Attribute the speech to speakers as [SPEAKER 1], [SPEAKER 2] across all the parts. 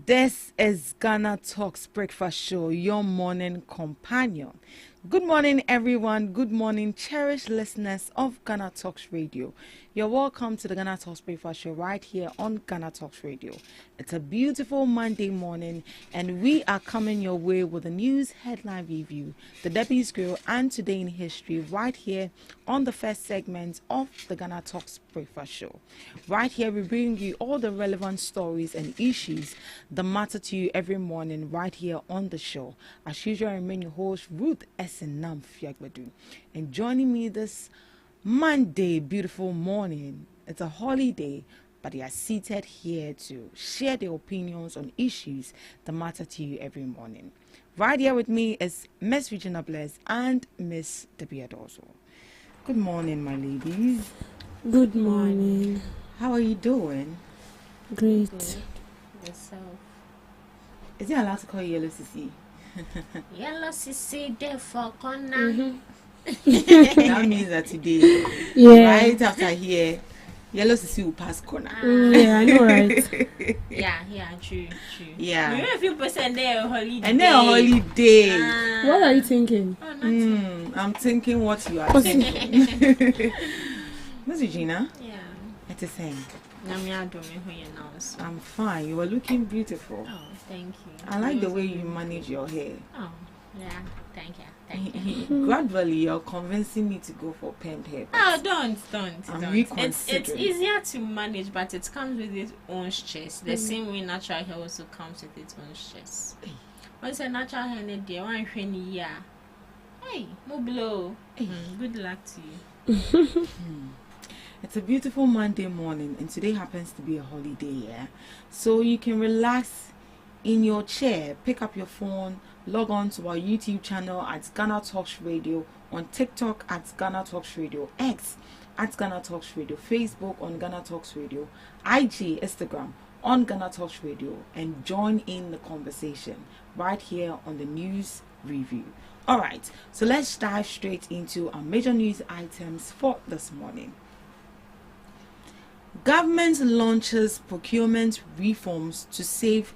[SPEAKER 1] This is Ghana Talks Breakfast Show, your morning companion. Good morning, everyone. Good morning, cherished listeners of Ghana Talks Radio. You're welcome to the Ghana Talks Breakfast Show right here on Ghana Talks Radio. It's a beautiful Monday morning, and we are coming your way with a news headline review, the Debbie's Grill, and Today in History right here on the first segment of the Ghana Talks Breakfast Show. Right here, we bring you all the relevant stories and issues that matter to you every morning right here on the show. As usual, I remain your host, Ruth Nam Fiagbadu. And joining me this Monday, beautiful morning, it's a holiday, but they are seated here to share their opinions on issues that matter to you every morning. Right here with me is Miss Regina Bless and Miss Debbie Adoso. Good morning, my ladies.
[SPEAKER 2] Good morning.
[SPEAKER 1] How are you doing?
[SPEAKER 2] Great.
[SPEAKER 3] Good. Yourself.
[SPEAKER 1] Is it allowed to call you Yellow Sissy?
[SPEAKER 3] Yellow sissy there for corner.
[SPEAKER 1] That means that today, right after here, Yellow Sissy will pass corner.
[SPEAKER 2] Yeah, I know, right?
[SPEAKER 3] Yeah, true.
[SPEAKER 1] Yeah.
[SPEAKER 3] Maybe a few percent there holiday.
[SPEAKER 1] And then a holiday.
[SPEAKER 2] What are you thinking?
[SPEAKER 3] Oh, nothing.
[SPEAKER 1] I'm thinking what you are thinking. Miss Regina,
[SPEAKER 3] Yeah.
[SPEAKER 1] it's the same.
[SPEAKER 3] I'm
[SPEAKER 1] I'm fine. You are looking beautiful.
[SPEAKER 3] Oh, thank you.
[SPEAKER 1] I like the way you manage your hair.
[SPEAKER 3] Oh, yeah. Thank you.
[SPEAKER 1] Gradually, you're convincing me to go for penned hair.
[SPEAKER 3] Oh, don't.
[SPEAKER 1] I'm
[SPEAKER 3] It's
[SPEAKER 1] reconsidering.
[SPEAKER 3] easier to manage, but it comes with its own stress. The same way natural hair also comes with its own stress. Once a natural hair in there, one year. Hey, more blow. Good luck to you.
[SPEAKER 1] It's a beautiful Monday morning, and today happens to be a holiday, yeah? So you can relax in your chair, pick up your phone, log on to our YouTube channel at Ghana Talks Radio, on TikTok at Ghana Talks Radio, X at Ghana Talks Radio, Facebook on Ghana Talks Radio, IG, Instagram on Ghana Talks Radio, and join in the conversation right here on the news review. Alright, so let's dive straight into our major news items for this morning. Government launches procurement reforms to save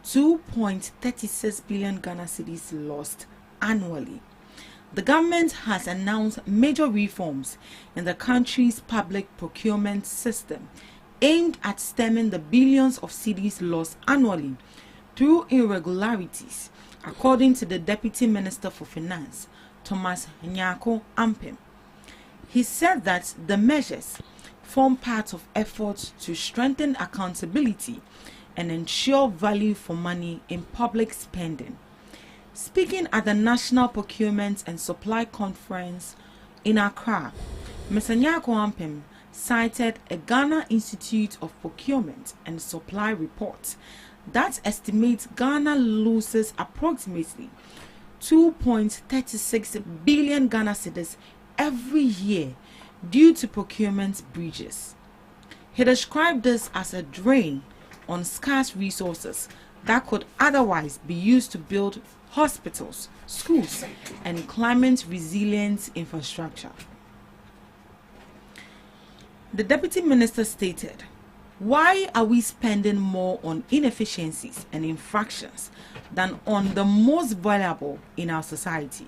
[SPEAKER 1] 2.36 billion Ghana cedis lost annually. The government has announced major reforms in the country's public procurement system aimed at stemming the billions of cedis lost annually through irregularities, according to the Deputy Minister for Finance, Thomas Nyako Ampem. He said that the measures form part of efforts to strengthen accountability and ensure value for money in public spending. Speaking at the National Procurement and Supply Conference in Accra, Mr. Nyako Ampem cited a Ghana Institute of Procurement and Supply report that estimates Ghana loses approximately 2.36 billion Ghana cedis every year due to procurement breaches. He described this as a drain on scarce resources that could otherwise be used to build hospitals, schools, and climate-resilient infrastructure. The Deputy Minister stated, "Why are we spending more on inefficiencies and infractions than on the most valuable in our society?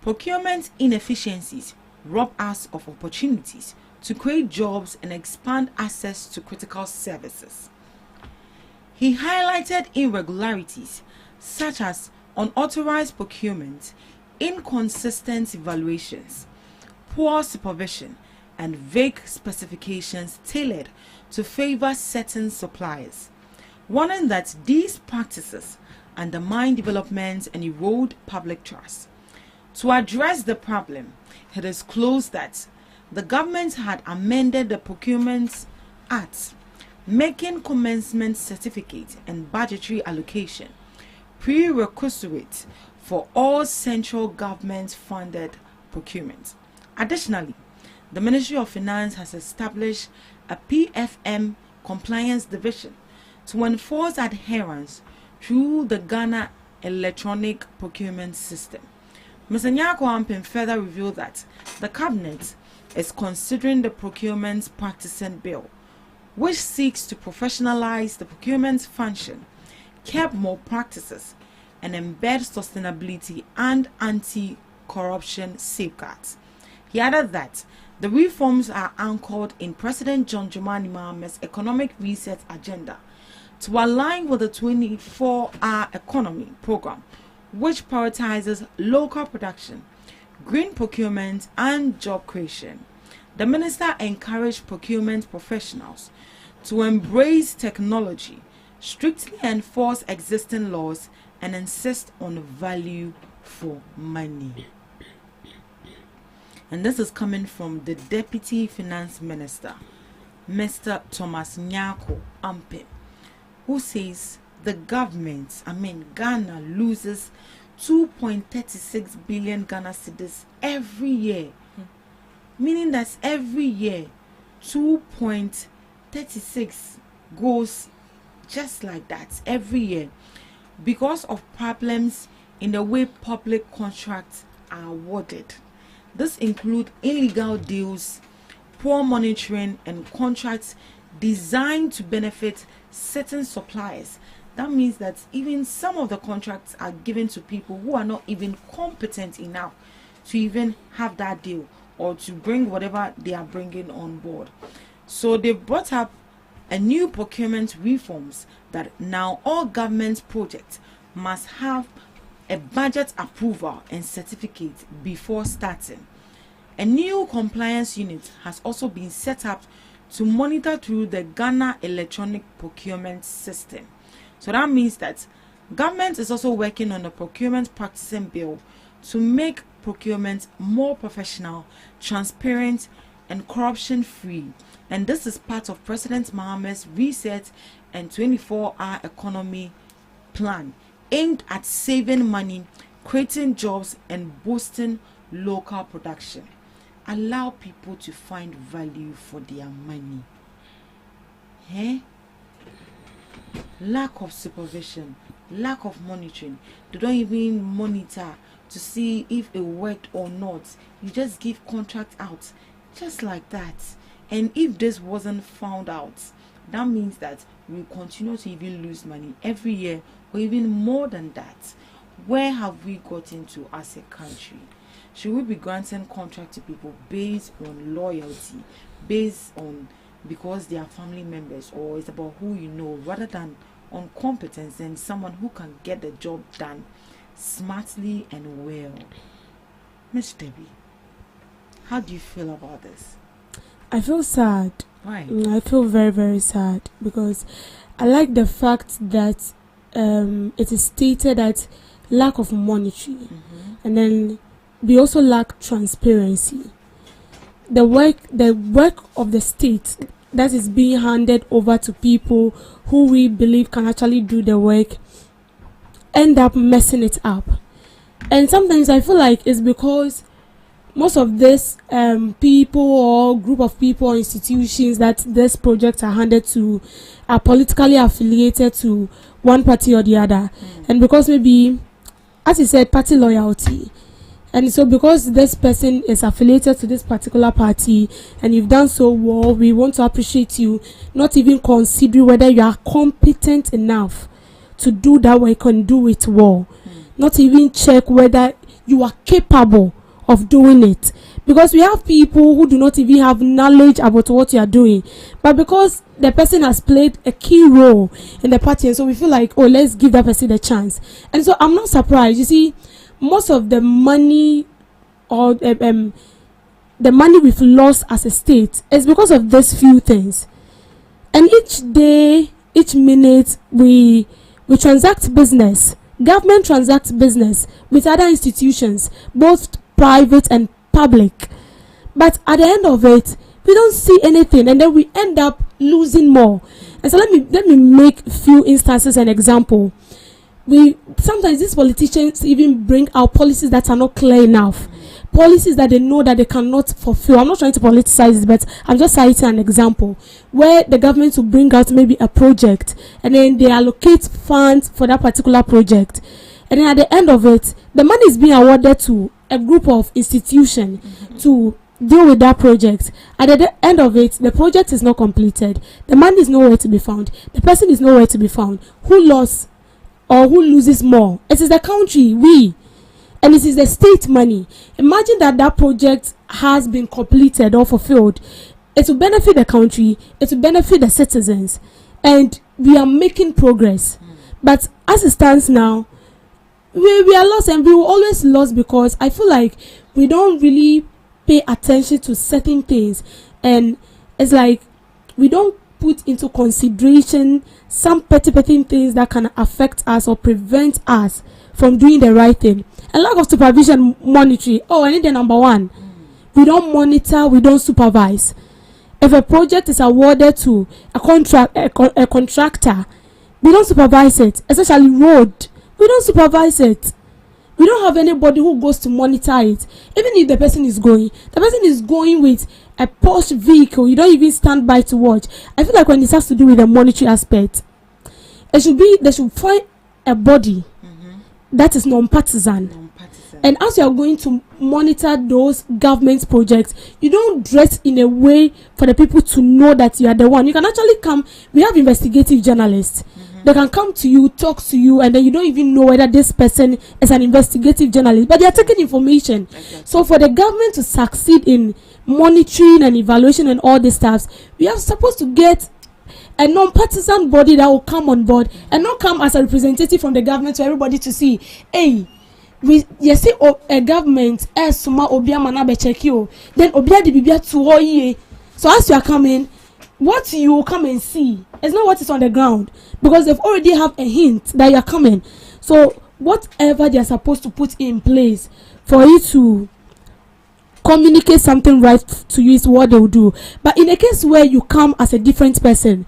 [SPEAKER 1] Procurement inefficiencies rob us of opportunities to create jobs and expand access to critical services." He highlighted irregularities such as unauthorized procurement, inconsistent evaluations, poor supervision, and vague specifications tailored to favor certain suppliers, warning that these practices undermine development and erode public trust. To address the problem, he disclosed that the government had amended the Procurement Act, making commencement certificate and budgetary allocation prerequisite for all central government funded procurement. Additionally, the Ministry of Finance has established a PFM compliance division to enforce adherence through the Ghana electronic procurement system. Mr. Nyako Ampem further revealed that the cabinet is considering the procurement practicing bill, which seeks to professionalize the procurement function curb more practices, and embed sustainability and anti-corruption safeguards. He added that the reforms are anchored in President John Dramani Mahama's economic reset agenda to align with the 24-hour economy program, which prioritizes local production, green procurement, and job creation. The minister encouraged procurement professionals to embrace technology, strictly enforce existing laws, and insist on value for money. And this is coming from the Deputy Finance Minister, Mr. Thomas Nyako Ampe, who says the government, Ghana, loses 2.36 billion Ghana cedis every year. Meaning that every year 2.36 goes just like that every year because of problems in the way public contracts are awarded. This includes illegal deals, poor monitoring, and contracts designed to benefit certain suppliers. That means that even some of the contracts are given to people who are not even competent enough to even have that deal or to bring whatever they are bringing on board. So they brought up a new procurement reforms that now all government projects must have a budget approval and certificate before starting. A new compliance unit has also been set up to monitor through the Ghana electronic procurement system. So that means that government is also working on a procurement practicing bill to make procurement more professional, transparent, and corruption-free. And this is part of President Mahama's reset and 24-hour economy plan aimed at saving money, creating jobs, and boosting local production. Allow people to find value for their money. Lack of supervision, lack of monitoring. They don't even monitor to see if it worked or not. You just give contract out just like that. And if this wasn't found out, that means that we continue to even lose money every year or even more than that. Where have we gotten to as a country? Should we be granting contract to people based on loyalty, based on because they are family members, or it's about who you know, rather than on competence and someone who can get the job done smartly and well? Miss Debbie, how do you feel about this?
[SPEAKER 2] I feel sad.
[SPEAKER 1] Why?
[SPEAKER 2] I feel very, very sad because I like the fact that it is stated that lack of monitoring, and then we also lack transparency. The work of the state that is being handed over to people who we believe can actually do the work end up messing it up. And sometimes I feel like it's because most of this people or group of people or institutions that this projects are handed to are politically affiliated to one party or the other. And because maybe, as you said, party loyalty. And so because this person is affiliated to this particular party and you've done so well, we want to appreciate you, not even consider whether you are competent enough to do that work and do it well. Not even check whether you are capable of doing it. Because we have people who do not even have knowledge about what you are doing. But because the person has played a key role in the party, and so we feel like, oh, let's give that person a chance. And so I'm not surprised. You see, most of the money or the money we've lost as a state is because of these few things. And each day, each minute, we transact business. Government transacts business with other institutions, both private and public. But at the end of it, we don't see anything, and then we end up losing more. And so let me make a few instances an example. Sometimes these politicians even bring out policies that are not clear enough, policies that they know that they cannot fulfill. I'm not trying to politicize it, but I'm just citing an example where the government will bring out maybe a project and then they allocate funds for that particular project, and then at the end of it, the money is being awarded to a group of institutions to deal with that project. At the end of it, the project is not completed, the money is nowhere to be found, the person is nowhere to be found. Who lost or who loses more? It is the country, we, and it is the state money. Imagine that project has been completed or fulfilled. It will benefit the country, it will benefit the citizens, and we are making progress. But as it stands now, we are lost, and we will always lost, because I feel like we don't really pay attention to certain things, and it's like we don't put into consideration some petty things that can affect us or prevent us from doing the right thing. And lack of supervision, monetary. Oh, I need the number one. We don't monitor, we don't supervise. If a project is awarded to a contractor, we don't supervise it, especially road. We don't supervise it. We don't have anybody who goes to monitor it. Even if the person is going with a posh vehicle, you don't even stand by to watch. I feel like when it has to do with the monetary aspect, they should find a body that is non-partisan. And as you are going to monitor those government projects, you don't dress in a way for the people to know that you are the one. You can actually come. We have investigative journalists. They can come to you, talk to you, and then you don't even know whether this person is an investigative journalist, but they are taking information. So for the government to succeed in monitoring and evaluation and all these stuff, we are supposed to get a non-partisan body that will come on board and not come as a representative from the government to everybody to see, hey, you see a government as suma obia manabe check you, then obia di bibia to ye. So as you are coming, what you will come and see is not what is on the ground, because they've already have a hint that you are coming. So whatever they are supposed to put in place for you to communicate something right to you is what they will do. But in a case where you come as a different person,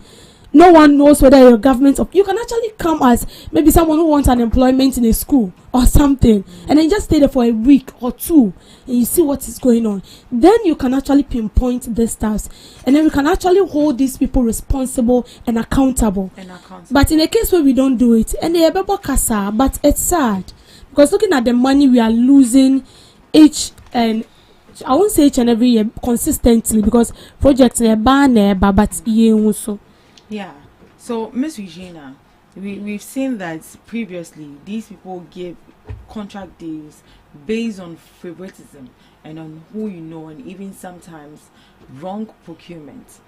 [SPEAKER 2] no one knows whether you're government or you can actually come as maybe someone who wants an employment in a school or something, and then just stay there for a week or two and you see what is going on. Then you can actually pinpoint the stuff, and then we can actually hold these people responsible and accountable. But in a case where we don't do it, and they are but it's sad, because looking at the money we are losing each and I won't say each and every year consistently, because projects are bad, but also.
[SPEAKER 1] Yeah. So, Miss Regina, we've seen that previously these people give contract deals based on favoritism and on who you know, and even sometimes wrong procurement.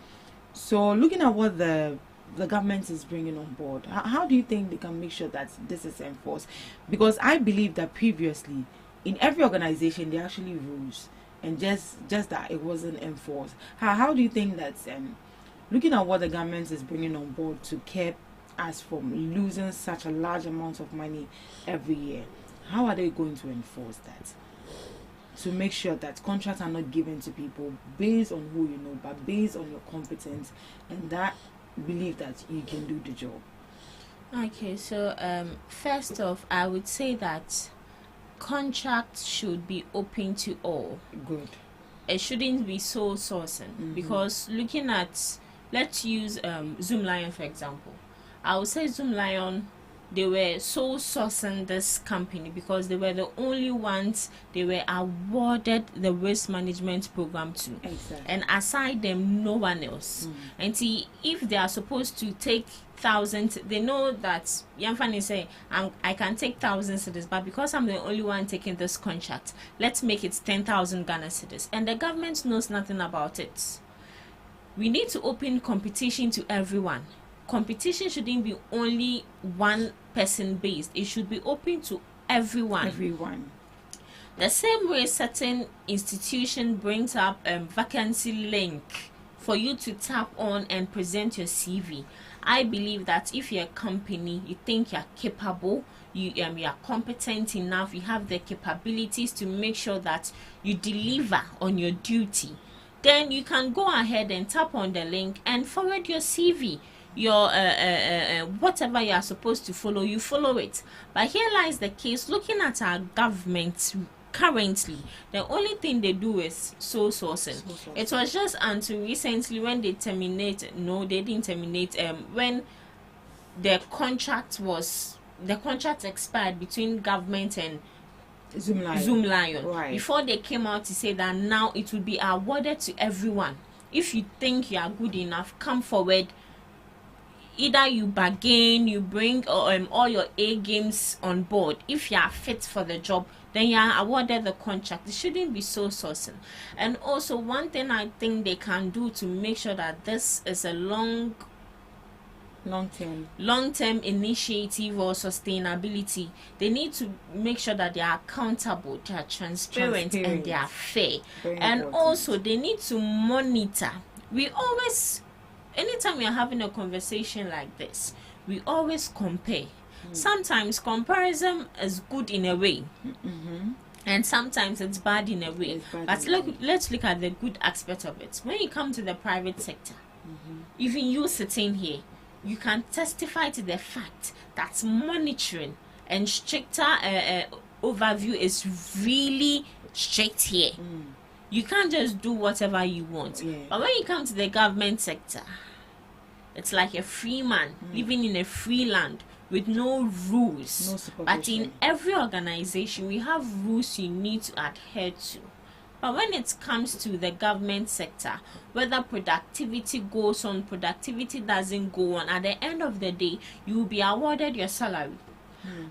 [SPEAKER 1] So, looking at what the government is bringing on board, how do you think they can make sure that this is enforced? Because I believe that previously in every organization there are actually rules, and just that it wasn't enforced. How do you think that looking at what the government is bringing on board to keep us from losing such a large amount of money every year, how are they going to enforce that? To make sure that contracts are not given to people based on who you know, but based on your competence and that belief that you can do the job.
[SPEAKER 3] Okay, so first off, I would say that contracts should be open to all.
[SPEAKER 1] Good.
[SPEAKER 3] It shouldn't be sole sourcing, because looking at, let's use Zoom Lion for example. I would say Zoom Lion, they were sole sourcing this company because they were the only ones they were awarded the waste management program to.
[SPEAKER 1] Exactly.
[SPEAKER 3] And aside them, no one else. And see, if they are supposed to take thousands, they know that Yamfani say, I can take thousands of this, but because I'm the only one taking this contract, let's make it 10,000 Ghana cedis. And the government knows nothing about it. We need to open competition to everyone. Competition shouldn't be only one person based. It should be open to everyone. The same way certain institution brings up a vacancy link for you to tap on and present your CV. I believe that if you're a company, you think you're capable, you are competent enough, you have the capabilities to make sure that you deliver on your duty, then you can go ahead and tap on the link and forward your CV. Your whatever you are supposed to follow, you follow it. But here lies the case. Looking at our government currently, the only thing they do is sole sourcing. It was just until recently when they terminated. No, they didn't terminate. When the contract expired between government and Zoom Lion.
[SPEAKER 1] Right.
[SPEAKER 3] Before they came out to say that now it will be awarded to everyone. If you think you are good enough, come forward. either you bargain, you bring all your A games on board. If you are fit for the job, then you are awarded the contract. It shouldn't be so sourcing. And also, one thing I think they can do to make sure that this is a long-term initiative or sustainability, they need to make sure that they are accountable, they are transparent. And they are fair.
[SPEAKER 1] Very
[SPEAKER 3] and
[SPEAKER 1] important.
[SPEAKER 3] Also, they need to monitor. We always, anytime we are having a conversation like this, we always compare. Sometimes comparison is good in a way, and sometimes it's bad in a way. But let's look at the good aspect of it. When you come to the private sector, even you sitting here, you can testify to the fact that monitoring and stricter overview is really strict here. You can't just do whatever you want. But when you come to the government sector, it's like a free man living in a free land with no rules.
[SPEAKER 1] No supervision.
[SPEAKER 3] But in every organization, we have rules you need to adhere to. But when it comes to the government sector, whether productivity goes on, productivity doesn't go on, at the end of the day, you will be awarded your salary.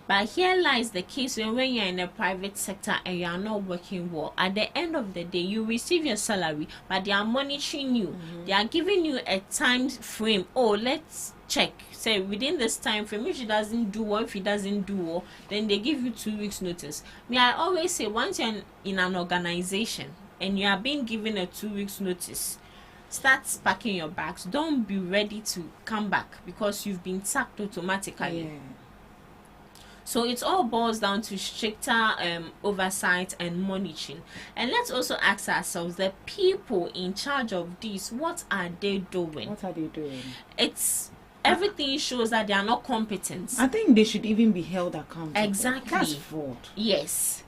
[SPEAKER 3] But here lies the case when you're in a private sector and you are not working well. At the end of the day, you receive your salary, but they are monitoring you. They are giving you a time frame. Oh, let's check. Say within this time frame, if she doesn't do well, if he doesn't do well, then they give you 2 weeks notice. I always say, once you're in an organization and you are being given a 2 weeks notice, start packing your bags. Don't be ready to come back because you've been sacked automatically. So it all boils down to stricter oversight and monitoring. And let's also ask ourselves, the people in charge of this, what are they doing?
[SPEAKER 1] What are they doing?
[SPEAKER 3] It's everything shows that they are not competent.
[SPEAKER 1] I think they should even be held accountable.
[SPEAKER 3] Exactly.
[SPEAKER 1] That's fraud.
[SPEAKER 3] Yes.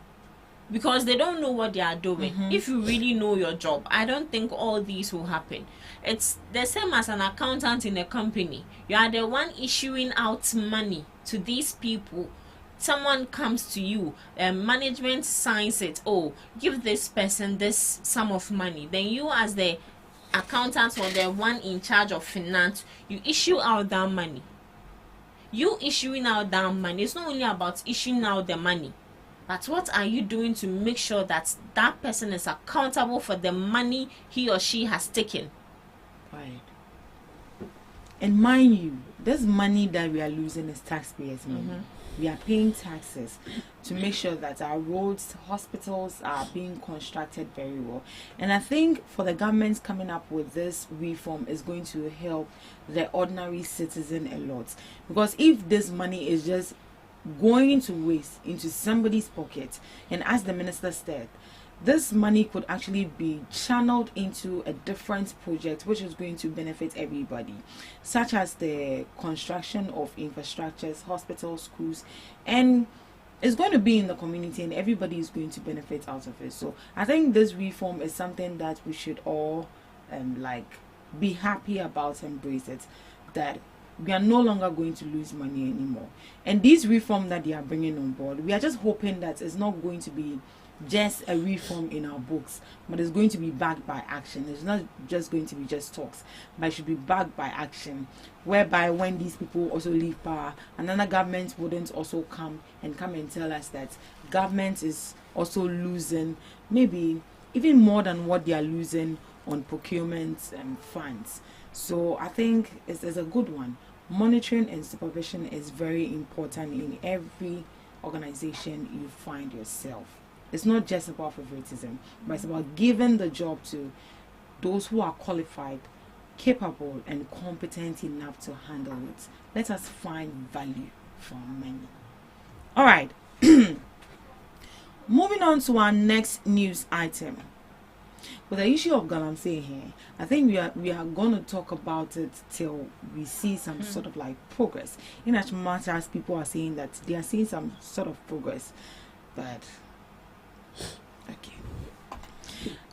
[SPEAKER 3] Because they don't know what they are doing. If you really know your job, I don't think all these will happen. It's the same as an accountant in a company. You are the one issuing out money to these people. Someone comes to you, management signs it. Oh, give this person this sum of money. Then you, as the accountant or the one in charge of finance, you issue out that money. You issuing out that money, it's not only about issuing out the money, but what are you doing to make sure that that person is accountable for the money he or she has taken?
[SPEAKER 1] Right. And mind you, this money that we are losing is taxpayers' money. We are paying taxes to make sure that our roads, hospitals are being constructed very well. And I think for the government coming up with this reform is going to help the ordinary citizen a lot. Because if this money is just going to waste into somebody's pocket, and as the minister said, this money could actually be channeled into a different project which is going to benefit everybody, such as the construction of infrastructures, hospitals, schools, and it's going to be in the community and everybody is going to benefit out of it. So I think this reform is something that we should all be happy about, embrace it, that we are no longer going to lose money anymore. And these reform that they are bringing on board, we are just hoping that it's not going to be just a reform in our books, but it's going to be backed by action. It's not just going to be just talks, but it should be backed by action, whereby when these people also leave power, another government wouldn't also come and tell us that government is also losing maybe even more than what they are losing on procurement and funds. So I think it's a good one. Monitoring and supervision is very important in every organization you find yourself. It's not just about favoritism, but it's about giving the job to those who are qualified, capable, and competent enough to handle it. Let us find value from money. All right. Moving on to our next news item. With the issue of galamsey here, I think we are going to talk about it till we see some sort of progress. In as much as people are saying that they are seeing some sort of progress, but okay.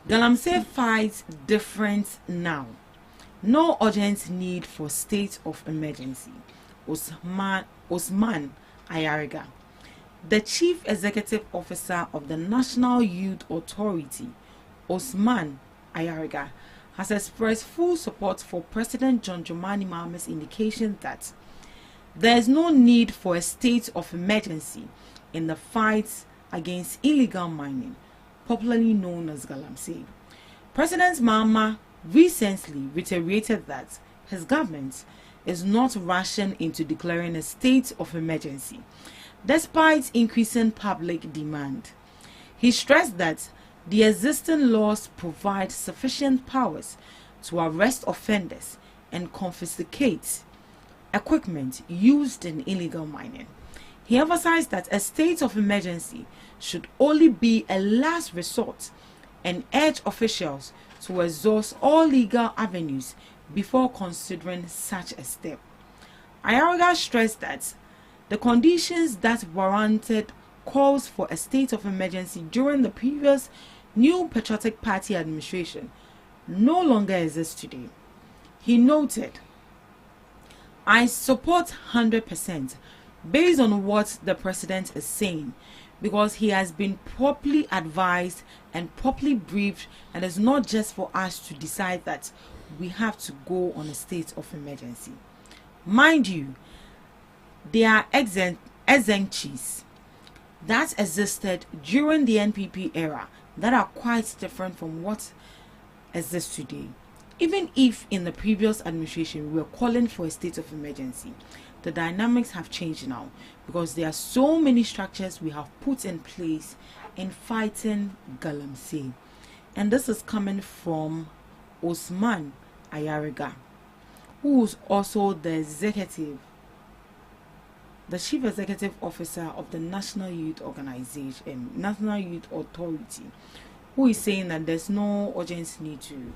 [SPEAKER 1] Galamsey fights different now. No urgent need for state of emergency. Osman Ayariga, the Chief Executive Officer of the National Youth Authority, Osman Ayariga, has expressed full support for President John Dramani Mahama's indication that there is no need for a state of emergency in the fight against illegal mining, popularly known as Galamsey. President Mahama recently reiterated that his government is not rushing into declaring a state of emergency, despite increasing public demand. He stressed that the existing laws provide sufficient powers to arrest offenders and confiscate equipment used in illegal mining. He emphasized that a state of emergency should only be a last resort and urged officials to exhaust all legal avenues before considering such a step. Ayariga stressed that the conditions that warranted calls for a state of emergency during the previous New Patriotic Party administration no longer exist today. He noted, "I support 100% based on what the president is saying, because he has been properly advised and properly briefed, and it's not just for us to decide that we have to go on a state of emergency." Mind you, there are exemptions that existed during the NPP era that are quite different from what exists today. Even if in the previous administration we were calling for a state of emergency, the dynamics have changed now, because there are so many structures we have put in place in fighting Galamsey. And this is coming from Osman Ayariga, who is also the chief executive officer of the National Youth Organization, National Youth Authority, who is saying that there's no urgent need to,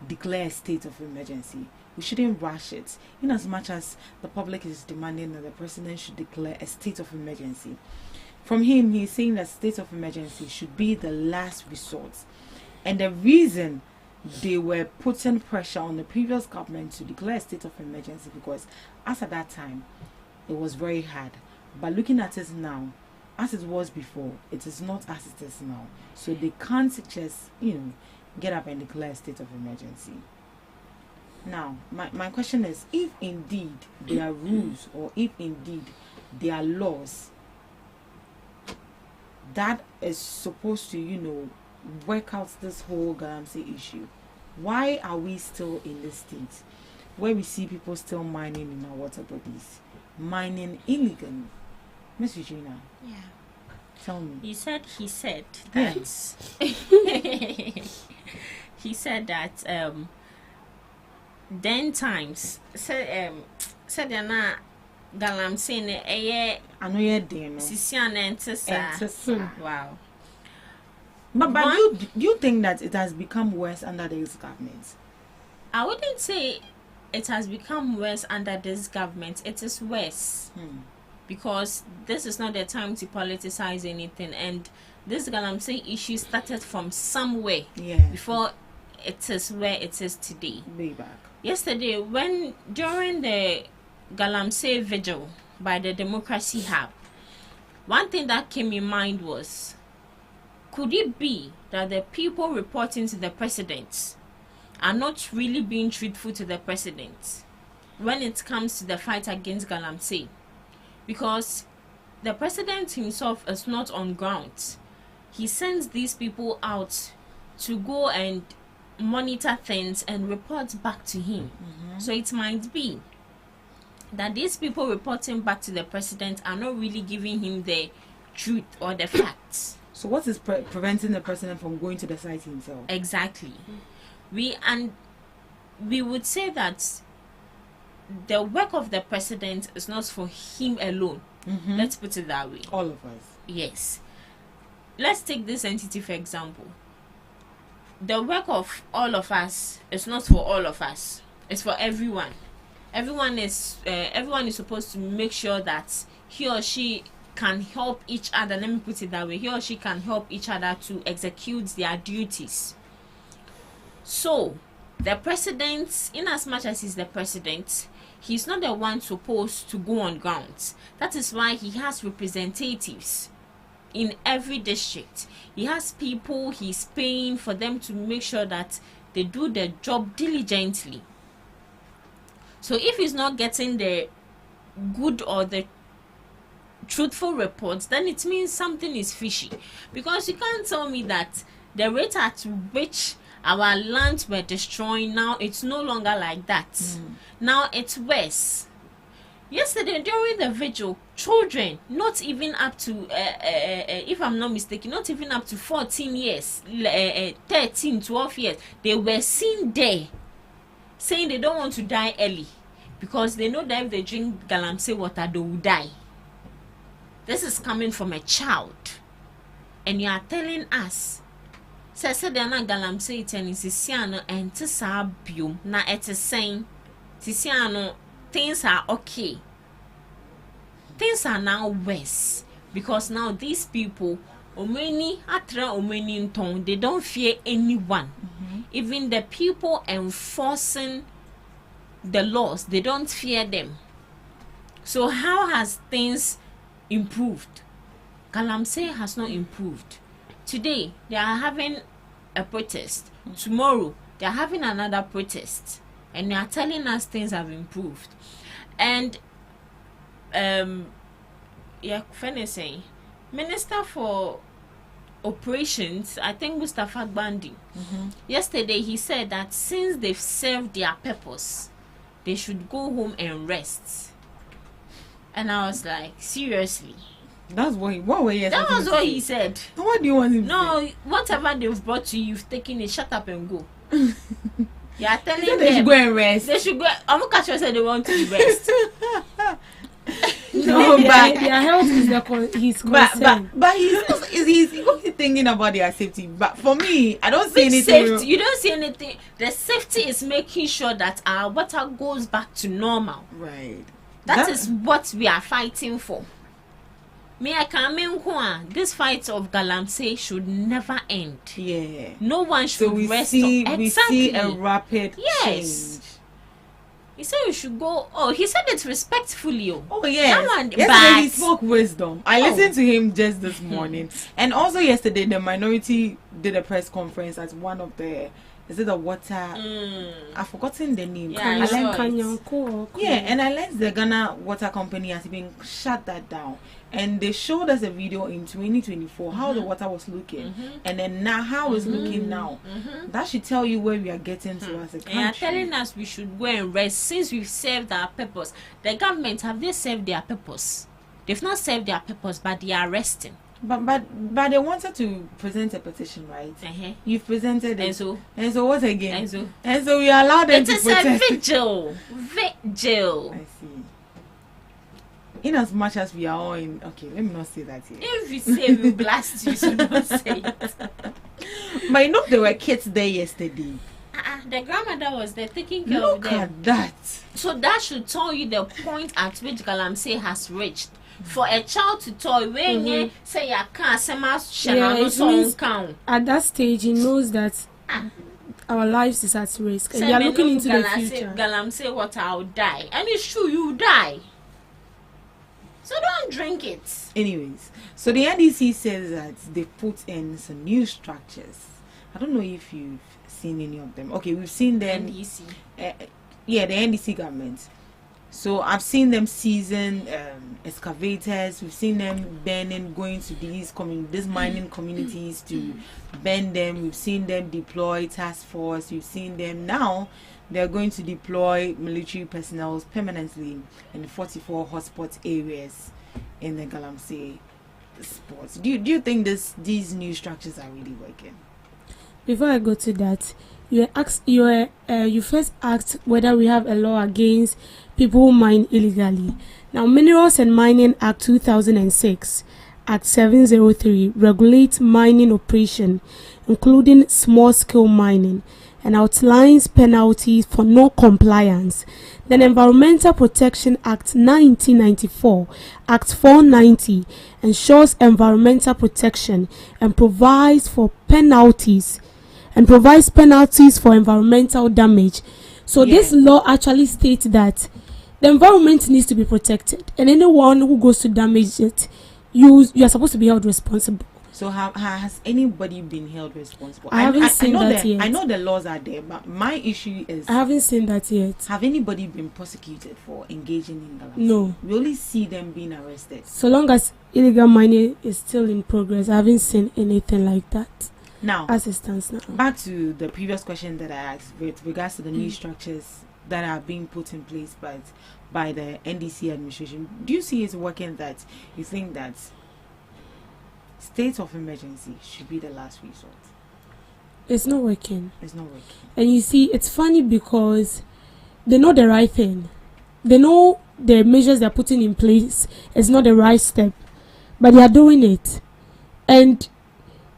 [SPEAKER 1] declare a state of emergency. We shouldn't rush it, in as much as the public is demanding that the president should declare a state of emergency. From him, he's saying that state of emergency should be the last resort. And the reason they were putting pressure on the previous government to declare a state of emergency, because as at that time, it was very hard. But looking at it now, as it was before, it is not as it is now. So they can't just, get up and declare a state of emergency. Now, my question is, if indeed there are rules, or if indeed there are laws that is supposed to, work out this whole Galamsey issue, why are we still in this state where we see people still mining in our water bodies, mining illegally? Miss Regina,
[SPEAKER 3] Yeah.
[SPEAKER 1] tell me.
[SPEAKER 3] He said that
[SPEAKER 1] Yes.
[SPEAKER 3] he said that then times said na Galamsey ne eye
[SPEAKER 1] I know you're there, no?
[SPEAKER 3] sisian entesa. Wow.
[SPEAKER 1] But do you think that it has become worse under this government?
[SPEAKER 3] I wouldn't say it has become worse under this government. It is worse. Because this is not the time to politicize anything, and this Galamsey issue started from somewhere before it is where it is today.
[SPEAKER 1] Way back.
[SPEAKER 3] Yesterday, during the Galamsey vigil by the Democracy Hub, one thing that came in mind was, could it be that the people reporting to the president are not really being truthful to the president when it comes to the fight against Galamsey? Because the president himself is not on ground. He sends these people out to go and monitor things and report back to him. So it might be that these people reporting back to the president are not really giving him the truth or the facts.
[SPEAKER 1] So what is preventing the president from going to the site himself?
[SPEAKER 3] Exactly. We would say that the work of the president is not for him alone. Let's put it that way.
[SPEAKER 1] All of us.
[SPEAKER 3] Yes. Let's take this entity for example. The work of all of us is not for all of us. It's for everyone. Everyone is supposed to make sure that he or she can help each other. Let me put it that way. He or she can help each other to execute their duties. So, the president, in as much as he's the president, he's not the one supposed to go on grounds. That is why he has representatives in every district. He has people he's paying for them to make sure that they do their job diligently. So if he's not getting the good or the truthful reports, then it means something is fishy. Because you can't tell me that the rate at which our lands were destroying, now it's no longer like that. Now it's worse. Yesterday during the vigil, children not even up to if I'm not mistaken, not even up to 14 years, 13, 12 years, they were seen there saying they don't want to die early because they know that if they drink galamsey water they will die. This is coming from a child, and you are telling us say they are not galamsey it and sisiano and tisa biom na it is saying sisiano things are okay. Things are now worse because now these people omeni atra omeni ntong, they don't fear anyone. Even the people enforcing the laws, they don't fear them. So how has things improved? Galamsey has not improved. Today they are having a protest, tomorrow they are having another protest, and they are telling us things have improved. And saying Minister for Operations, I think Mustafa Gbandi, yesterday he said that since they've served their purpose, they should go home and rest. And I was like, seriously?
[SPEAKER 1] That's what
[SPEAKER 3] that was what he said.
[SPEAKER 1] What do you want him to say?
[SPEAKER 3] No, whatever they've brought to you, you've taken it, shut up and go. You are telling them
[SPEAKER 1] they should go and rest.
[SPEAKER 3] They should go. Amukacho said they want to rest.
[SPEAKER 2] No, but their health is his concern.
[SPEAKER 1] But he's thinking about their safety. But for me, I don't see anything.
[SPEAKER 3] Safety, you don't see anything. The safety is making sure that our water goes back to normal.
[SPEAKER 1] Right.
[SPEAKER 3] That is what we are fighting for. This fight of galamsey should never end.
[SPEAKER 1] Yeah.
[SPEAKER 3] No one should rest.
[SPEAKER 1] We see a rapid change.
[SPEAKER 3] He said we should go. Oh, he said it respectfully.
[SPEAKER 1] Oh yes. Yesterday he spoke wisdom. I listened to him just this morning. And also yesterday the minority did a press conference at one of the the water I've forgotten the name.
[SPEAKER 3] Yeah,
[SPEAKER 1] and I learned the Ghana Water Company has been shut that down. And they showed us a video in 2024 how the water was looking, and then now how it's looking now. That should tell you where we are getting to as a country.
[SPEAKER 3] They are telling us we should go and rest since we've served our purpose. The government, have they served their purpose? They've not served their purpose, but they are resting.
[SPEAKER 1] But they wanted to present a petition, right? You've presented it. And so what again? And so we allowed them to protest.
[SPEAKER 3] It is a vigil. Vigil.
[SPEAKER 1] I see. In as much as we are all in, okay, let me not say that here.
[SPEAKER 3] If you say we blast you, so don't say it.
[SPEAKER 1] But you know there were kids there yesterday.
[SPEAKER 3] The grandmother was there taking care of them.
[SPEAKER 1] Look at that.
[SPEAKER 3] So that should tell you the point at which galamsey has reached. For a child to toy when you say you can't
[SPEAKER 2] at that stage he knows that our lives is at risk and we are looking into the future.
[SPEAKER 3] Galamsey water, I'll die. And it's true, you die. So don't drink it. Anyways,
[SPEAKER 1] so the NDC says that they put in some new structures. I don't know if you've seen any of them. Okay, we've seen them.
[SPEAKER 3] NDC.
[SPEAKER 1] The NDC government. So I've seen them season excavators. We've seen them burning, going to these mining communities to burn them. We've seen them deploy task force. We've seen them now. They're going to deploy military personnel permanently in the 44 hotspot areas in the galamsey spots. Do you think these new structures are really working?
[SPEAKER 2] Before I go to that, you first asked whether we have a law against people who mine illegally. Now, Minerals and Mining Act 2006, Act 703, regulates mining operation, including small-scale mining, and outlines penalties for non-compliance. Then Environmental Protection Act 1994, Act 490, ensures environmental protection and provides penalties for environmental damage. So this law actually states that the environment needs to be protected, and anyone who goes to damage it, you are supposed to be held responsible.
[SPEAKER 1] So has anybody been held responsible?
[SPEAKER 2] I haven't seen that yet.
[SPEAKER 1] I know the laws are there, but my issue is
[SPEAKER 2] I haven't seen that yet.
[SPEAKER 1] Have anybody been prosecuted for engaging in galamsey?
[SPEAKER 2] No.
[SPEAKER 1] We only see them being arrested.
[SPEAKER 2] So long as illegal mining is still in progress, I haven't seen anything like that.
[SPEAKER 1] Now,
[SPEAKER 2] as it stands now.
[SPEAKER 1] Back to the previous question that I asked with regards to the new structures that are being put in place by the NDC administration. Do you see it working that you think that state of emergency should be the last resort?
[SPEAKER 2] It's not working.
[SPEAKER 1] It's not working.
[SPEAKER 2] And you see, it's funny because they know the right thing. They know the measures they're putting in place is not the right step, but they are doing it. And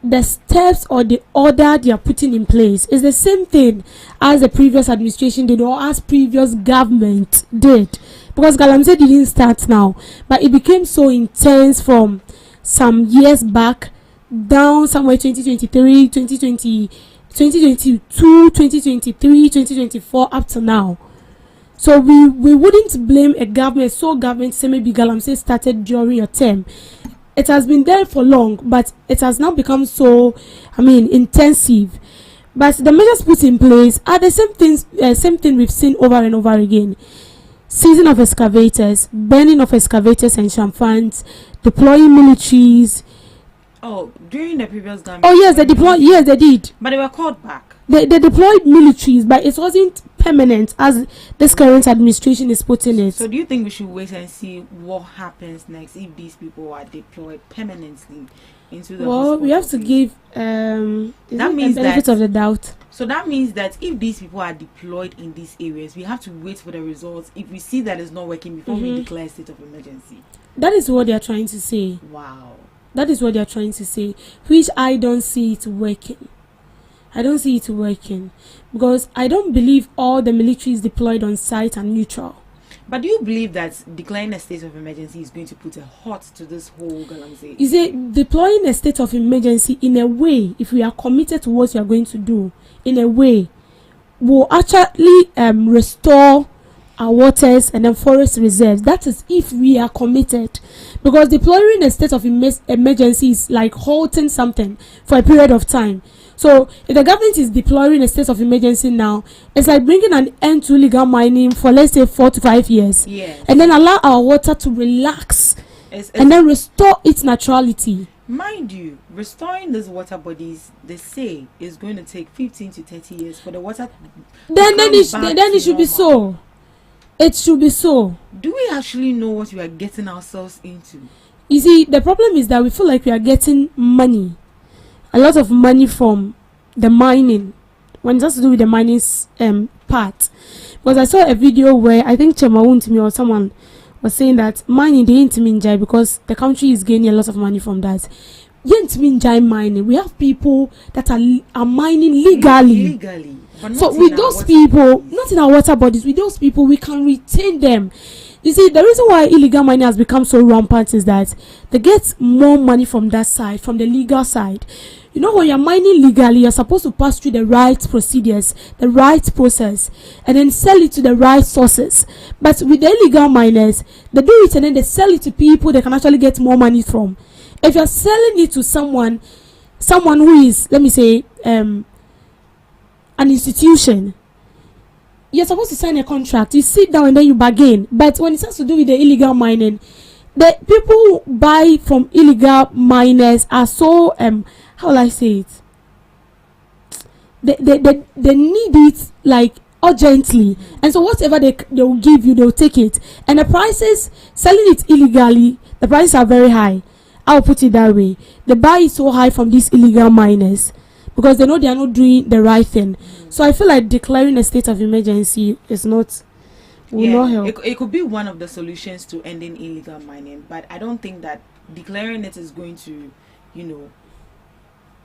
[SPEAKER 2] the steps or the order they are putting in place is the same thing as the previous administration did or as previous government did. Because galamsey didn't start now, but it became so intense from some years back down somewhere 2023, 2020, 2022, 2023, 2024 up to now. So we wouldn't blame a government, say maybe galamsey started during your term. It has been there for long, but it has now become so, intensive. But the measures put in place are the same thing we've seen over and over again. Seizing of excavators, burning of excavators and shamfans, deploying militaries.
[SPEAKER 1] Oh, during the previous government.
[SPEAKER 2] Oh yes, they deployed. Yes, they did.
[SPEAKER 1] But they were called back.
[SPEAKER 2] They deployed militaries, but it wasn't permanent as this current administration is putting it.
[SPEAKER 1] So do you think we should wait and see what happens next if these people are deployed permanently into the
[SPEAKER 2] Well, we have to give that means the benefit of the doubt.
[SPEAKER 1] So that means that if these people are deployed in these areas, we have to wait for the results if we see that it's not working before we declare a state of emergency.
[SPEAKER 2] That is what they are trying to say.
[SPEAKER 1] Wow.
[SPEAKER 2] That is what they are trying to say, which I don't see it working. I don't see it working because I don't believe all the militaries deployed on site are neutral.
[SPEAKER 1] But do you believe that declaring a state of emergency is going to put a halt to this whole galamsey?
[SPEAKER 2] Is it deploying a state of emergency in a way, if we are committed to what we are going to do, in a way, will actually restore our waters and then forest reserves? That is if we are committed. Because deploying a state of emergency is like halting something for a period of time. So if the government is deploying a state of emergency now, it's like bringing an end to illegal mining for, let's say, 4 to 5 years.
[SPEAKER 1] Yes.
[SPEAKER 2] And then allow our water to relax and then restore its naturality.
[SPEAKER 1] Mind you, restoring these water bodies, they say, is going to take 15 to 30 years for the water
[SPEAKER 2] then it should be so. It should be so.
[SPEAKER 1] Do we actually know what we are getting ourselves into?
[SPEAKER 2] You see, the problem is that we feel like we are getting money. A lot of money from the mining. When it has to do with the mining part. Because I saw a video where I think Chemawuntimi or someone was saying that mining they ain't minjai because the country is gaining a lot of money from that. Ain't minjai mining. We have people that are mining legally. So with those people, not in our water bodies, with those people, we can retain them. You see, the reason why illegal mining has become so rampant is that they get more money from that side, from the legal side. You know, when you're mining legally, you're supposed to pass through the right procedures, the right process, and then sell it to the right sources. But with the illegal miners, they do it and then they sell it to people they can actually get more money from. If you're selling it to someone who is, let me say, an institution, you're supposed to sign a contract. You sit down and then you bargain. But when it has to do with the illegal mining, the people who buy from illegal miners are so how will I say it? They need it like urgently, and so whatever they will give you, they'll take it. And the prices selling it illegally, the prices are very high. I'll put it that way. The buy is so high from these illegal miners because they know they are not doing the right thing. So I feel like declaring a state of emergency is not will not help.
[SPEAKER 1] It could be one of the solutions to ending illegal mining, but I don't think that declaring it is going to,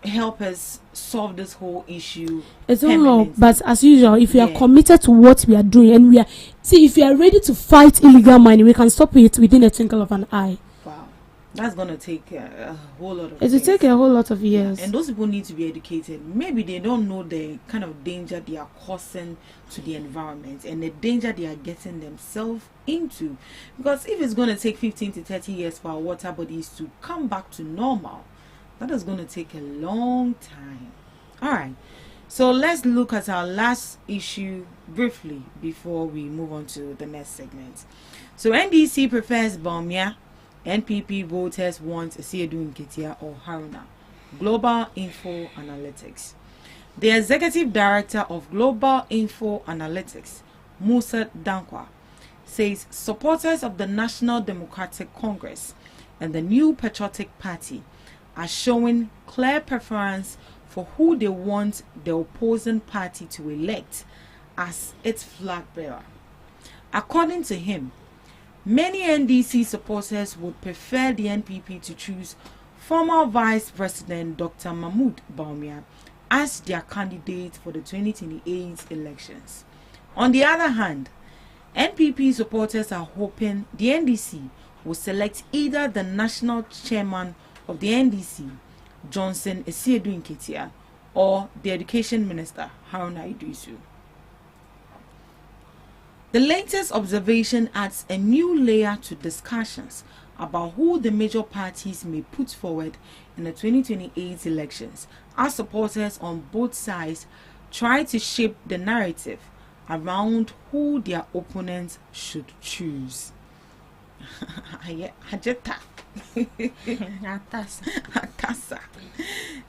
[SPEAKER 1] help us solve this whole issue.
[SPEAKER 2] It's not help, but as usual, if we are committed to what we are doing and if we are ready to fight illegal mining, we can stop it within a twinkle of an eye.
[SPEAKER 1] Wow, that's gonna take a whole lot of
[SPEAKER 2] it will take a whole lot of years.
[SPEAKER 1] And those people need to be educated. Maybe they don't know the kind of danger they are causing to the environment and the danger they are getting themselves into. Because if it's going to take 15 to 30 years for our water bodies to come back to normal, That is going to take a long time. All right. So let's look at our last issue briefly before we move on to the next segment. So NDC prefers Bawumia. NPP voters want Asiedu Nketia or Haruna. Global Info Analytics. The executive director of Global Info Analytics, Musa Dankwa, says supporters of the National Democratic Congress and the New Patriotic Party are showing clear preference for who they want the opposing party to elect as its flag bearer. According to him, many NDC supporters would prefer the NPP to choose former Vice President Dr. Mahmoud Bawumia as their candidate for the 2028 elections. On the other hand, NPP supporters are hoping the NDC will select either the national chairman of the NDC, Johnson Asiedu Nketia, or the Education Minister, Haruna Idrisu. The latest observation adds a new layer to discussions about who the major parties may put forward in the 2028 elections, as supporters on both sides try to shape the narrative around who their opponents should choose.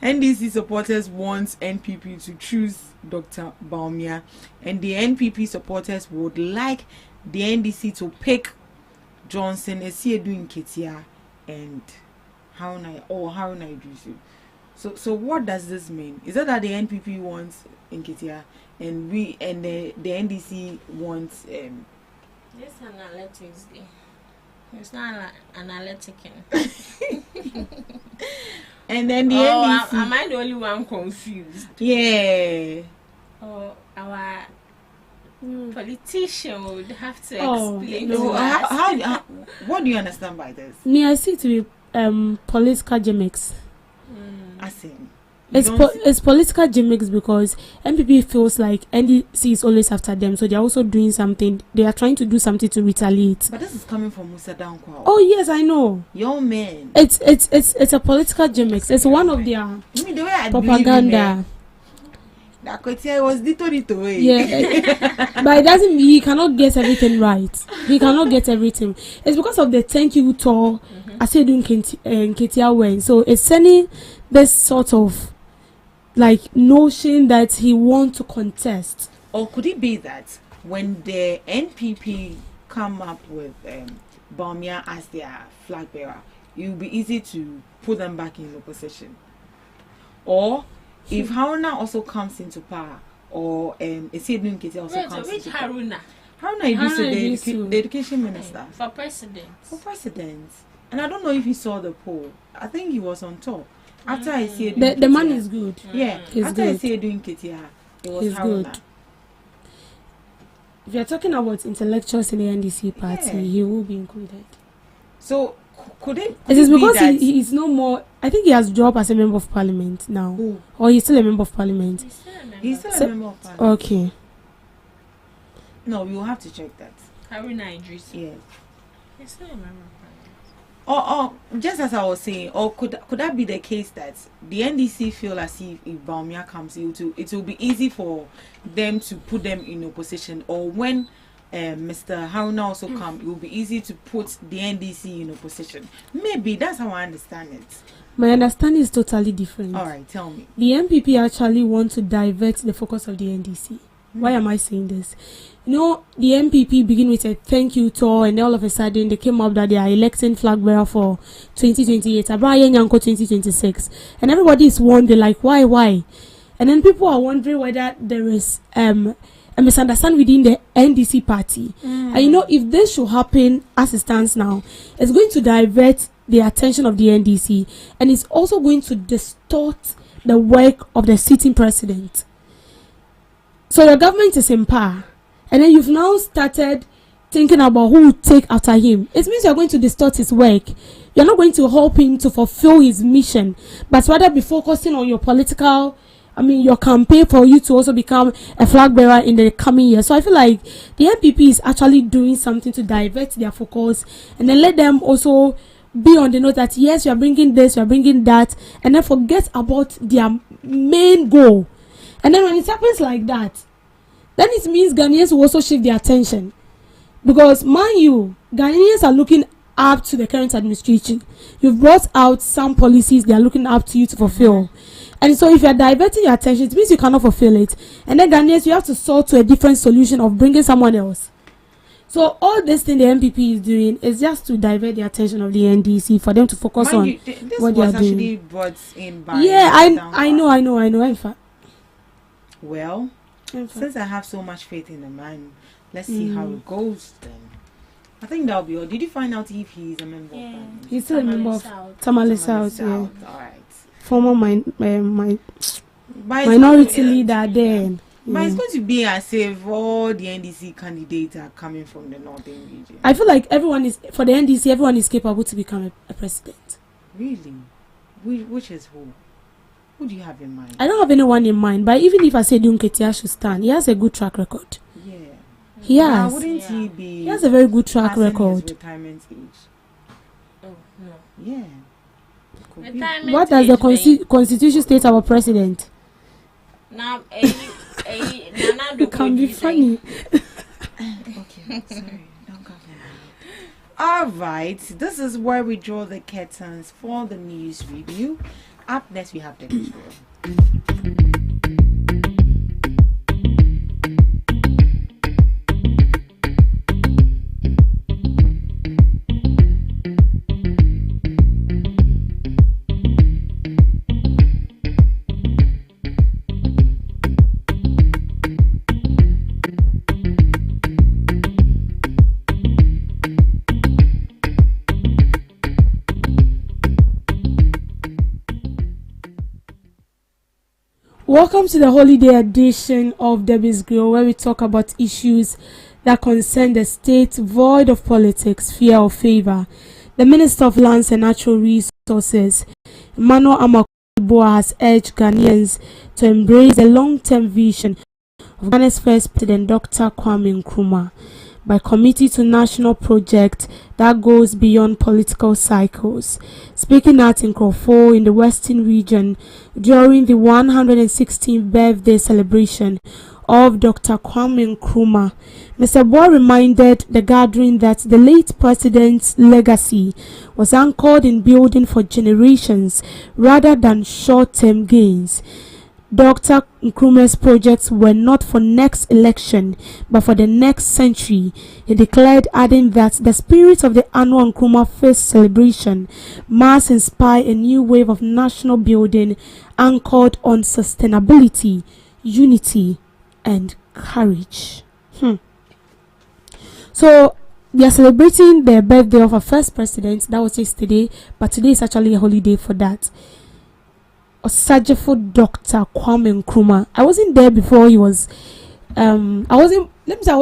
[SPEAKER 1] NDC supporters want NPP to choose Dr. Bawumia, and the NPP supporters would like the NDC to pick Johnson Asiedu Nketia and Haruna Idrisu. So what does this mean? Is it that the NPP wants Nketia and the NDC wants
[SPEAKER 3] This analytics day. It's not analyticing.
[SPEAKER 1] And then the NDC.
[SPEAKER 3] Am I the only one confused?
[SPEAKER 1] Yeah.
[SPEAKER 3] Or our politician would have to explain
[SPEAKER 1] No,
[SPEAKER 3] to us.
[SPEAKER 1] how, what do you understand by this?
[SPEAKER 2] Me, I see it to be political gimmicks.
[SPEAKER 1] As in,
[SPEAKER 2] it's political gimmicks because NPP feels like NDC is always after them, so they're also doing something. They are trying to do something to retaliate.
[SPEAKER 1] But this is coming from Musa Dankwa.
[SPEAKER 2] Oh yes, I know.
[SPEAKER 1] Your man.
[SPEAKER 2] It's a political gimmicks. It's one of their
[SPEAKER 1] The way I
[SPEAKER 2] propaganda.
[SPEAKER 1] That Kotia was dito way.
[SPEAKER 2] Yeah, but it doesn't mean he cannot get everything right. He cannot get everything. It's because of the thank you tour Asiedu Nketia went. So it's sending this sort of like notion that he wants to contest.
[SPEAKER 1] Or could it be that when the NPP come up with Bawumia as their flag bearer, it will be easy to put them back in opposition? Or if Haruna also comes into power, or Asiedu Nketia also comes into power.
[SPEAKER 3] Haruna?
[SPEAKER 1] Haruna Idrisu, the education minister.
[SPEAKER 3] For president.
[SPEAKER 1] For president. And I don't know if he saw the poll. I think he was on top. After I see
[SPEAKER 2] the man is good.
[SPEAKER 1] Yeah,
[SPEAKER 2] he's
[SPEAKER 1] after
[SPEAKER 2] good.
[SPEAKER 1] I see doing Ketia, it was
[SPEAKER 2] He's
[SPEAKER 1] Haruna.
[SPEAKER 2] good. If you're talking about intellectuals in the NDC party, he will be included.
[SPEAKER 1] So could it?
[SPEAKER 2] It is
[SPEAKER 1] be
[SPEAKER 2] because
[SPEAKER 1] that
[SPEAKER 2] he is no more. I think he has dropped as a member of parliament now.
[SPEAKER 1] Who?
[SPEAKER 2] Or he's still a member of parliament.
[SPEAKER 1] He's still a member of parliament.
[SPEAKER 2] Okay.
[SPEAKER 1] No, we will have to check that.
[SPEAKER 3] Haruna Idris.
[SPEAKER 1] Yes.
[SPEAKER 3] He's still a member of parliament.
[SPEAKER 1] Or just as I was saying, or could that be the case that the NDC feel as if Bawumia comes, it will be easy for them to put them in opposition, or when Mr. Haruna also come, it will be easy to put the NDC in opposition. Maybe that's how I understand it.
[SPEAKER 2] My understanding is totally different.
[SPEAKER 1] All right, tell me.
[SPEAKER 2] The NPP actually want to divert the focus of the NDC. Why am I saying this? You know, the NPP begin with a thank you tour, and all of a sudden they came up that they are electing flag bearer for 2028, Abraham Yanko 2026, and everybody is wondering like why, and then people are wondering whether there is a misunderstanding within the NDC party. And you know, if this should happen as it stands now, it's going to divert the attention of the NDC, and it's also going to distort the work of the sitting president. So your government is in power, and then you've now started thinking about who will take after him. It means you're going to distort his work. You're not going to help him to fulfill his mission, but rather be focusing on your your campaign for you to also become a flag bearer in the coming year. So I feel like the NPP is actually doing something to divert their focus, and then let them also be on the note that yes, you are bringing this, you are bringing that, and then forget about their main goal. And then when it happens like that, then it means Ghanaians will also shift their attention. Because, mind you, Ghanaians are looking up to the current administration. You've brought out some policies they are looking up to you to fulfill. And so if you are diverting your attention, it means you cannot fulfill it. And then Ghanaians, you have to sort to a different solution of bringing someone else. So all this thing the MPP is doing is just to divert the attention of the NDC for them to focus on what they are doing.
[SPEAKER 1] Actually brought in by
[SPEAKER 2] I know. In fact.
[SPEAKER 1] Well, since I have so much faith in the man, let's see how it goes then. I think that'll be all. Did you find out if he's a member of Parliament?
[SPEAKER 2] He's still a member of Tamale South, yeah.
[SPEAKER 1] All right.
[SPEAKER 2] Former minority leader then.
[SPEAKER 1] But it's going to be as if all the NDC candidates are coming from the northern region.
[SPEAKER 2] I feel like everyone is capable to become a president.
[SPEAKER 1] Really? Which is who? Who do you have in mind?
[SPEAKER 2] I don't have anyone in mind, but even if I say Dunketia should stand, he has a good track record.
[SPEAKER 1] Yeah.
[SPEAKER 2] He has.
[SPEAKER 1] Wouldn't he be?
[SPEAKER 2] He has a very good track record.
[SPEAKER 1] His retirement age.
[SPEAKER 3] Oh no.
[SPEAKER 1] Yeah.
[SPEAKER 2] What does the constitution state about president?
[SPEAKER 3] Now,
[SPEAKER 2] it can be funny.
[SPEAKER 1] Okay, sorry. Don't go there. All right. This is where we draw the curtains for the news review. Up next, we have the news review.
[SPEAKER 2] Welcome to the holiday edition of Debbie's Grill, where we talk about issues that concern the state void of politics, fear or favor. The Minister of Lands and Natural Resources, Emmanuel Amakbo, has urged Ghanaians to embrace the long-term vision of Ghana's first President, Dr. Kwame Nkrumah, by committing to national project that goes beyond political cycles. Speaking at Nkrofo in the Western region during the 116th birthday celebration of Dr. Kwame Nkrumah, Mr. Boy reminded the gathering that the late president's legacy was anchored in building for generations rather than short-term gains. Dr. Nkrumah's projects were not for next election, but for the next century, he declared, adding that the spirit of the annual Nkrumah Fest celebration must inspire a new wave of national building anchored on sustainability, unity, and courage. So, we are celebrating the birthday of our first president. That was yesterday, but today is actually a holiday for that. Osajefo Dr. Kwame Nkrumah. I wasn't there before he was I wasn't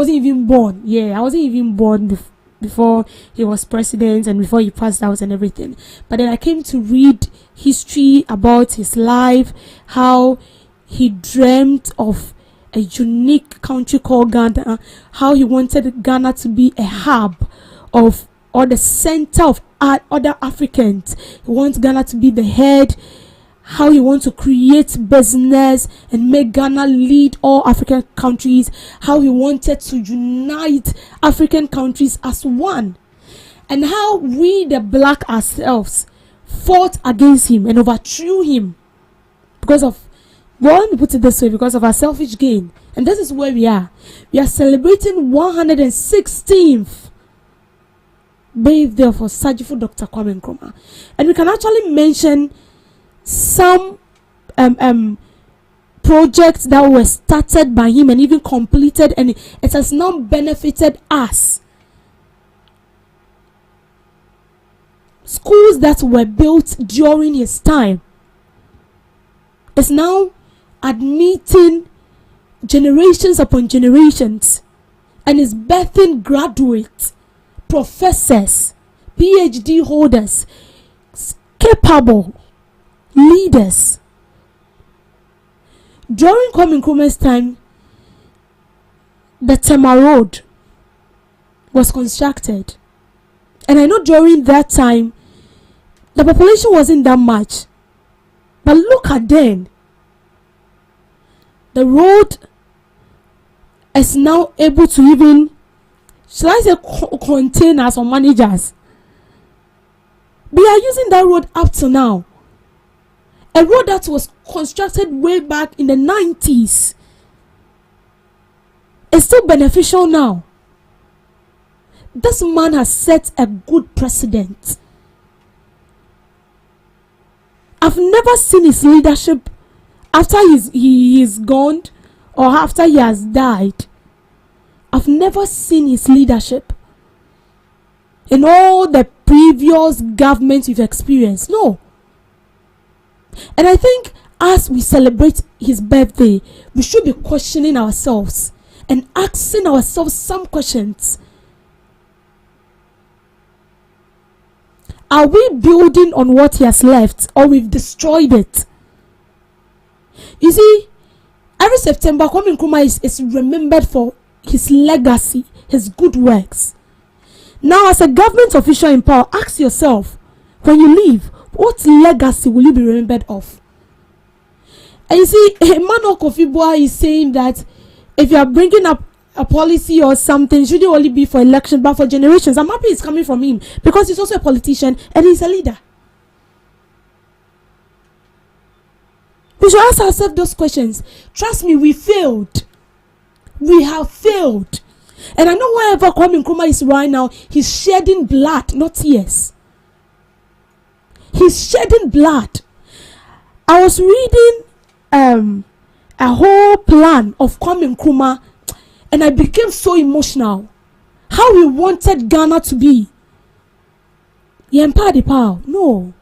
[SPEAKER 2] even born. Yeah, I wasn't even born before he was president and before he passed out and everything. But then I came to read history about his life, how he dreamt of a unique country called Ghana, how he wanted Ghana to be a hub of, or the center of other Africans. He wants Ghana to be the head, how he wants to create business and make Ghana lead all African countries, how he wanted to unite African countries as one, and how we the black ourselves fought against him and overthrew him because of, well, let me put it this way, because of our selfish gain. And this is where we are. We are celebrating 116th birthday of Osajefo Dr. Kwame Nkrumah, and we can actually mention some projects that were started by him and even completed, and it has now benefited us. Schools that were built during his time is now admitting generations upon generations and is birthing graduates, professors, PhD holders, capable leaders. During Kwame Nkrumah's time, the Tema Road was constructed, and I know during that time The population wasn't that much. But look at then. The road is now able to even, should I say, contain us or managers. We are using that road up to now. A road that was constructed way back in the 90s. It's still beneficial now. This man has set a good precedent. I've never seen his leadership after he is gone or after he has died. I've never seen his leadership in all the previous governments we've experienced. No. And I think as we celebrate his birthday, we should be questioning ourselves and asking ourselves some questions. Are we building on what he has left, or we've destroyed it? You see, every September, Kwame Nkrumah is remembered for his legacy, his good works. Now, as a government official in power, ask yourself, when you leave, what legacy will you be remembered of? And you see, Emmanuel Kofi Boa is saying that if you are bringing up a policy or something, shouldn't only be for election but for generations. I'm happy it's coming from him because he's also a politician and he's a leader. We should ask ourselves those questions. Trust me, we failed. We have failed. And I know wherever Kwame Nkrumah is right now, he's shedding blood, not tears. He's shedding blood. I was reading a whole plan of Kwame Nkrumah, and I became so emotional. How we wanted Ghana to be. No.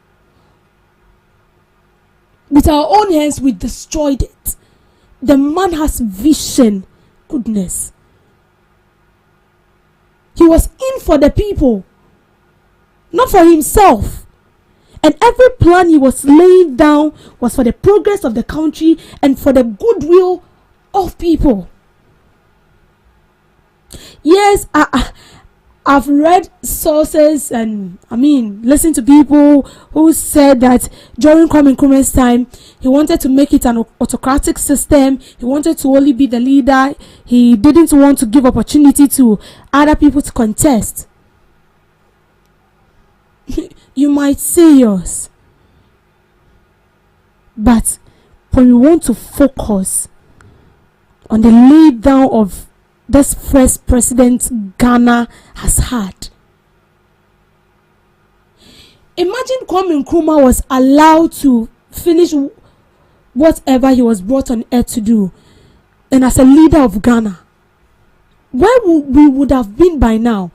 [SPEAKER 2] With our own hands, we destroyed it. The man has vision. Goodness. He was in for the people, not for himself. And every plan he was laying down was for the progress of the country and for the goodwill of people. Yes, I've read sources and listened to people who said that during Kwame Nkrumah's time, he wanted to make it an autocratic system. He wanted to only be the leader. He didn't want to give opportunity to other people to contest. You might say yours. But when we want to focus on the lay down of this first president Ghana has had. Imagine Kwame Nkrumah was allowed to finish whatever he was brought on earth to do, and as a leader of Ghana, where we would have been by now.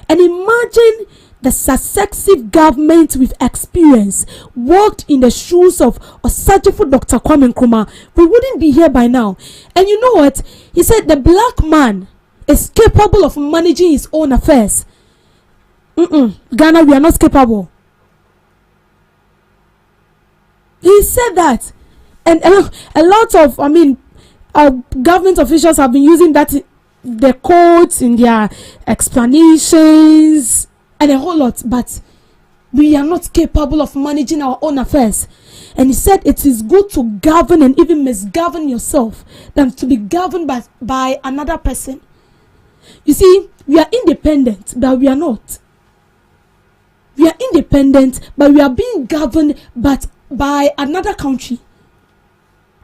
[SPEAKER 2] And imagine the successive government we've experienced walked in the shoes of Osajifo Dr. Kwame Nkrumah, we wouldn't be here by now. And you know what? He said the black man is capable of managing his own affairs. Ghana, we are not capable. He said that. And a lot of, government officials have been using that, the quotes in their explanations, and a whole lot, but we are not capable of managing our own affairs. And he said it is good to govern and even misgovern yourself than to be governed by another person. You see, we are independent, but we are not. We are independent, but we are being governed by another country.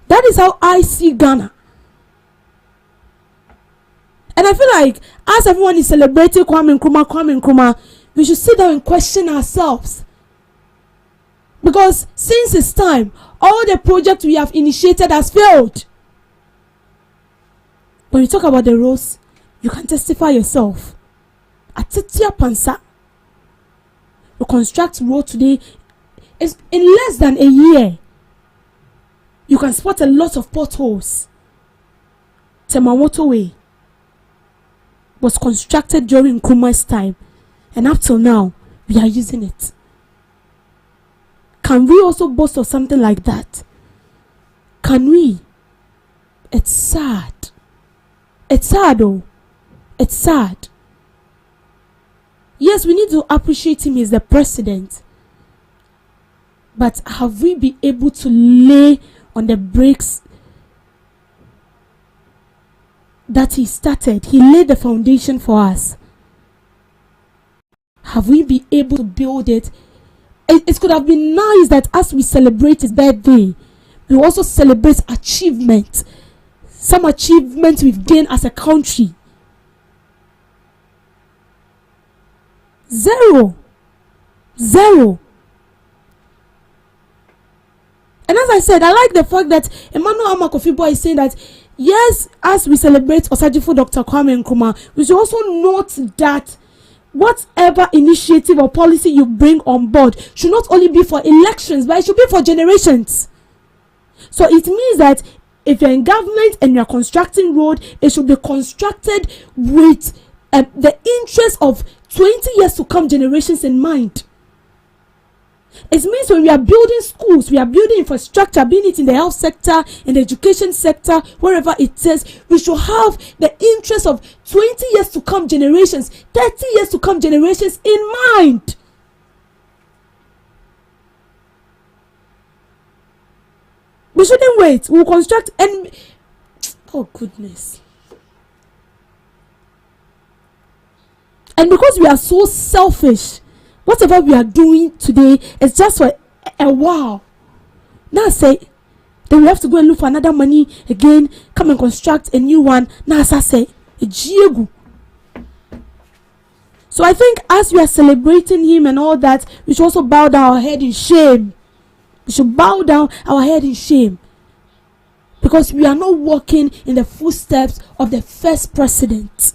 [SPEAKER 2] That is how I see Ghana. And I feel like as everyone is celebrating Kwame Nkrumah, we should sit down and question ourselves. Because since his time, all the projects we have initiated has failed. When you talk about the roads, you can testify yourself. Atitia Pansa, you construct road today, is in less than a year. You can spot a lot of potholes. Temamoto Way was constructed during Nkrumah's time, and up till now, we are using it. Can we also boast of something like that? Can we? It's sad. It's sad, oh. It's sad. Yes, we need to appreciate him as the president. But have we been able to lay on the bricks that he started? He laid the foundation for us. Have we been able to build it? It could have been nice that as we celebrate his birthday, we also celebrate achievement. Some achievements we've gained as a country. Zero. And as I said, I like the fact that Emmanuel Amakofibo is saying that, yes, as we celebrate Osajifo Dr. Kwame Nkrumah, we should also note that whatever initiative or policy you bring on board should not only be for elections, but it should be for generations. So it means that if you're in government and you're constructing road, it should be constructed with the interest of 20 years to come generations in mind. It means when we are building schools, we are building infrastructure, being it in the health sector, in the education sector, wherever it is, we should have the interest of 20 years to come generations, 30 years to come generations in mind. We shouldn't wait. We'll construct and oh goodness. And because we are so selfish, whatever we are doing today is just for a while. Now say, then we have to go and look for another money again, come and construct a new one. Now as I say, a jiegu. So I think as we are celebrating him and all that, we should also bow down our head in shame. We should bow down our head in shame. Because we are not walking in the footsteps of the first president.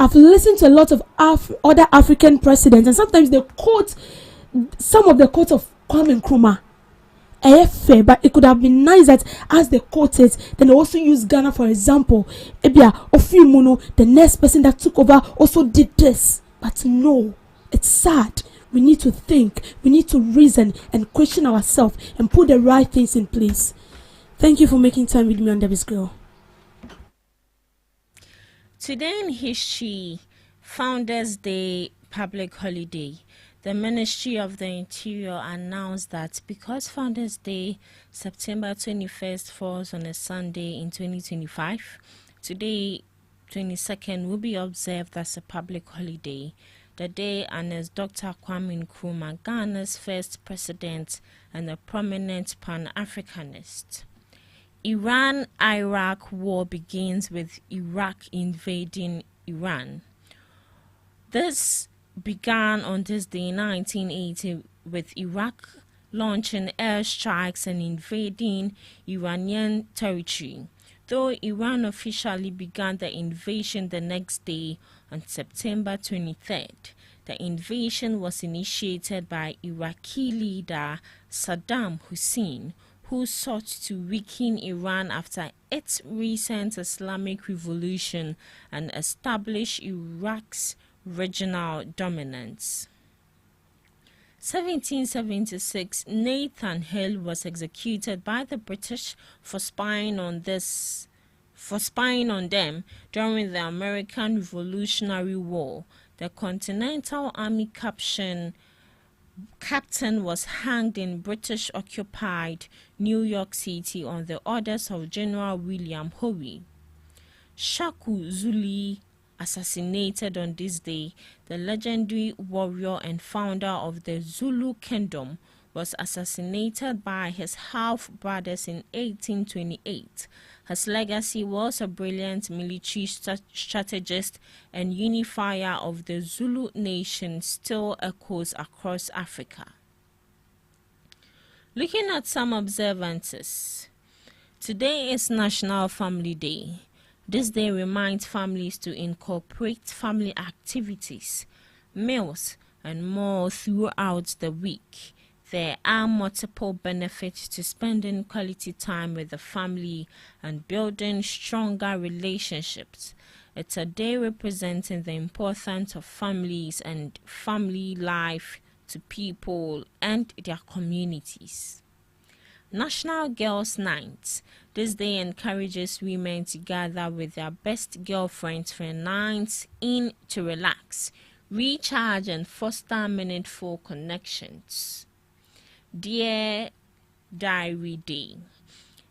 [SPEAKER 2] I've listened to a lot of other African presidents, and sometimes they quote some of the quotes of Kwame Nkrumah. Fair, but it could have been nice that as they quote it, then they also use Ghana for example. Ebia Ofimuno, the next person that took over, also did this. But no, it's sad. We need to think, we need to reason and question ourselves and put the right things in place. Thank you for making time with me on Debbie's Girl.
[SPEAKER 3] Today in history, Founders Day public holiday. The Ministry of the Interior announced that because Founders Day, September 21st, falls on a Sunday in 2025, today, 22nd, will be observed as a public holiday. The day honors Dr. Kwame Nkrumah, Ghana's first president and a prominent Pan-Africanist. Iran-Iraq war begins with Iraq invading Iran. This began on this day in 1980 with Iraq launching airstrikes and invading Iranian territory, though Iran officially began the invasion the next day on September 23rd. The invasion was initiated by Iraqi leader Saddam Hussein, who sought to weaken Iran after its recent Islamic revolution and establish Iraq's regional dominance. 1776, Nathan Hill was executed by the British for spying on them during the American Revolutionary War. The Continental Army captain was hanged in British-occupied New York City on the orders of General William Howe. Shaku Zulu assassinated on this day. The legendary warrior and founder of the Zulu Kingdom was assassinated by his half-brothers in 1828. His legacy was a brilliant military strategist and unifier of the Zulu nation still echoes across Africa. Looking at some observances. Today is National Family Day. This day reminds families to incorporate family activities, meals, and more throughout the week. There are multiple benefits to spending quality time with the family and building stronger relationships. It's a day representing the importance of families and family life to people and their communities. National Girls' Night. This day encourages women to gather with their best girlfriends for a night in to relax, recharge and foster meaningful connections. Dear Diary Day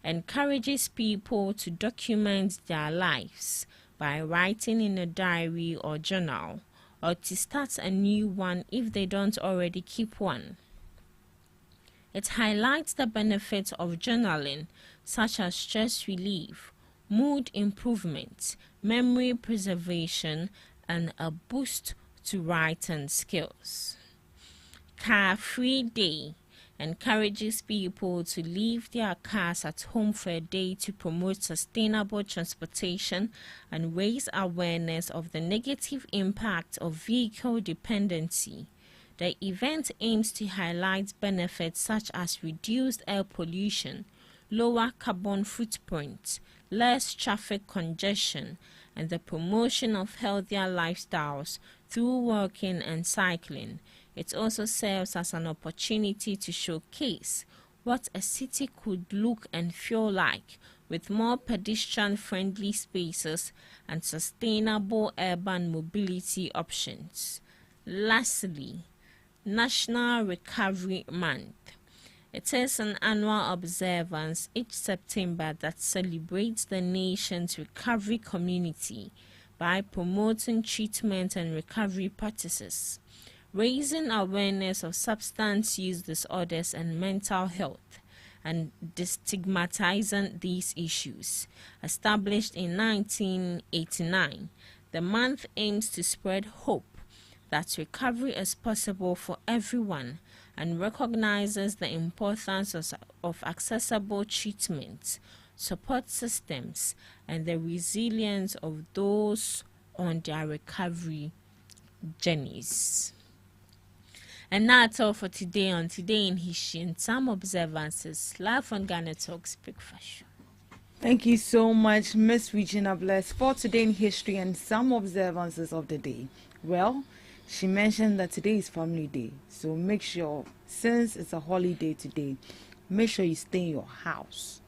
[SPEAKER 3] encourages people to document their lives by writing in a diary or journal, or to start a new one if they don't already keep one. It highlights the benefits of journaling, such as stress relief, mood improvement, memory preservation, and a boost to writing skills. Car-free Day encourages people to leave their cars at home for a day to promote sustainable transportation and raise awareness of the negative impact of vehicle dependency. The event aims to highlight benefits such as reduced air pollution, lower carbon footprint, less traffic congestion, and the promotion of healthier lifestyles through walking and cycling. It also serves as an opportunity to showcase what a city could look and feel like with more pedestrian-friendly spaces and sustainable urban mobility options. Lastly, National Recovery Month. It is an annual observance each September that celebrates the nation's recovery community by promoting treatment and recovery practices, raising awareness of substance use disorders and mental health, and destigmatizing these issues. Established in 1989, the month aims to spread hope that recovery is possible for everyone and recognizes the importance of accessible treatment, support systems, and the resilience of those on their recovery journeys. And that's all for today on Today in History and Some Observances, live on GhanaTalks Breakfast Show.
[SPEAKER 1] Thank you so much, Miss Regina Bless, for Today in History and Some Observances of the Day. Well, she mentioned that today is Family Day, so make sure, since it's a holiday today, make sure you stay in your house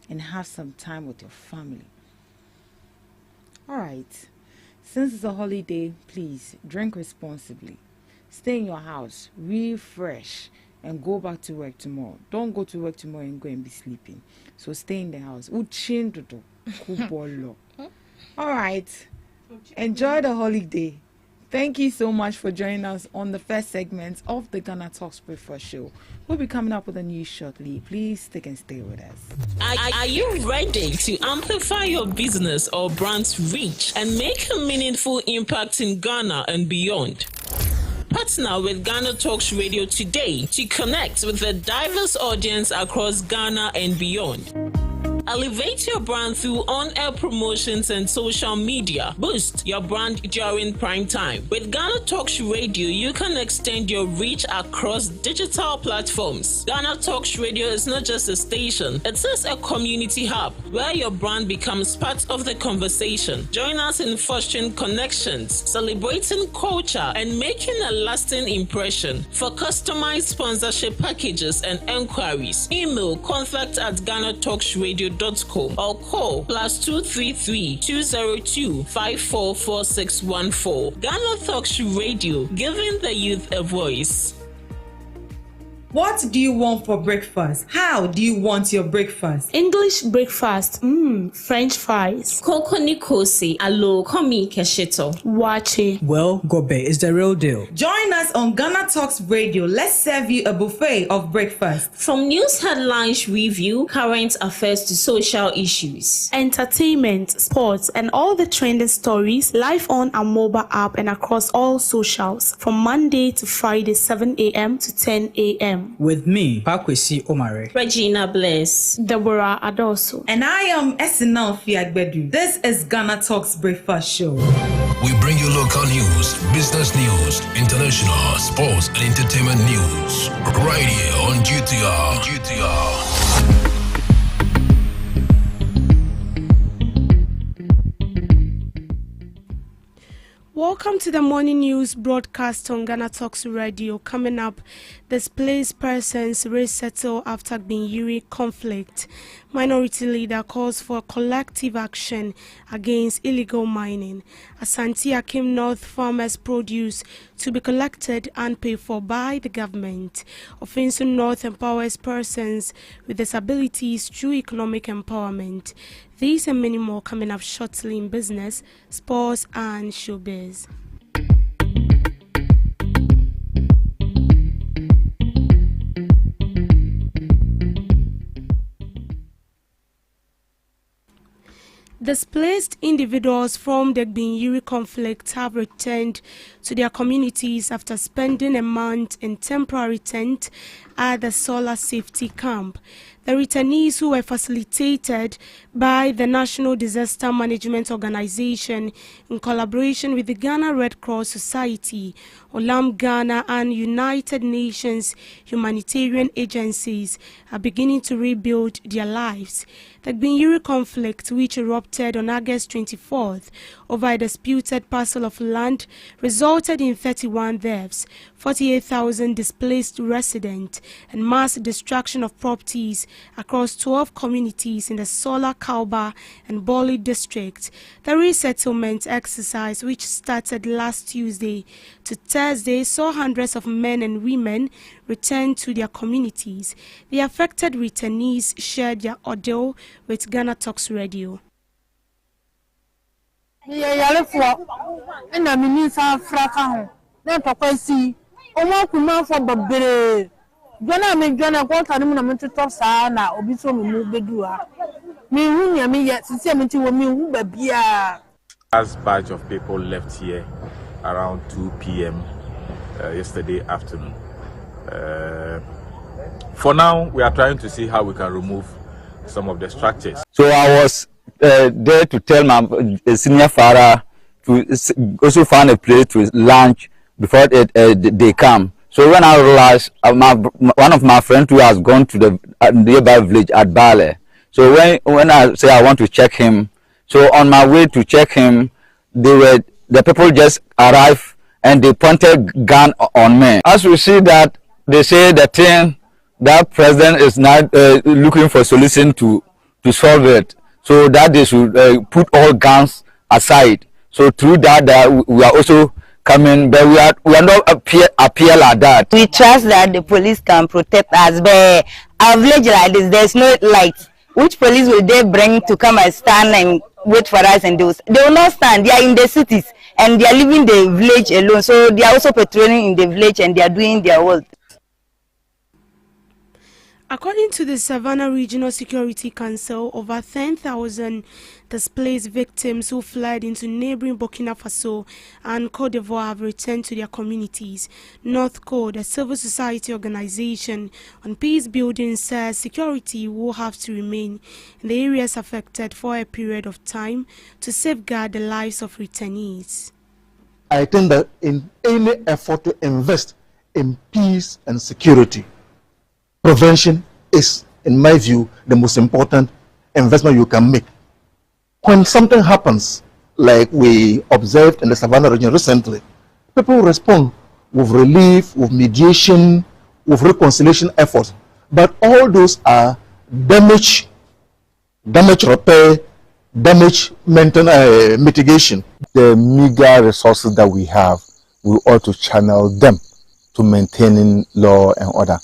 [SPEAKER 1] and have some time with your family. All right, since it's a holiday, please drink responsibly. Stay in your house, refresh, and go back to work tomorrow. Don't go to work tomorrow and go and be sleeping. So stay in the house. All right, enjoy the holiday. Thank you so much for joining us on the first segment of the GhanaTalks Breakfast Show. We'll be coming up with a news shortly. Please stick and stay with us.
[SPEAKER 4] Are you ready to amplify your business or brand's reach and make a meaningful impact in Ghana and beyond? Partner with GhanaTalks Radio today to connect with a diverse audience across Ghana and beyond. Elevate your brand through on-air promotions and social media. Boost your brand during prime time. With GhanaTalks Radio, you can extend your reach across digital platforms. GhanaTalks Radio is not just a station, it is a community hub where your brand becomes part of the conversation. Join us in fostering connections, celebrating culture, and making a lasting impression. For customized sponsorship packages and enquiries, email contact@GhanaTalksRadio.com or call +233 202 544614. GhanaTalks Radio, giving the youth a voice.
[SPEAKER 1] What do you want for breakfast? How do you want your breakfast?
[SPEAKER 2] English breakfast, French fries.
[SPEAKER 3] Koko Nikosi, alo komi kesheto.
[SPEAKER 2] Wache.
[SPEAKER 5] Well, Gobe is the real deal.
[SPEAKER 1] Join us on GhanaTalks Radio. Let's serve you a buffet of breakfast.
[SPEAKER 3] From news headlines review, current affairs to social issues.
[SPEAKER 2] Entertainment, sports, and all the trending stories live on our mobile app and across all socials from Monday to Friday, 7 a.m. to 10 a.m.
[SPEAKER 5] With me, Pakwesi Omare,
[SPEAKER 3] Regina Bless,
[SPEAKER 2] Deborah Adoso,
[SPEAKER 1] and I am Esinal Fiagbedu. This is GhanaTalks Breakfast Show.
[SPEAKER 6] We bring you local news, business news, international, sports, and entertainment news. Right here on GTR.
[SPEAKER 2] Welcome to the morning news broadcast on GhanaTalks Radio. Coming up, displaced persons resettle after Gbinyiri conflict. Minority leader calls for collective action against illegal mining. Asante Akim North farmers' produce to be collected and paid for by the government. Ofinsu North empowers persons with disabilities through economic empowerment. These and many more coming up shortly in business, sports and showbiz. Displaced individuals from the Gbinyiri conflict have returned to their communities after spending a month in temporary tent at the Solar Safety Camp. The returnees, who were facilitated by the National Disaster Management Organization in collaboration with the Ghana Red Cross Society, Olam Ghana and United Nations humanitarian agencies, are beginning to rebuild their lives. The Gbinyiri conflict, which erupted on August 24th over a disputed parcel of land, resulted in 31 deaths, 48,000 displaced residents, and mass destruction of properties across 12 communities in the Solar, Kauba, and Boli districts. The resettlement exercise, which started last Tuesday to Thursday, saw hundreds of men and women return to their communities. The affected returnees shared their ordeal with GhanaTalks Radio.
[SPEAKER 7] Last batch of people left here around 2 p.m. Yesterday afternoon. For now, we are trying to see how we can remove some of the structures.
[SPEAKER 8] So I was there to tell my senior father to also find a place to lunch before they come. So when I realized one of my friends who has gone to the nearby village at Bale. So when I say I want to check him, so on my way to check him, the people just arrived and they pointed gun on me. As we see that, they say the thing that president is not looking for solution to solve it, so that they should put all guns aside. So through that, we are also coming, but we are not appear like that.
[SPEAKER 9] We trust that the police can protect us, but our village like this, there's no light. Which police will they bring to come and stand and wait for us? And they will not stand. They are in the cities and they are leaving the village alone. So they are also patrolling in the village and they are doing their work.
[SPEAKER 2] According to the Savannah Regional Security Council, over 10,000 displaced victims who fled into neighboring Burkina Faso and Cote d'Ivoire have returned to their communities. North Code, a civil society organization on peace building, says security will have to remain in the areas affected for a period of time to safeguard the lives of returnees.
[SPEAKER 10] I think that in any effort to invest in peace and security, prevention is, in my view, the most important investment you can make. When something happens, like we observed in the Savannah region recently, people respond with relief, with mediation, with reconciliation efforts. But all those are damage repair, damage mitigation.
[SPEAKER 8] The meager resources that we have, we ought to channel them to maintaining law and order.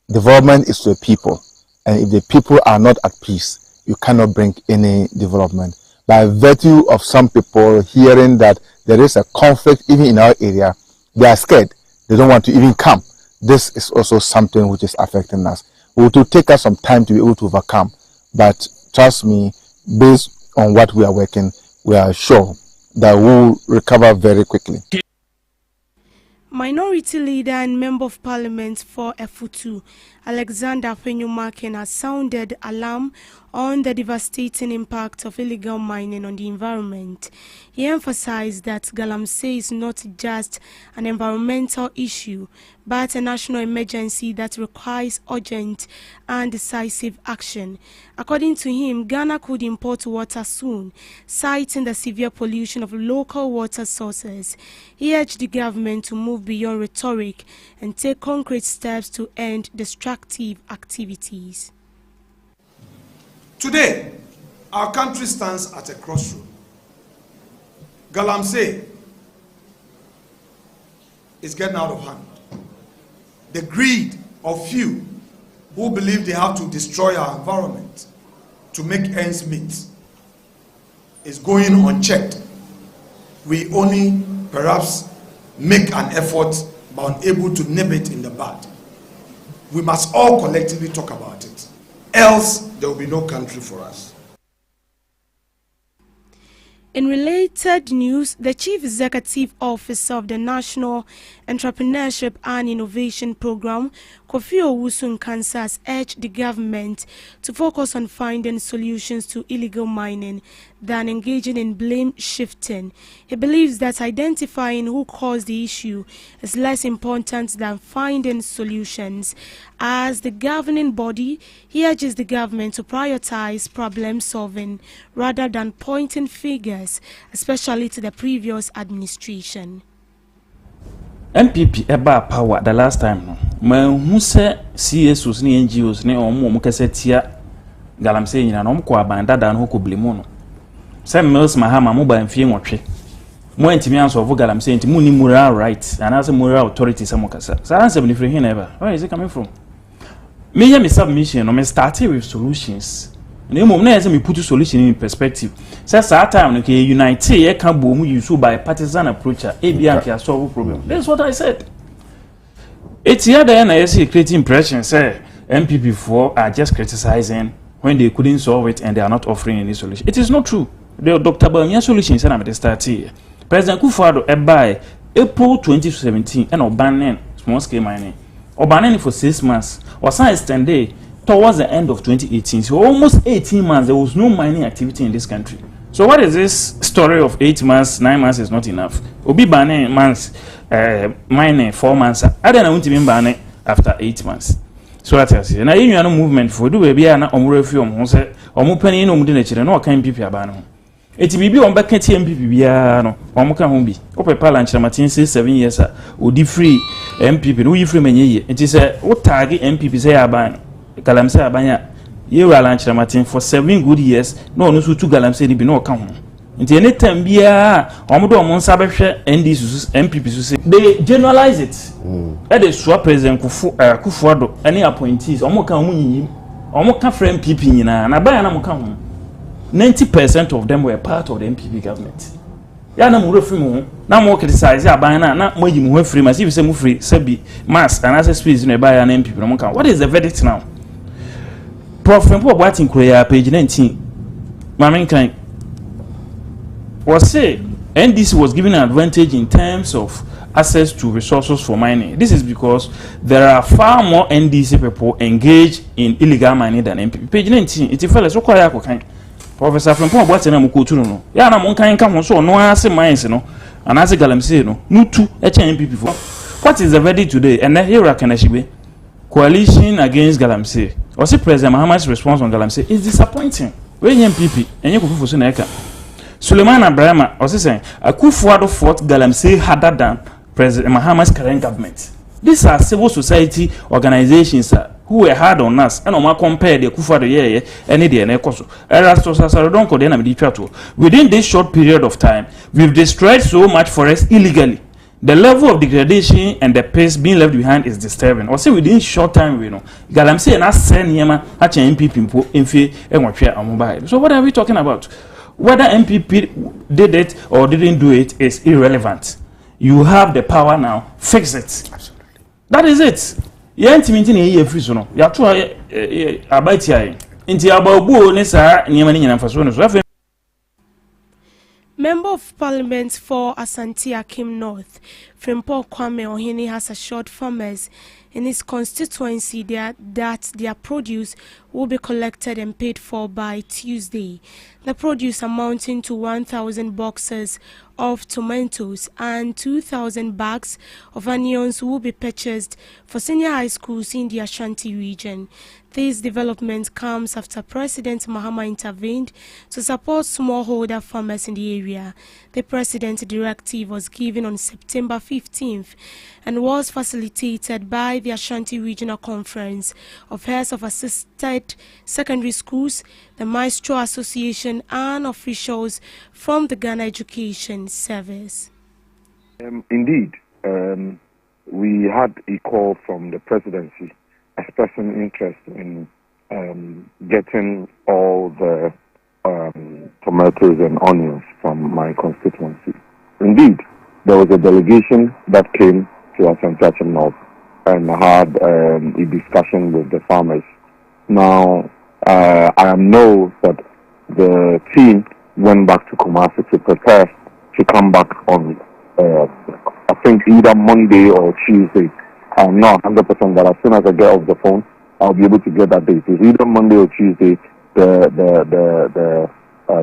[SPEAKER 8] Development is to the people, and if the people are not at peace, you cannot bring any development. By virtue of some people hearing that there is a conflict even in our area, they are scared. They don't want to even come. This is also something which is affecting us. It will take us some time to be able to overcome, but trust me, based on what we are working, we are sure that we will recover very quickly.
[SPEAKER 2] Minority leader and member of parliament for Efutu, Alexander Fenyumaken, has sounded alarm on the devastating impact of illegal mining on the environment. He emphasized that Galamsey is not just an environmental issue, but a national emergency that requires urgent and decisive action. According to him, Ghana could import water soon, citing the severe pollution of local water sources. He urged the government to move beyond rhetoric and take concrete steps to end destructive activities.
[SPEAKER 11] Today, our country stands at a crossroad. Galamsey is getting out of hand. The greed of few who believe they have to destroy our environment to make ends meet is going unchecked. We only perhaps make an effort but unable to nip it in the bud. We must all collectively talk about it, else there will be no country for us.
[SPEAKER 2] In related news, the Chief Executive Officer of the National Entrepreneurship and Innovation Program, Kofi Owusu-Nkansah, has urged the government to focus on finding solutions to illegal mining than engaging in blame shifting. He believes that identifying who caused the issue is less important than finding solutions. As the governing body, he urges the government to prioritize problem solving rather than pointing fingers, especially to the previous administration.
[SPEAKER 12] MPP eba power the last time no who say CSOs ni NGOs ni omo kese tia Galamsey nyina no mko abanda da no ko blemu no say Mills Mahama mo ba mfie nwotwe mo antimi anso of Galamsey nti mu ni moral rights and as moral authority some kasa so answer me free here ever where is it coming from? Me submission no me started with solutions. Na mom na yese me put solution in perspective. Say that time no ke unite e can boom use by partisan approach e bia can solve problem. That's what I said. It's here there na yese creating impression say MPP4 are just criticizing when they couldn't solve it and they are not offering any solution. It is not true. The Dr. Bamia solution say na me start here. President Kufuor e by April 2017 and obanen small scale mining. Obanen for 6 months. Or some extended towards the end of 2018. So almost 18 months, there was no mining activity in this country. So what is this story of 8 months, 9 months is not enough? Obi banning months, mining 4 months. I don't want to be banning after 8 months. So what I say. Now you know movement for do baby na omrefium who say omupani no mudi na chire no kan MPP abano. Eti bibi on back enti MPP bia no omuka ho bi. Opepa lunch na matin 7 years odi free MPP no yi free menye. Enti say wo tag MPP say abano. Galamsey abanya ye wura lunch na matin for 7 good years no no so tu Galamsey ni bi no ka ho. Enti anytime bia omodo omon sa behwe NDC MPP so say they generalize it. The swap president Kufuor any appointees omoka omunyi omoka frame MPP nyina na ba na moka ho 90% of them were part of the MPP government. Ya na mo refri mo na mo criticize aban na mo yi mo free mas if say mo free sabi mass and access space no ba ya na MPP no mo kan. What is the verdict now? Prof Mpo Boatin Korea page 19 Mamin kan was say NDC was given an advantage in terms of access to resources for mining. This is because there are far more NDC people engaged in illegal mining than MPP. Page 19 it fellas so kwaya ko kan Professor Mpo Boatin na mo ko tu no ya na mo kan ho so no ase mines no and as Galamsey no nutu MPP for. What is the verdict today? And here Rakanashibe coalition against Galamsey. Also President Mahama's response on Galamsey is disappointing. When MPP and you go for Neka Suleiman Abrahama also saying Kufuor fought Galamsey harder than President Mahama's current government. These are civil society organizations who were hard on us and on compare the Kufuor any day and Ekoso. Within this short period of time, we've destroyed so much forest illegally. The level of degradation and the pace being left behind is disturbing. Or say within short time, we know Galamsey and us send Yama at MPP in fear and what mobile. So what are we talking about? Whether MPP did it or didn't do it is irrelevant. You have the power now. Fix it. Absolutely. That is it. You ain't meeting a free so no. You have to abide here. Inti ababu ne sa nyama ni nyina faso no so.
[SPEAKER 2] Member of Parliament for Asante Akim North, Frimpong Kwame Ohene, has assured farmers in his constituency that their produce will be collected and paid for by Tuesday. The produce amounting to 1,000 boxes of tomatoes and 2,000 bags of onions will be purchased for senior high schools in the Ashanti region. This development comes after President Mahama intervened to support smallholder farmers in the area. The president's directive was given on September 15th and was facilitated by the Ashanti Regional Conference of Heads of Assisted Secondary Schools, the Maestro Association, and officials from the Ghana Education Service.
[SPEAKER 13] Indeed, we had a call from the presidency expressing interest in getting all the tomatoes and onions from my constituency. Indeed, there was a delegation that came to Ashanti North and had a discussion with the farmers. Now, I know that the team went back to Kumasi to prepare to come back on, I think, either Monday or Tuesday. I'm not 100%, but as soon as I get off the phone, I'll be able to get that date. It's either Monday or Tuesday. The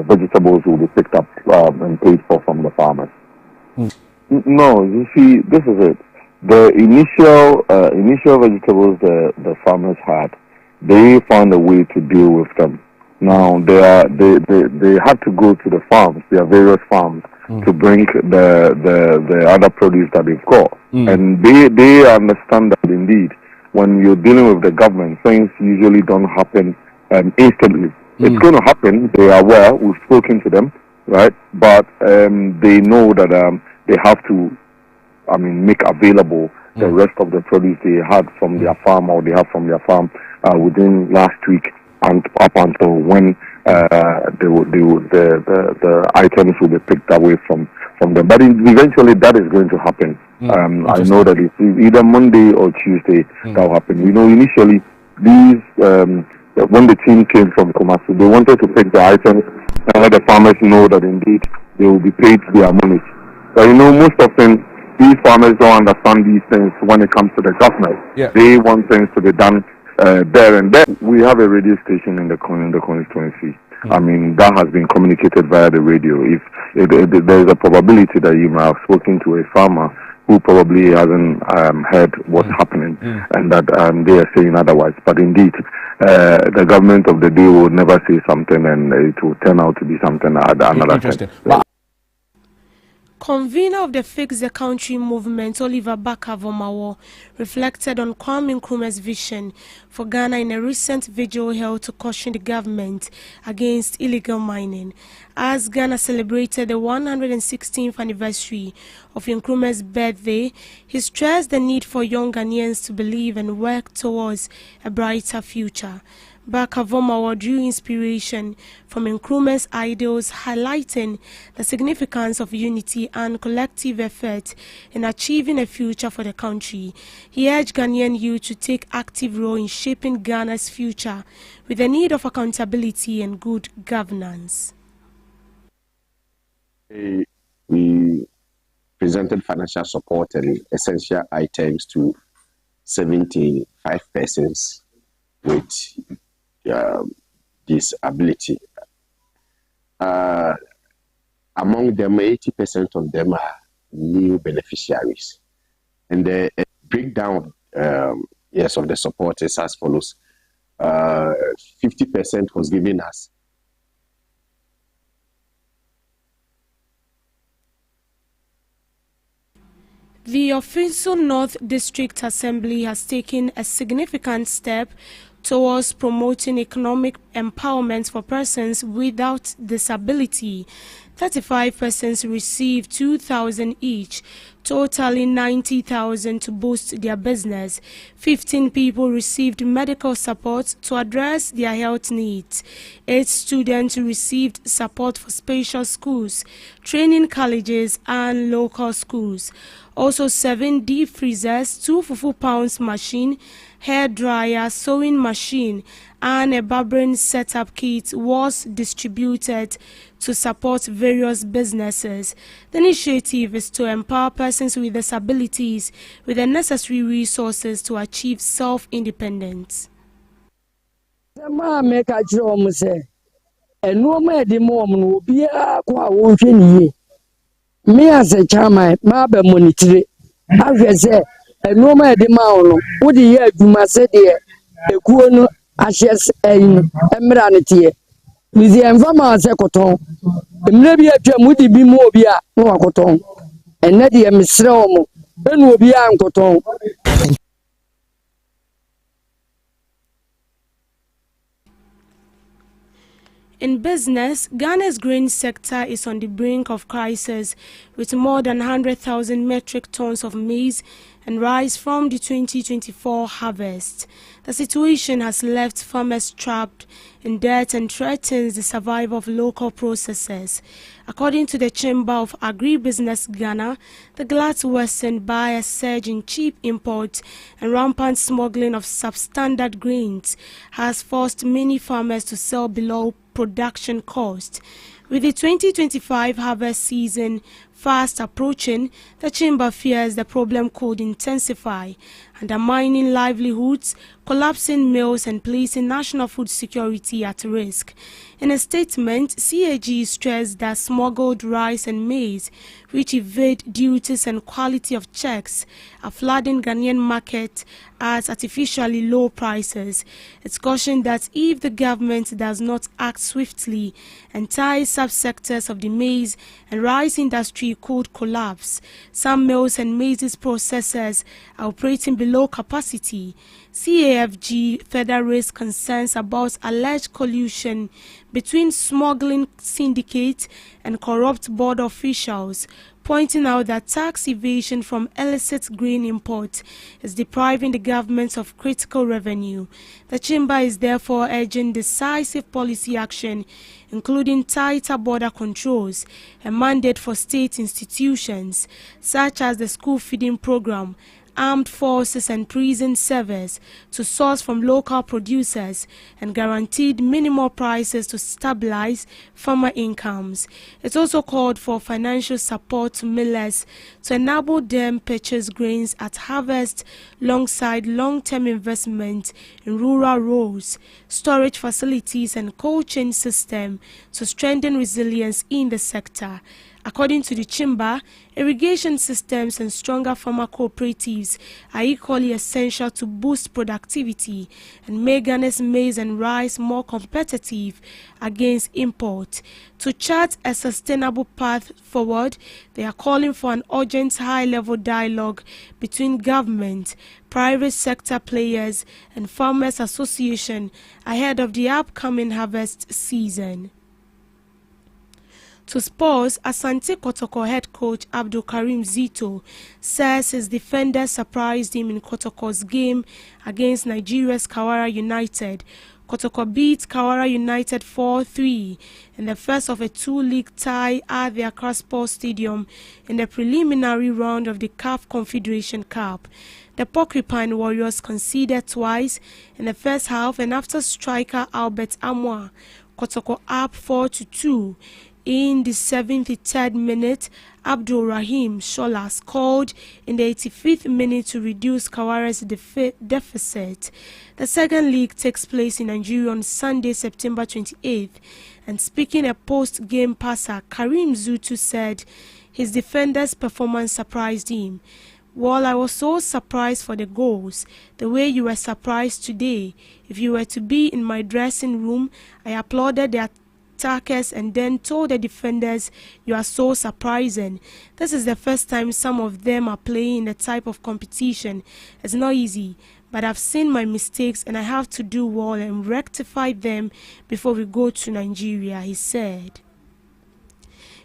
[SPEAKER 13] vegetables will be picked up and paid for from the farmers. No, you see, this is it. The initial vegetables the farmers had, they found a way to deal with them. Now they had to go to the farms, their various farms, to bring the other produce that they've got. And they understand that indeed when you're dealing with the government, things usually don't happen instantly. It's going to happen. They are aware. We've spoken to them, right? But they know that they have to, make available the rest of the produce they had from their farm or they have from their farm within last week and up until when the items will be picked away from them. But eventually that is going to happen. I know that it's either Monday or Tuesday that will happen. Initially these when the team came from Kumasi, they wanted to pick the items and let the farmers know that indeed they will be paid their money. But most often these farmers don't understand these things when it comes to the government. Yeah. They want things to be done there and then. We have a radio station in the constituency. That has been communicated via the radio. If there is a probability that you may have spoken to a farmer who probably hasn't heard what's happening and that they are saying otherwise. But indeed, the government of the day will never say something and it will turn out to be something another thing.
[SPEAKER 2] Convener of the Fix the Country movement, Oliver Bakavomawo, reflected on Kwame Nkrumah's vision for Ghana in a recent vigil held to caution the government against illegal mining. As Ghana celebrated the 116th anniversary of Nkrumah's birthday, he stressed the need for young Ghanaians to believe and work towards a brighter future. Bakavomawo drew inspiration from Nkrumah's ideals, highlighting the significance of unity and collective effort in achieving a future for the country. He urged Ghanaian youth to take active role in shaping Ghana's future with the need of accountability and good governance.
[SPEAKER 14] We presented financial support and essential items to 75 persons with disability. Among them, 80% of them are new beneficiaries. And the breakdown of the support is as follows. 50% was given us.
[SPEAKER 2] The Ofinso North District Assembly has taken a significant step towards promoting economic empowerment for persons without disability. 35 persons received 2,000 each, totaling 90,000 to boost their business. 15 people received medical support to address their health needs. 8 students received support for special schools, training colleges, and local schools. Also 7 deep freezers, 2 fufu pounds machine, hair dryer, sewing machine, and a barbering setup kit was distributed to support various businesses. The initiative is to empower persons with disabilities with the necessary resources to achieve self-independence.
[SPEAKER 15] me as a chairman, ma be monitor. I say, no ma de ma ono. Wo de ye adwuma se de ekuo no ahyes emra ne tie. Mizi envama se koton. Emre bi atwa mu di bi mu obi a no wakoton. Enne de mesre omo. Enu obi a nkoton.
[SPEAKER 2] In business, Ghana's grain sector is on the brink of crisis, with more than 100,000 metric tons of maize and rice from the 2024 harvest. The situation has left farmers trapped in debt and threatens the survival of local processors. According to the Chamber of Agribusiness Ghana, the glut worsened by a surge in cheap imports and rampant smuggling of substandard grains has forced many farmers to sell below production cost. With the 2025 harvest season fast approaching, the chamber fears the problem could intensify, undermining livelihoods, collapsing mills and placing national food security at risk. In a statement, CAG stressed that smuggled rice and maize, which evade duties and quality of checks, are flooding Ghanaian market at artificially low prices. It's cautioned that if the government does not act swiftly, entire subsectors of the maize and rice industry could collapse. Some mills and maize processors are operating below capacity. CAFG further raised concerns about alleged collusion between smuggling syndicates and corrupt board officials, pointing out that tax evasion from illicit grain imports is depriving the government of critical revenue. The chamber is therefore urging decisive policy action, including tighter border controls, a mandate for state institutions, such as the school feeding program, armed forces and prison service, to source from local producers and guaranteed minimal prices to stabilize farmer incomes. It also called for financial support to millers to enable them purchase grains at harvest alongside long-term investment in rural roads, storage facilities and cold chain system to strengthen resilience in the sector. According to the chamber, irrigation systems and stronger farmer cooperatives are equally essential to boost productivity and make Ghana's maize and rice more competitive against import. To chart a sustainable path forward, they are calling for an urgent high-level dialogue between government, private sector players and farmers association ahead of the upcoming harvest season. To sports, Asante Kotoko head coach Abdul Karim Zito says his defenders surprised him in Kotoko's game against Nigeria's Kawara United. Kotoko beat Kawara United 4-3 in the first of a two-league tie at the Accra Sports Stadium in the preliminary round of the CAF Confederation Cup. The Porcupine Warriors conceded twice in the first half, and after striker Albert Amwa, Kotoko up 4-2. In the 73rd minute, Abdul Rahim Shola scored in the 85th minute to reduce Kawara's deficit. The second leg takes place in Nigeria on Sunday, September 28th. And speaking a post-game passer, Karim Zutu said his defender's performance surprised him. Well, I was so surprised for the goals, the way you were surprised today. If you were to be in my dressing room, I applauded the attackers and then told the defenders, you are so surprising. This is the first time some of them are playing the type of competition. It's not easy, but I've seen my mistakes and I have to do well and rectify them before we go to Nigeria, he said.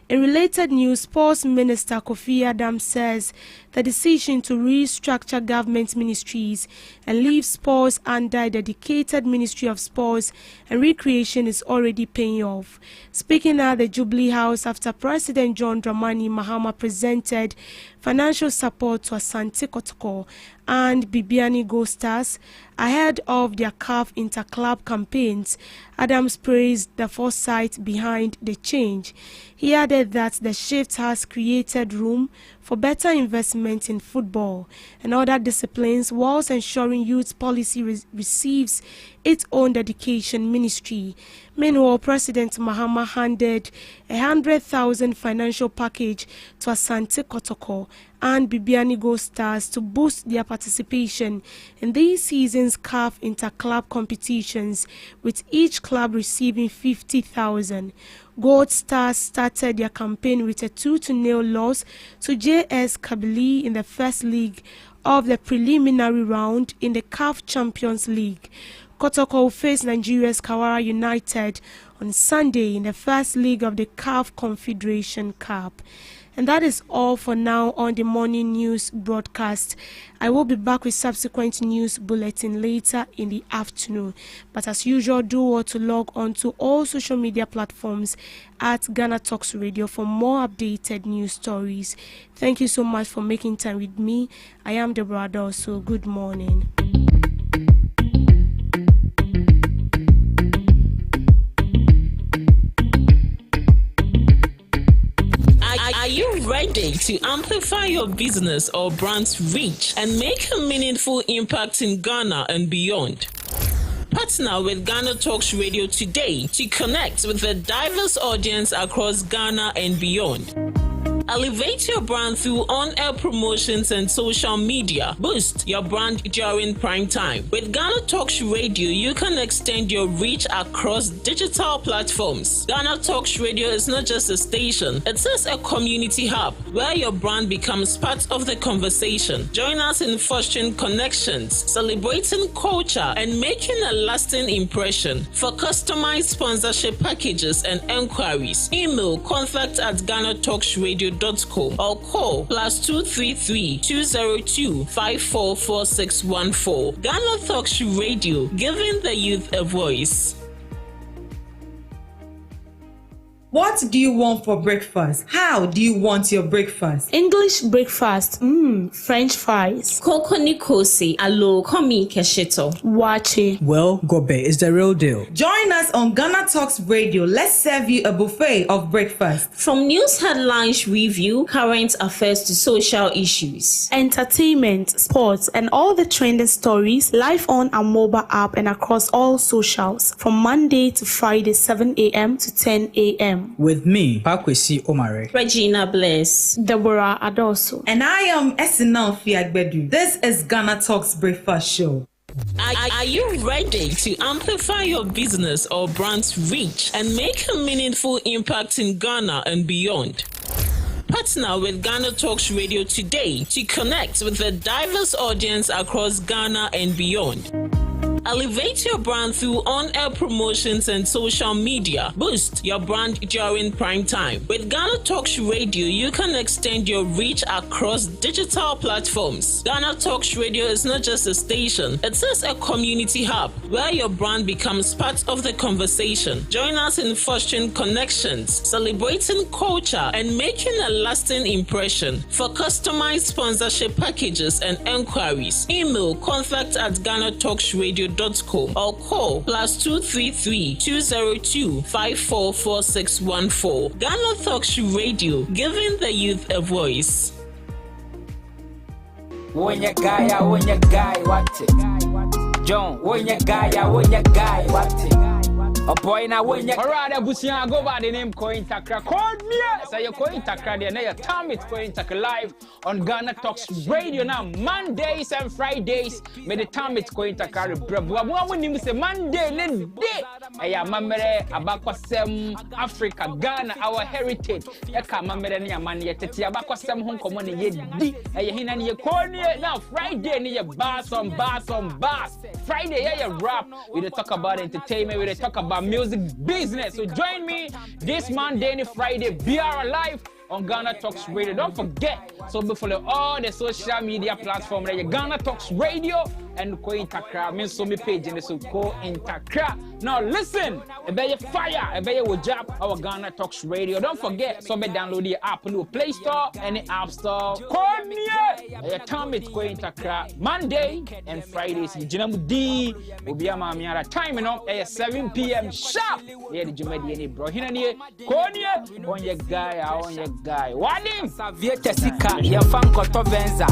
[SPEAKER 2] In related news, Sports Minister Kofi Adams says the decision to restructure government ministries and leave sports under a dedicated Ministry of Sports and Recreation is already paying off. Speaking at the Jubilee House after President John Dramani Mahama presented financial support to Asante Kotoko and Bibiani Gold Stars ahead of their CAF interclub campaigns, Adams praised the foresight behind the change. He added that the shift has created room for better investment in football and other disciplines, whilst ensuring youth policy receives its own dedication ministry. Meanwhile, President Mahama handed a 100,000 financial package to Asante Kotoko and Bibiani Gold Stars to boost their participation in this season's CAF inter-club competitions, with each club receiving 50,000. Gold Stars started their campaign with a 2-0 loss to JS Kabylie in the first leg of the preliminary round in the CAF Champions League. Kotoko will face Nigeria's Kawara United on Sunday in the first leg of the CAF Confederation Cup. And that is all for now on the morning news broadcast. I will be back with subsequent news bulletin later in the afternoon. But as usual, do want to log on to all social media platforms at GhanaTalks Radio for more updated news stories. Thank you so much for making time with me. I am Deborah Adolso. Good morning.
[SPEAKER 4] Are you ready to amplify your business or brand's reach and make a meaningful impact in Ghana and beyond? Partner with GhanaTalks Radio today to connect with a diverse audience across Ghana and beyond. Elevate your brand through on-air promotions and social media. Boost your brand during prime time. With GhanaTalks Radio, you can extend your reach across digital platforms. GhanaTalks Radio is not just a station, it is a community hub where your brand becomes part of the conversation. Join us in fostering connections, celebrating culture, and making a lasting impression. For customized sponsorship packages and enquiries, email contact@GhanaTalksRadio.com or call +233 202 544614. GhanaTalks Radio, giving the youth a voice.
[SPEAKER 1] What do you want for breakfast? How do you want your breakfast?
[SPEAKER 2] English breakfast, French fries.
[SPEAKER 3] Koko Nikosi, alo komi kesheto.
[SPEAKER 2] Wache.
[SPEAKER 5] Well, Gobe is the real deal.
[SPEAKER 1] Join us on GhanaTalks Radio. Let's serve you a buffet of breakfast.
[SPEAKER 3] From news headlines review, current affairs to social issues.
[SPEAKER 2] Entertainment, sports, and all the trending stories live on our mobile app and across all socials from Monday to Friday, 7 a.m. to 10 a.m.
[SPEAKER 5] With me, Pakwesi Omare,
[SPEAKER 3] Regina Bless,
[SPEAKER 2] Deborah Adoso,
[SPEAKER 1] and I am Esinal Fiagbedu. This is GhanaTalks Breakfast Show.
[SPEAKER 4] Are you ready to amplify your business or brand's reach and make a meaningful impact in Ghana and beyond? Partner with GhanaTalks Radio today to connect with a diverse audience across Ghana and beyond. Elevate your brand through on-air promotions and social media. Boost your brand during prime time. With GhanaTalks Radio, you can extend your reach across digital platforms. GhanaTalks Radio is not just a station, it is a community hub where your brand becomes part of the conversation. Join us in fostering connections, celebrating culture, and making a lasting impression. For customized sponsorship packages and enquiries, email contact@GhanaTalksRadio.com or call +233 202 544614. GhanaTalks Radio, giving the youth a voice.
[SPEAKER 16] When you guy, what it? John, when you guy, what it? A boy now when you alright, Busia go by the name Coin Takra. Call me, say you're Coin Takra, the name time it's Coin Takra live on GhanaTalks Radio now. Mondays and Fridays, may the time it's Coin Takra. Bravo, when you say Monday, let's day. Aya mamere abakwasem Africa, Ghana, our heritage. Eka mamere ni amani yeteti abakwasem hon komone yedi. Aya hina ni yekoni now Friday ni ye bass on bass. Friday yeah rap. We dey talk about entertainment. We dey talk about music business. So join me this Monday and Friday. Be our live on GhanaTalks Radio. Don't forget. So before all the social media platforms, like GhanaTalks Radio and Ko Intakra. Me so me page in so Ko Intakra. Now listen, a be fire, a be job our Ghana Talks Radio. Don't forget, so me download the app no Play Store and the App Store. Call me. Time it Ko Intakra Monday and Fridays. Jinamudi Obi Amamiara time no 7 p.m. sharp. Yeah, the Jumedi any bro. Hina ni Konya on your guy, Wadim Savieta Sika, your fan koto venza.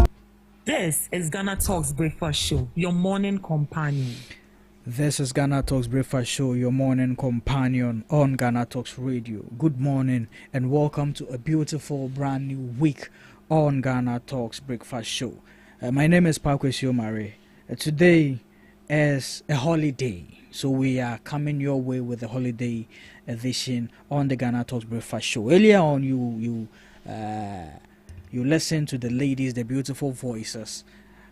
[SPEAKER 4] This is Ghana Talks Breakfast Show, your morning companion.
[SPEAKER 5] This is Ghana Talks Breakfast Show, your morning companion on Ghana Talks Radio. Good morning and welcome to a beautiful brand new week on Ghana Talks Breakfast Show. My name is Pakwesi Omare. Today is a holiday, so we are coming your way with a holiday edition on the Ghana Talks Breakfast Show. Earlier on, you listened to the ladies, the beautiful voices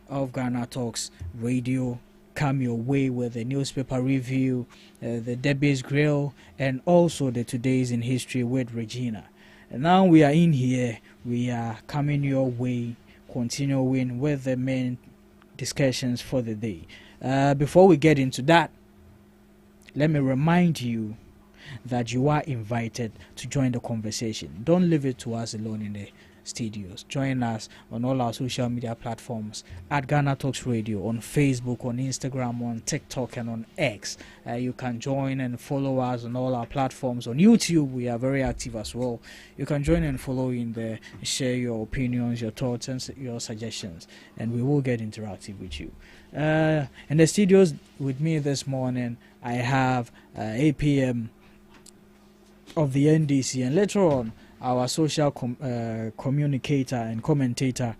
[SPEAKER 5] of Ghana Talks Radio come your way with the newspaper review, the Debbie's Grill, and also the Today's in History with Regina. And now we are in here, we are coming your way, continuing with the main discussions for the day. Before we get into that, let me remind you that you are invited to join the conversation. Don't leave it to us alone in the studios. Join us on all our social media platforms at Ghana Talks Radio, on Facebook, on Instagram, on TikTok, and on X. You can join and follow us on all our platforms. On YouTube, we are very active as well. You can join and follow in there, share your opinions, your thoughts, and your suggestions, and we will get interactive with you. In the studios with me this morning, I have 8 p.m. of the NDC, and later on, our social communicator and commentator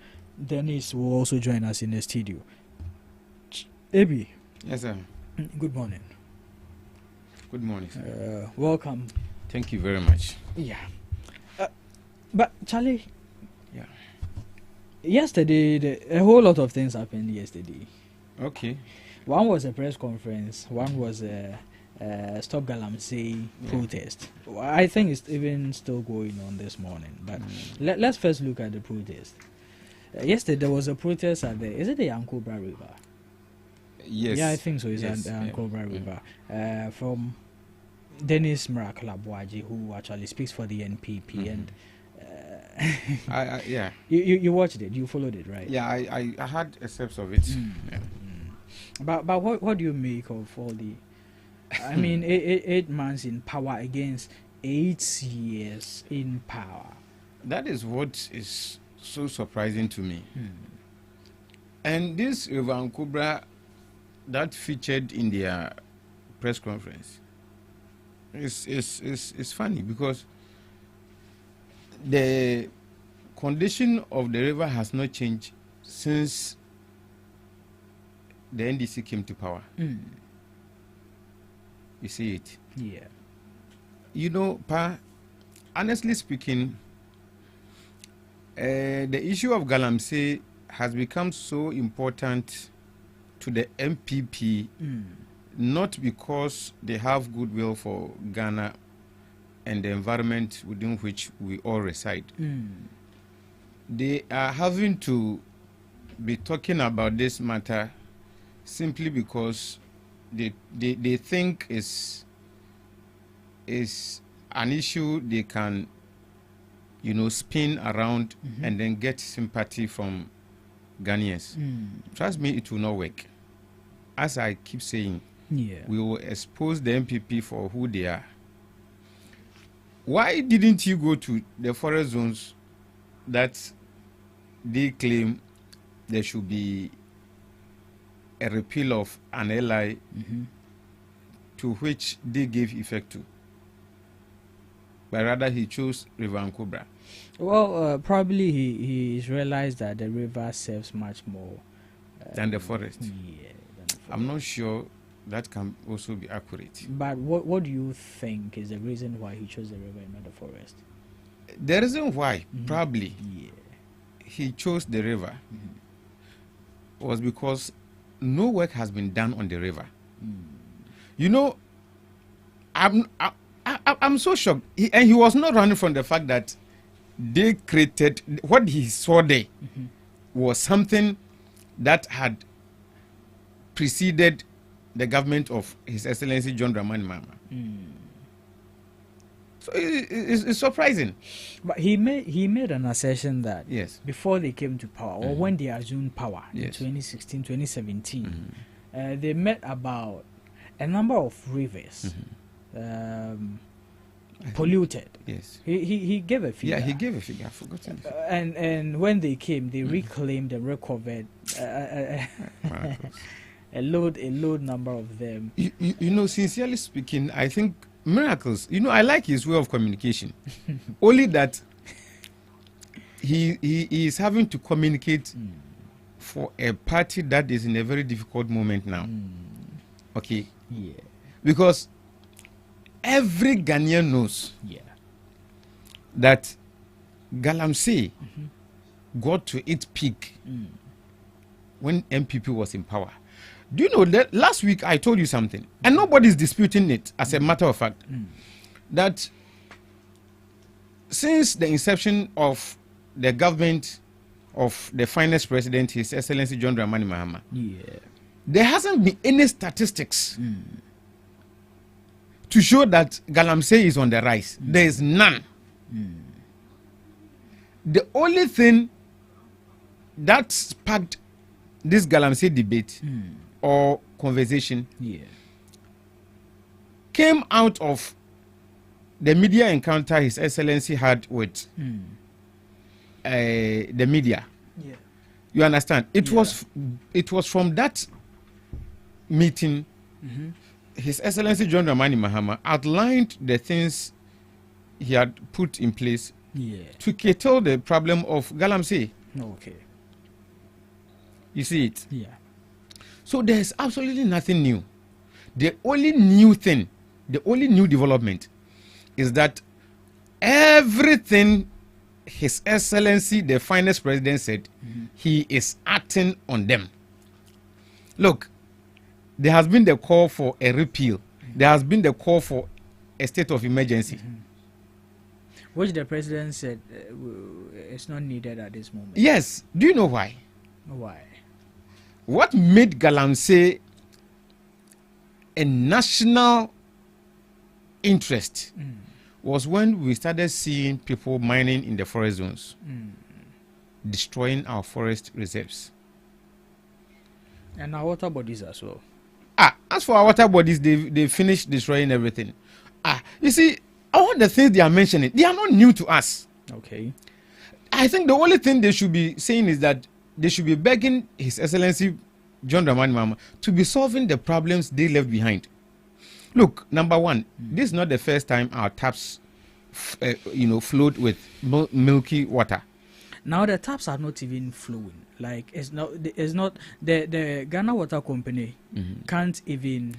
[SPEAKER 5] Dennis will also join us in the studio. Abi.
[SPEAKER 17] Yes, sir.
[SPEAKER 5] Good morning.
[SPEAKER 17] Good morning, sir.
[SPEAKER 5] Welcome.
[SPEAKER 17] Thank you very much.
[SPEAKER 5] Yeah. But Charlie.
[SPEAKER 17] Yeah.
[SPEAKER 5] Yesterday, a whole lot of things happened yesterday.
[SPEAKER 17] Okay.
[SPEAKER 5] One was a press conference. One was a Stop Galamsey protest. I think it's even still going on this morning. But let's first look at the protest. Yesterday there was a protest at is it the Yankobra River?
[SPEAKER 17] Yes.
[SPEAKER 5] Yeah, I think so. It's at the Yankobra River. From Dennis Marakalabwaji, who actually speaks for the NPP. And
[SPEAKER 17] yeah.
[SPEAKER 5] You watched it. You followed it, right?
[SPEAKER 17] Yeah, I had a sense of it. Yeah.
[SPEAKER 5] But what do you make of all the? I mean, 8 months in power against 8 years in power.
[SPEAKER 17] That is what is so surprising to me. And this Ivan Kubra that featured in their press conference is funny because the condition of the river has not changed since the NDC came to power. You see it?
[SPEAKER 5] Yeah.
[SPEAKER 17] You know, honestly speaking, the issue of Galamsey has become so important to the MPP, not because they have goodwill for Ghana and the environment within which we all reside. They are having to be talking about this matter simply because they think is an issue they can, spin around and then get sympathy from Ghanaians. Trust me, it will not work. As I keep saying, we will expose the MPP for who they are. Why didn't you go to the forest zones that they claim there should be a repeal of an LI to which they gave effect to? But rather he chose River Nkobra.
[SPEAKER 5] Well, probably he's realized that the river serves much more
[SPEAKER 17] than the forest.
[SPEAKER 5] Yeah,
[SPEAKER 17] I'm not sure that can also be accurate.
[SPEAKER 5] But what do you think is the reason why he chose the river and not the forest?
[SPEAKER 17] The reason why, probably, he chose the river was because no work has been done on the river. I'm so shocked. He was not running from the fact that they created what he saw there was something that had preceded the government of His Excellency John Dramani Mahama. So it's surprising.
[SPEAKER 5] But he made an assertion that before they came to power, or when they assumed power in 2016, 2017, they met about a number of rivers polluted.
[SPEAKER 17] Yes.
[SPEAKER 5] He gave a figure.
[SPEAKER 17] Yeah, he gave a figure. I've forgotten.
[SPEAKER 5] And when they came, they reclaimed and recovered a load number of them.
[SPEAKER 17] You know, sincerely speaking, I think miracles. You know, I like his way of communication. Only that he is having to communicate for a party that is in a very difficult moment now. Okay.
[SPEAKER 5] Yeah.
[SPEAKER 17] Because every Ghanaian knows that Galamsey got to its peak when MPP was in power. Do you know that last week I told you something, and nobody's disputing it as a matter of fact, that since the inception of the government of the finest president, His Excellency John Dramani Mahama, there hasn't been any statistics to show that Galamsey is on the rise. There is none. The only thing that sparked this Galamsey debate or conversation came out of the media encounter His Excellency had with the media. You understand? It was from that meeting His Excellency John Dramani Mahama outlined the things he had put in place to curtail the problem of Galamsey.
[SPEAKER 5] Okay.
[SPEAKER 17] You see it?
[SPEAKER 5] Yeah.
[SPEAKER 17] So there's absolutely nothing new. The only new thing, the only new development is that everything His Excellency, the finest president, said, he is acting on them. Look, there has been the call for a repeal. There has been the call for a state of emergency.
[SPEAKER 5] Which the president said it's not needed at this moment.
[SPEAKER 17] Yes. Do you know why?
[SPEAKER 5] Why?
[SPEAKER 17] What made Galamsey a national interest was when we started seeing people mining in the forest zones, destroying our forest reserves.
[SPEAKER 5] And our water bodies as well.
[SPEAKER 17] As for our water bodies, they finished destroying everything. You see, all the things they are mentioning, they are not new to us.
[SPEAKER 5] Okay.
[SPEAKER 17] I think the only thing they should be saying is that they should be begging His Excellency John Dramani Mahama to be solving the problems they left behind. Look, number one, this is not the first time our taps, flowed with milky water.
[SPEAKER 5] Now the taps are not even flowing. Like it's not the Ghana Water Company can't even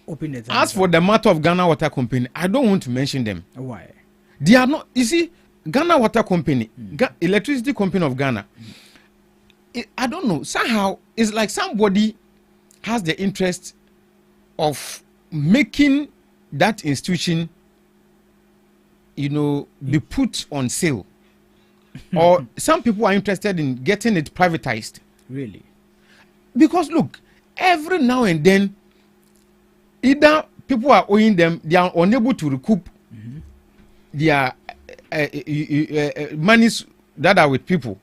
[SPEAKER 5] open the taps.
[SPEAKER 17] As for the matter of Ghana Water Company, I don't want to mention them.
[SPEAKER 5] Why?
[SPEAKER 17] They are not. You see, Ghana Water Company, Electricity Company of Ghana. I don't know. Somehow, it's like somebody has the interest of making that institution, be put on sale. Or some people are interested in getting it privatized.
[SPEAKER 5] Really?
[SPEAKER 17] Because look, every now and then, either people are owing them, they are unable to recoup their monies that are with people.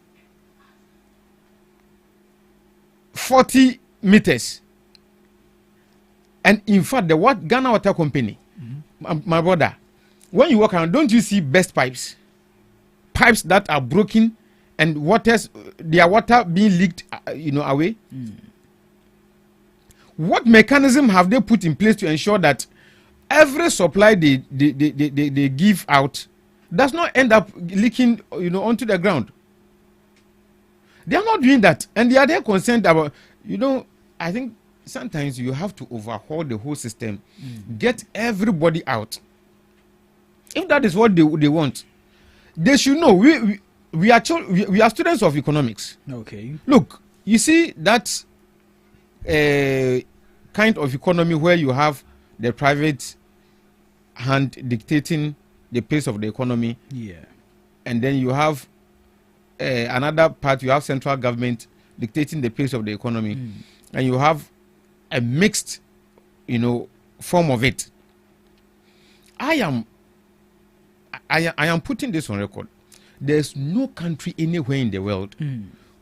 [SPEAKER 17] 40 meters. And in fact, the Ghana Water Company, my brother, when you walk around, don't you see best pipes? Pipes that are broken and their water being leaked, away. What mechanism have they put in place to ensure that every supply they give out does not end up leaking, onto the ground? They are not doing that, and they are there concerned about, I think sometimes you have to overhaul the whole system, get everybody out. If that is what they want, they should know we are students of economics.
[SPEAKER 5] Okay.
[SPEAKER 17] Look, you see that kind of economy where you have the private hand dictating the pace of the economy.
[SPEAKER 5] Yeah.
[SPEAKER 17] And then you have another part, you have central government dictating the pace of the economy. And you have a mixed, form of it. I am putting this on record. There's no country anywhere in the world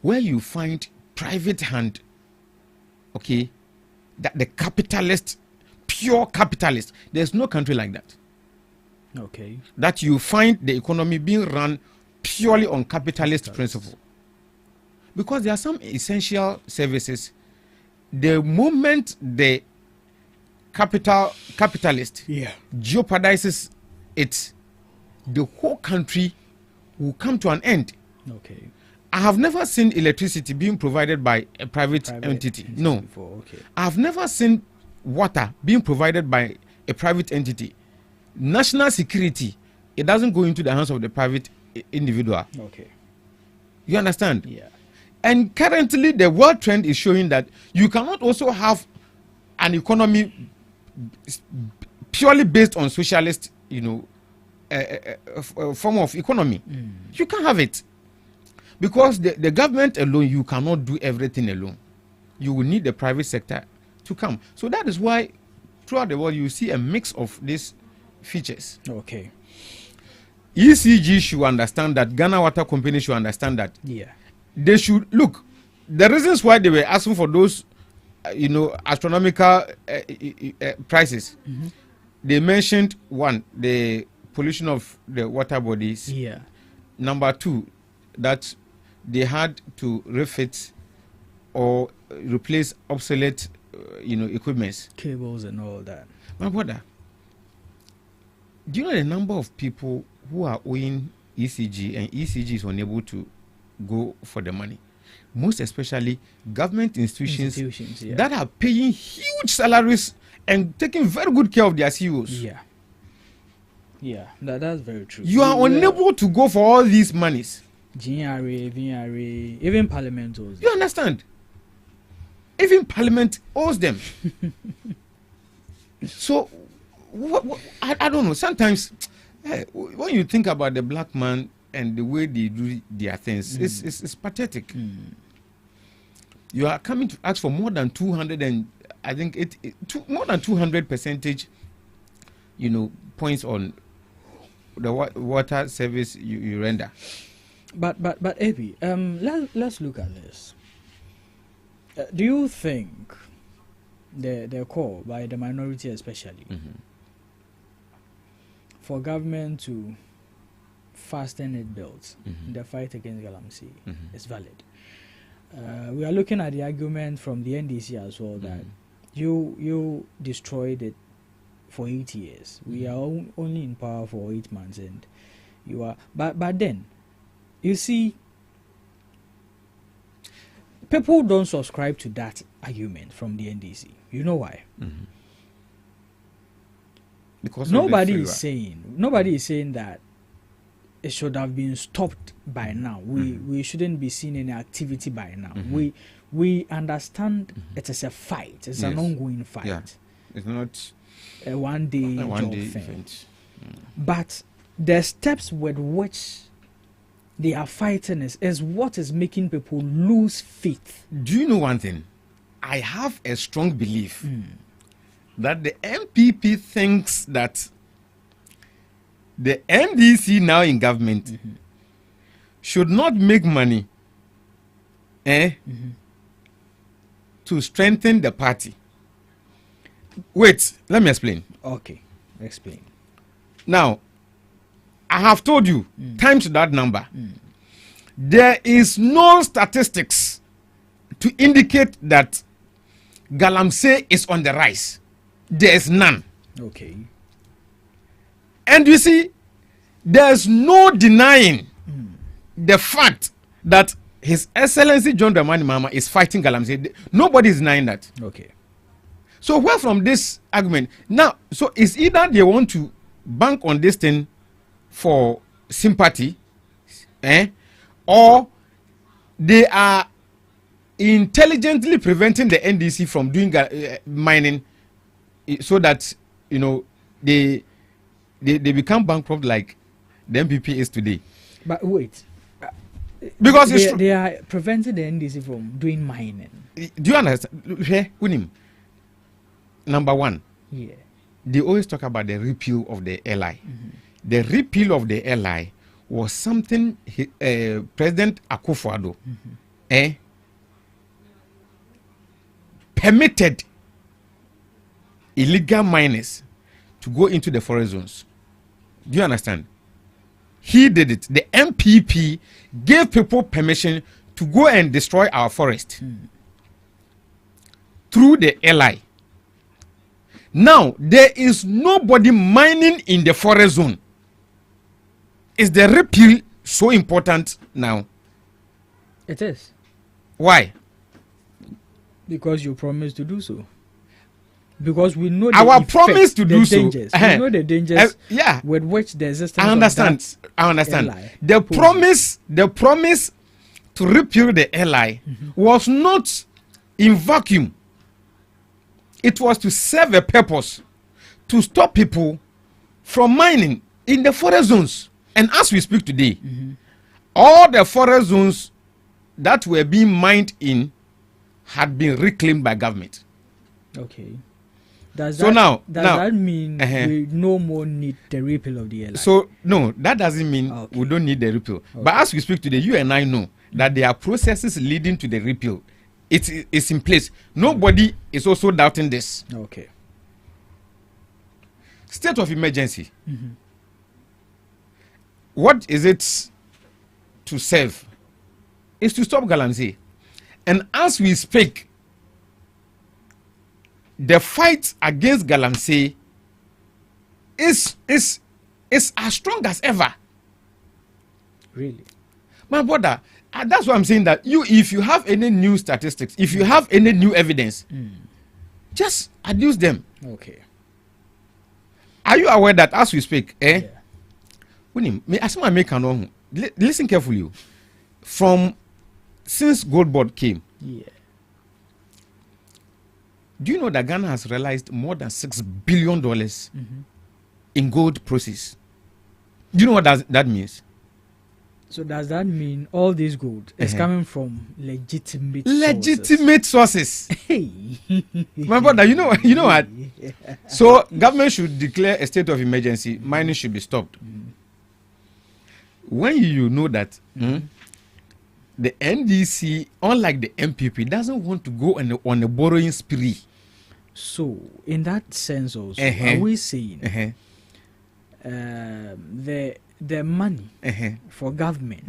[SPEAKER 17] where you find private hand, okay, that the capitalist, pure capitalist, there's no country like that.
[SPEAKER 5] Okay.
[SPEAKER 17] That you find the economy being run purely on capitalist principle. Because there are some essential services, the moment the capitalist jeopardizes it, the whole country will come to an end.
[SPEAKER 5] Okay.
[SPEAKER 17] I have never seen electricity being provided by a private entity. No.
[SPEAKER 5] Before. Okay.
[SPEAKER 17] I have never seen water being provided by a private entity. National security, it doesn't go into the hands of the private individual.
[SPEAKER 5] Okay.
[SPEAKER 17] You understand?
[SPEAKER 5] Yeah.
[SPEAKER 17] And currently, the world trend is showing that you cannot also have an economy purely based on socialist, form of economy. You can't have it. Because the government alone, you cannot do everything alone. You will need the private sector to come. So that is why throughout the world, you see a mix of these features.
[SPEAKER 5] Okay.
[SPEAKER 17] ECG should understand that, Ghana Water Company should understand that.
[SPEAKER 5] Yeah.
[SPEAKER 17] They should look. The reasons why they were asking for those, astronomical prices. They mentioned one, the pollution of the water bodies.
[SPEAKER 5] Yeah.
[SPEAKER 17] Number two, that they had to refit or replace obsolete, equipments,
[SPEAKER 5] cables and all that.
[SPEAKER 17] My brother, do you know the number of people who are owing ECG and ECG is unable to go for the money? Most especially government institutions that are paying huge salaries and taking very good care of their CEOs.
[SPEAKER 5] Yeah. Yeah, that's very true.
[SPEAKER 17] You are unable to go for all these monies.
[SPEAKER 5] GRA, VRA, even Parliament owes them.
[SPEAKER 17] You understand? Even Parliament owes them. So, I don't know. Sometimes, when you think about the black man and the way they do their things, it's pathetic. You are coming to ask for more than 200 and I think more than 200 percentage, points on the water service you render.
[SPEAKER 5] But Ebi, let's look at this. Do you think the call by the minority especially for government to fasten its belts in the fight against galamsey is valid? We are looking at the argument from the NDC as well that you destroyed it for 8 years. We are only in power for 8 months, and you are. But then, you see, people don't subscribe to that argument from the NDC. You know why?
[SPEAKER 17] Because
[SPEAKER 5] nobody is saying that it should have been stopped by now. We shouldn't be seeing any activity by now. We understand it is a fight. It's an ongoing fight.
[SPEAKER 17] Yeah. It's not
[SPEAKER 5] a one-day job thing. But the steps with which they are fighting is what is making people lose faith.
[SPEAKER 17] Do you know one thing? I have a strong belief that the MPP thinks that the NDC now in government should not make money to strengthen the party. Wait, let me explain.
[SPEAKER 5] Okay, explain.
[SPEAKER 17] Now, I have told you times that number. There is no statistics to indicate that galamsey is on the rise. There is none.
[SPEAKER 5] Okay.
[SPEAKER 17] And you see, there's no denying the fact that His Excellency John Dramani Mahama is fighting galamsey. Nobody is denying that.
[SPEAKER 5] Okay.
[SPEAKER 17] So where from this argument? Now, so it's either they want to bank on this thing for sympathy, or they are intelligently preventing the NDC from doing mining, so that they become bankrupt like the MPP is today.
[SPEAKER 5] But wait,
[SPEAKER 17] because
[SPEAKER 5] they are preventing the NDC from doing mining.
[SPEAKER 17] Do you understand? number one,
[SPEAKER 5] Yeah.
[SPEAKER 17] they always talk about the repeal of the LI. The repeal of the LI was something President Akufo-Addo permitted illegal miners to go into the forest zones. Do you understand? He did it. The MPP gave people permission to go and destroy our forest through the LI. Now, there is nobody mining in the forest zone. Is the repeal so important now?
[SPEAKER 5] It is.
[SPEAKER 17] Why?
[SPEAKER 5] Because you promised to do so. Because we know
[SPEAKER 17] our promise to do so.
[SPEAKER 5] We know the dangers with which the existence.
[SPEAKER 17] I understand.
[SPEAKER 5] LI
[SPEAKER 17] the promise to repeal the LI was not in vacuum. It was to serve a purpose, to stop people from mining in the forest zones. And as we speak today, all the forest zones that were being mined in had been reclaimed by government.
[SPEAKER 5] Okay. Does
[SPEAKER 17] that
[SPEAKER 5] mean we no more need the repeal of the LI?
[SPEAKER 17] So no, that doesn't mean we don't need the repeal. But as we speak today, you and I know that there are processes leading to the repeal. It's in place. Nobody is also doubting this.
[SPEAKER 5] Okay.
[SPEAKER 17] State of emergency. What is it to serve? It's to stop Galamsey. And as we speak, the fight against Galamsey is as strong as ever.
[SPEAKER 5] Really?
[SPEAKER 17] My brother, that's why I'm saying that if you have any new statistics, if you have any new evidence, just adduce them.
[SPEAKER 5] Okay.
[SPEAKER 17] Are you aware that as we speak, listen carefully. Since Gold Board came, do you know that Ghana has realized more than $6 billion in gold proceeds? Do you know what that means?
[SPEAKER 5] So does that mean all this gold is coming from
[SPEAKER 17] legitimate sources? Hey, my brother, you know what? So government should declare a state of emergency. Mining should be stopped. When you know that the NDC, unlike the MPP, doesn't want to go on a borrowing spree.
[SPEAKER 5] So in that sense also, are we saying the money for government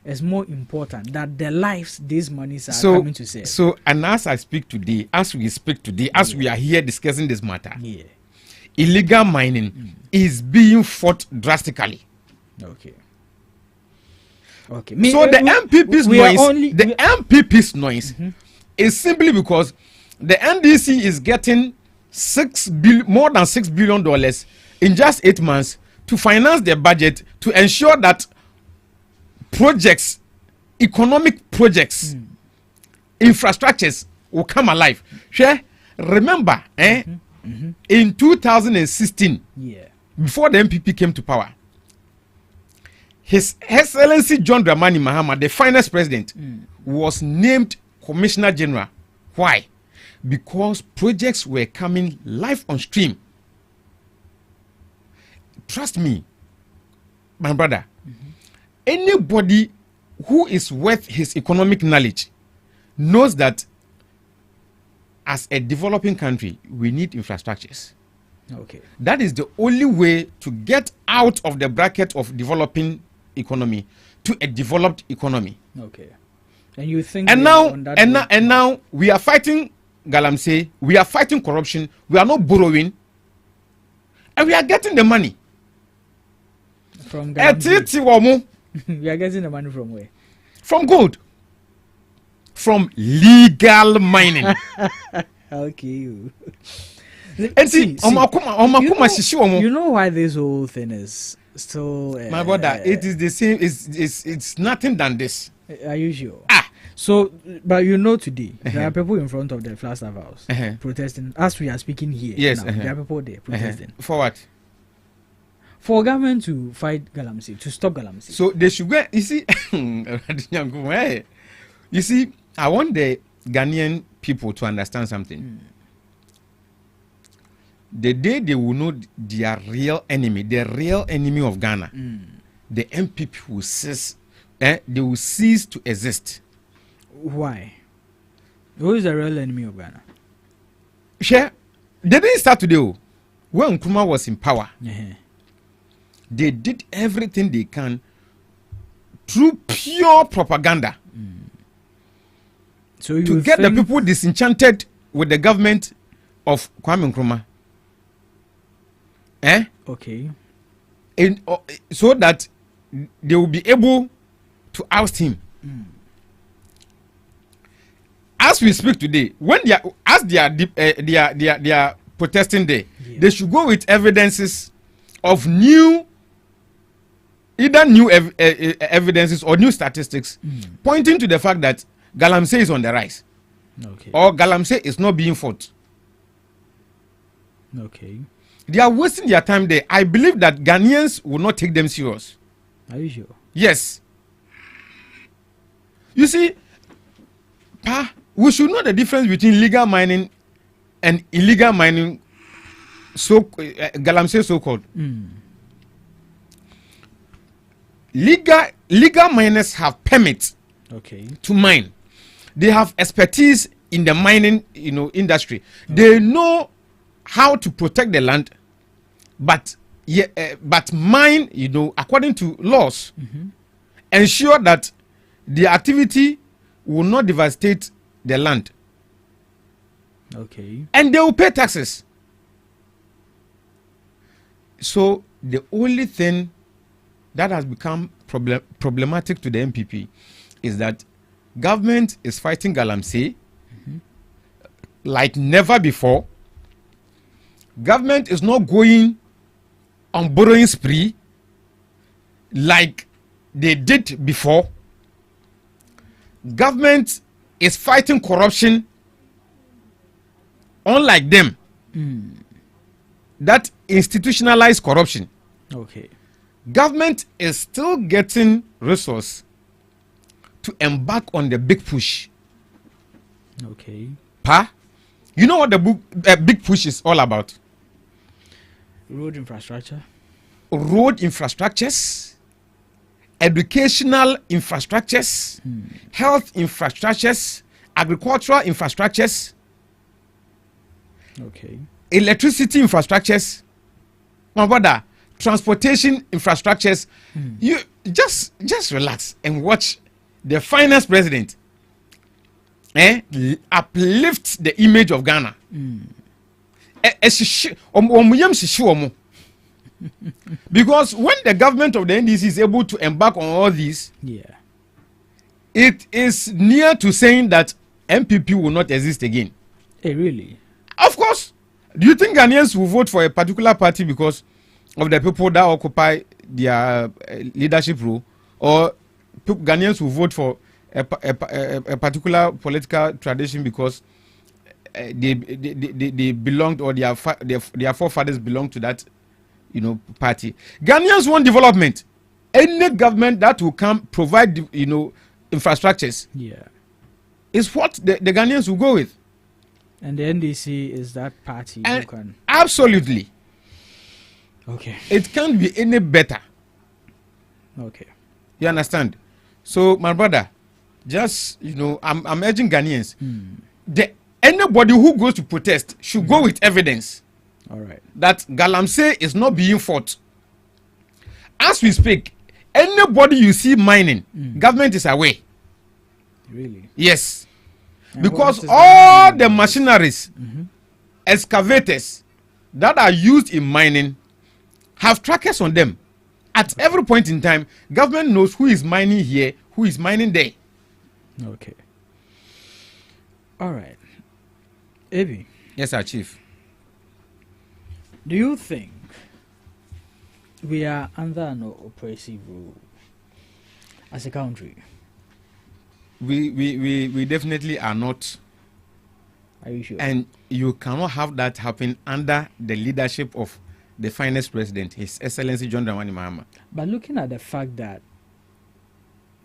[SPEAKER 5] is more important than the lives these monies are coming to save?
[SPEAKER 17] So, and as we speak today, as we are here discussing this matter, illegal mining is being fought drastically.
[SPEAKER 5] Okay.
[SPEAKER 17] So the MPP's noise is simply because the NDC is getting more than $6 billion in just 8 months to finance their budget to ensure that projects, economic projects, infrastructures will come alive. Remember, in 2016, before the MPP came to power, His Excellency John Dramani Mahama, the finance president, was named Commissioner General. Why? Because projects were coming live on stream. Trust me, my brother, anybody who is worth his economic knowledge knows that as a developing country, we need infrastructures.
[SPEAKER 5] Okay.
[SPEAKER 17] That is the only way to get out of the bracket of developing economy to a developed economy.
[SPEAKER 5] Okay. And you think
[SPEAKER 17] now we are fighting Galamsey, we are fighting corruption, we are not borrowing, and we are getting the money
[SPEAKER 5] from Galamsey. We are getting the money from where?
[SPEAKER 17] From gold. From legal mining.
[SPEAKER 5] Okay.
[SPEAKER 17] You
[SPEAKER 5] know why this whole thing is still
[SPEAKER 17] my brother, it is the same. It's nothing than this.
[SPEAKER 5] Are you sure? So, but you know today there are people in front of the Flagstaff House protesting as we are speaking here.
[SPEAKER 17] Yes,
[SPEAKER 5] now, there are people there protesting.
[SPEAKER 17] For what?
[SPEAKER 5] For government to fight Galamsey, to stop Galamsey.
[SPEAKER 17] So they should go. You see, I want the Ghanaian people to understand something. the day they will know their real enemy, the real enemy of Ghana, the MPP will cease. They will cease to exist.
[SPEAKER 5] Why? Who is the real enemy of Ghana?
[SPEAKER 17] Share. They didn't start today. When Nkrumah was in power, they did everything they can through pure propaganda
[SPEAKER 5] so
[SPEAKER 17] to get the people disenchanted with the government of Kwame Nkrumah.
[SPEAKER 5] Okay.
[SPEAKER 17] So that they will be able to oust him. As we speak today, when they are protesting there, they should go with evidences of either new evidences or new statistics pointing to the fact that Galamsey is on the rise.
[SPEAKER 5] Okay.
[SPEAKER 17] Or Galamsey is not being fought.
[SPEAKER 5] Okay.
[SPEAKER 17] They are wasting their time there. I believe that Ghanaians will not take them serious.
[SPEAKER 5] Are you sure?
[SPEAKER 17] Yes. You see, we should know the difference between legal mining and illegal mining, Galamsey so-called. Legal miners have permits to mine. They have expertise in the mining, industry. They know how to protect the land, but mine, according to laws, ensure that the activity will not devastate the land.
[SPEAKER 5] Okay.
[SPEAKER 17] And they will pay taxes. So the only thing that has become problematic to the MPP is that government is fighting Galamsey like never before. Government is not going on borrowing spree like they did before. Government is fighting corruption unlike them. That institutionalized corruption.
[SPEAKER 5] Okay.
[SPEAKER 17] Government is still getting resource to embark on the big push.
[SPEAKER 5] Okay.
[SPEAKER 17] You know what the big push is all about?
[SPEAKER 5] Road infrastructure.
[SPEAKER 17] Road infrastructures, educational infrastructures, health infrastructures, agricultural infrastructures, electricity infrastructures, my brother, transportation infrastructures. You just relax and watch the finance president uplift the image of Ghana. Because when the government of the NDC is able to embark on all these, it is near to saying that MPP will not exist again.
[SPEAKER 5] Really?
[SPEAKER 17] Of course. Do you think Ghanaians will vote for a particular party because of the people that occupy their leadership role, or Ghanaians will vote for a particular political tradition because they belonged, or their forefathers belonged to that party? Ghanaians want development. Any government that will come provide infrastructures is what the Ghanaians will go with.
[SPEAKER 5] And the NDC is that party who can...
[SPEAKER 17] Absolutely.
[SPEAKER 5] Okay.
[SPEAKER 17] It can't be any better.
[SPEAKER 5] Okay.
[SPEAKER 17] You understand? So, my brother, just, I'm urging Ghanaians. Anybody who goes to protest should go with evidence.
[SPEAKER 5] All right.
[SPEAKER 17] That Galamsey is not being fought. As we speak, anybody you see mining, government is away.
[SPEAKER 5] Really?
[SPEAKER 17] Yes. Because all the machineries, excavators that are used in mining have trackers on them. At every point in time, government knows who is mining here, who is mining there.
[SPEAKER 5] Okay. All right. Ebi.
[SPEAKER 17] Yes, sir, Chief.
[SPEAKER 5] Do you think we are under an oppressive rule as a country?
[SPEAKER 17] We definitely are not.
[SPEAKER 5] Are you sure?
[SPEAKER 17] And you cannot have that happen under the leadership of the finest president, His Excellency John Dramani Mahama.
[SPEAKER 5] But looking at the fact that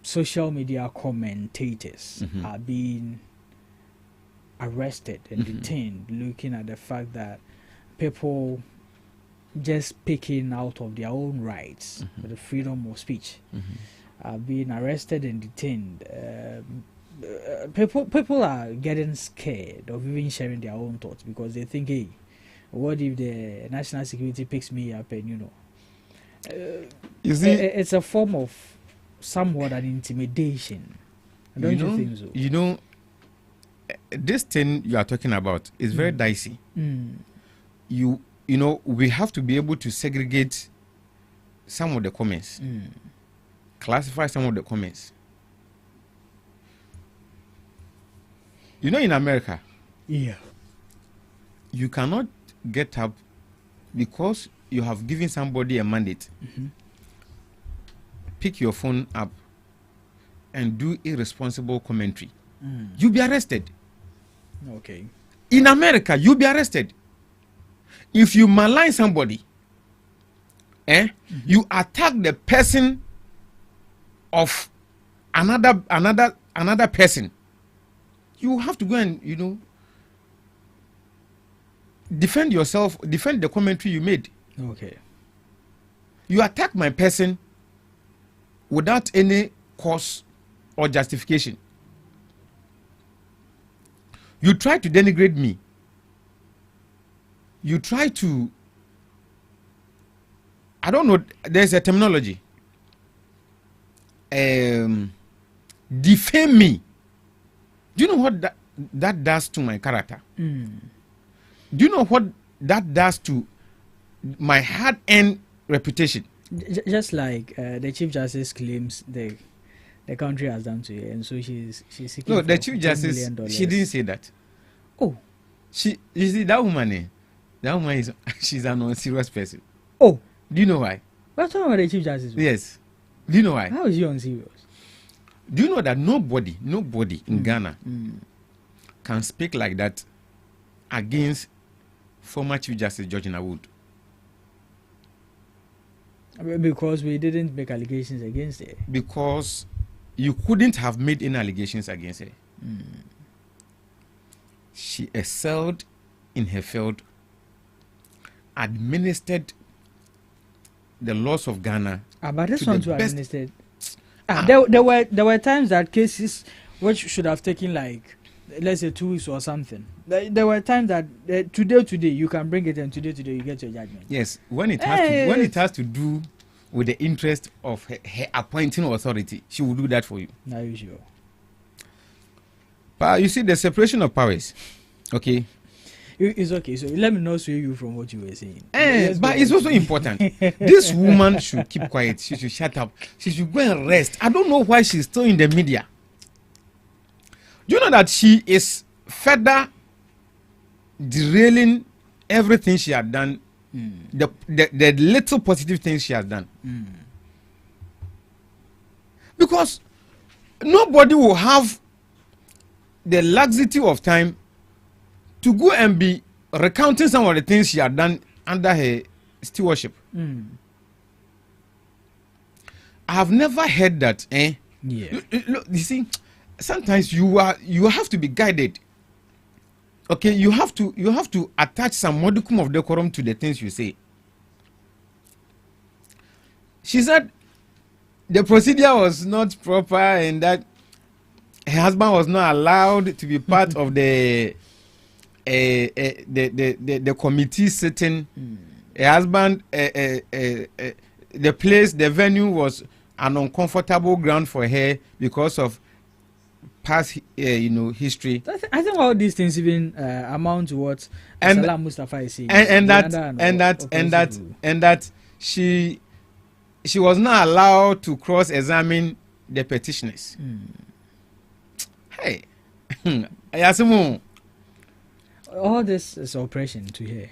[SPEAKER 5] social media commentators are being arrested and detained, looking at the fact that people just speaking out of their own rights, the freedom of speech, being arrested and detained. People are getting scared of even sharing their own thoughts because they think, hey, what if the national security picks me up and, you know, it's a form of somewhat an intimidation. Don't you think so?
[SPEAKER 17] You know, this thing you are talking about is very dicey. You know, we have to be able to segregate some of the comments, classify some of the comments. You know, in America, you cannot get up because you have given somebody a mandate. Pick your phone up and do irresponsible commentary. You'll be arrested.
[SPEAKER 5] Okay.
[SPEAKER 17] In America, you'll be arrested. If you malign somebody, you attack the person of another person, you have to go and, you know, defend yourself, defend the commentary you made.
[SPEAKER 5] Okay.
[SPEAKER 17] You attack my person without any cause or justification. You try to denigrate me. You try to, I don't know, there's a terminology. Defame me. Do you know what that does to my character? Do you know what that does to my hard-earned reputation?
[SPEAKER 5] Just like the Chief Justice claims the country has done to her, and so she's seeking.
[SPEAKER 17] No, the Chief Justice, she didn't say that.
[SPEAKER 5] Oh,
[SPEAKER 17] you see that woman? That woman is she's an unserious person.
[SPEAKER 5] Oh,
[SPEAKER 17] do you know why?
[SPEAKER 5] What's wrong with the Chief Justice?
[SPEAKER 17] Yes. Do you know why?
[SPEAKER 5] How is he unserious?
[SPEAKER 17] Do you know that nobody in Ghana can speak like that against former Chief Justice George Nawood?
[SPEAKER 5] Because we didn't make allegations against her.
[SPEAKER 17] Because you couldn't have made any allegations against her. She excelled in her field, administered the laws of Ghana.
[SPEAKER 5] But this one too administered. There were times that cases which should have taken like, let's say 2 weeks or something. There were times that today you can bring it, and today you get your judgment.
[SPEAKER 17] Yes, when it has to do with the interest of her appointing authority, she will do that for you.
[SPEAKER 5] Are you sure?
[SPEAKER 17] But you see, the separation of powers, okay?
[SPEAKER 5] It's okay. So let me not sway you from what you were saying.
[SPEAKER 17] But it's also important. This woman should keep quiet. She should shut up. She should go and rest. I don't know why she's still in the media. Do you know that she is further derailing everything she had done, the little positive things she has done? Because nobody will have the laxity of time to go and be recounting some of the things she had done under her stewardship. I have never heard that. Look, you see, sometimes you have to be guided. Okay, you have to attach some modicum of decorum to the things you say. She said the procedure was not proper and that her husband was not allowed to be part of the committee sitting. Her husband, the place, the venue was an uncomfortable ground for her because of past, history.
[SPEAKER 5] I think all these things even amount to what Salam Mustafa is saying.
[SPEAKER 17] And that she was not allowed to cross-examine the petitioners. Hey,
[SPEAKER 5] all this is oppression to her.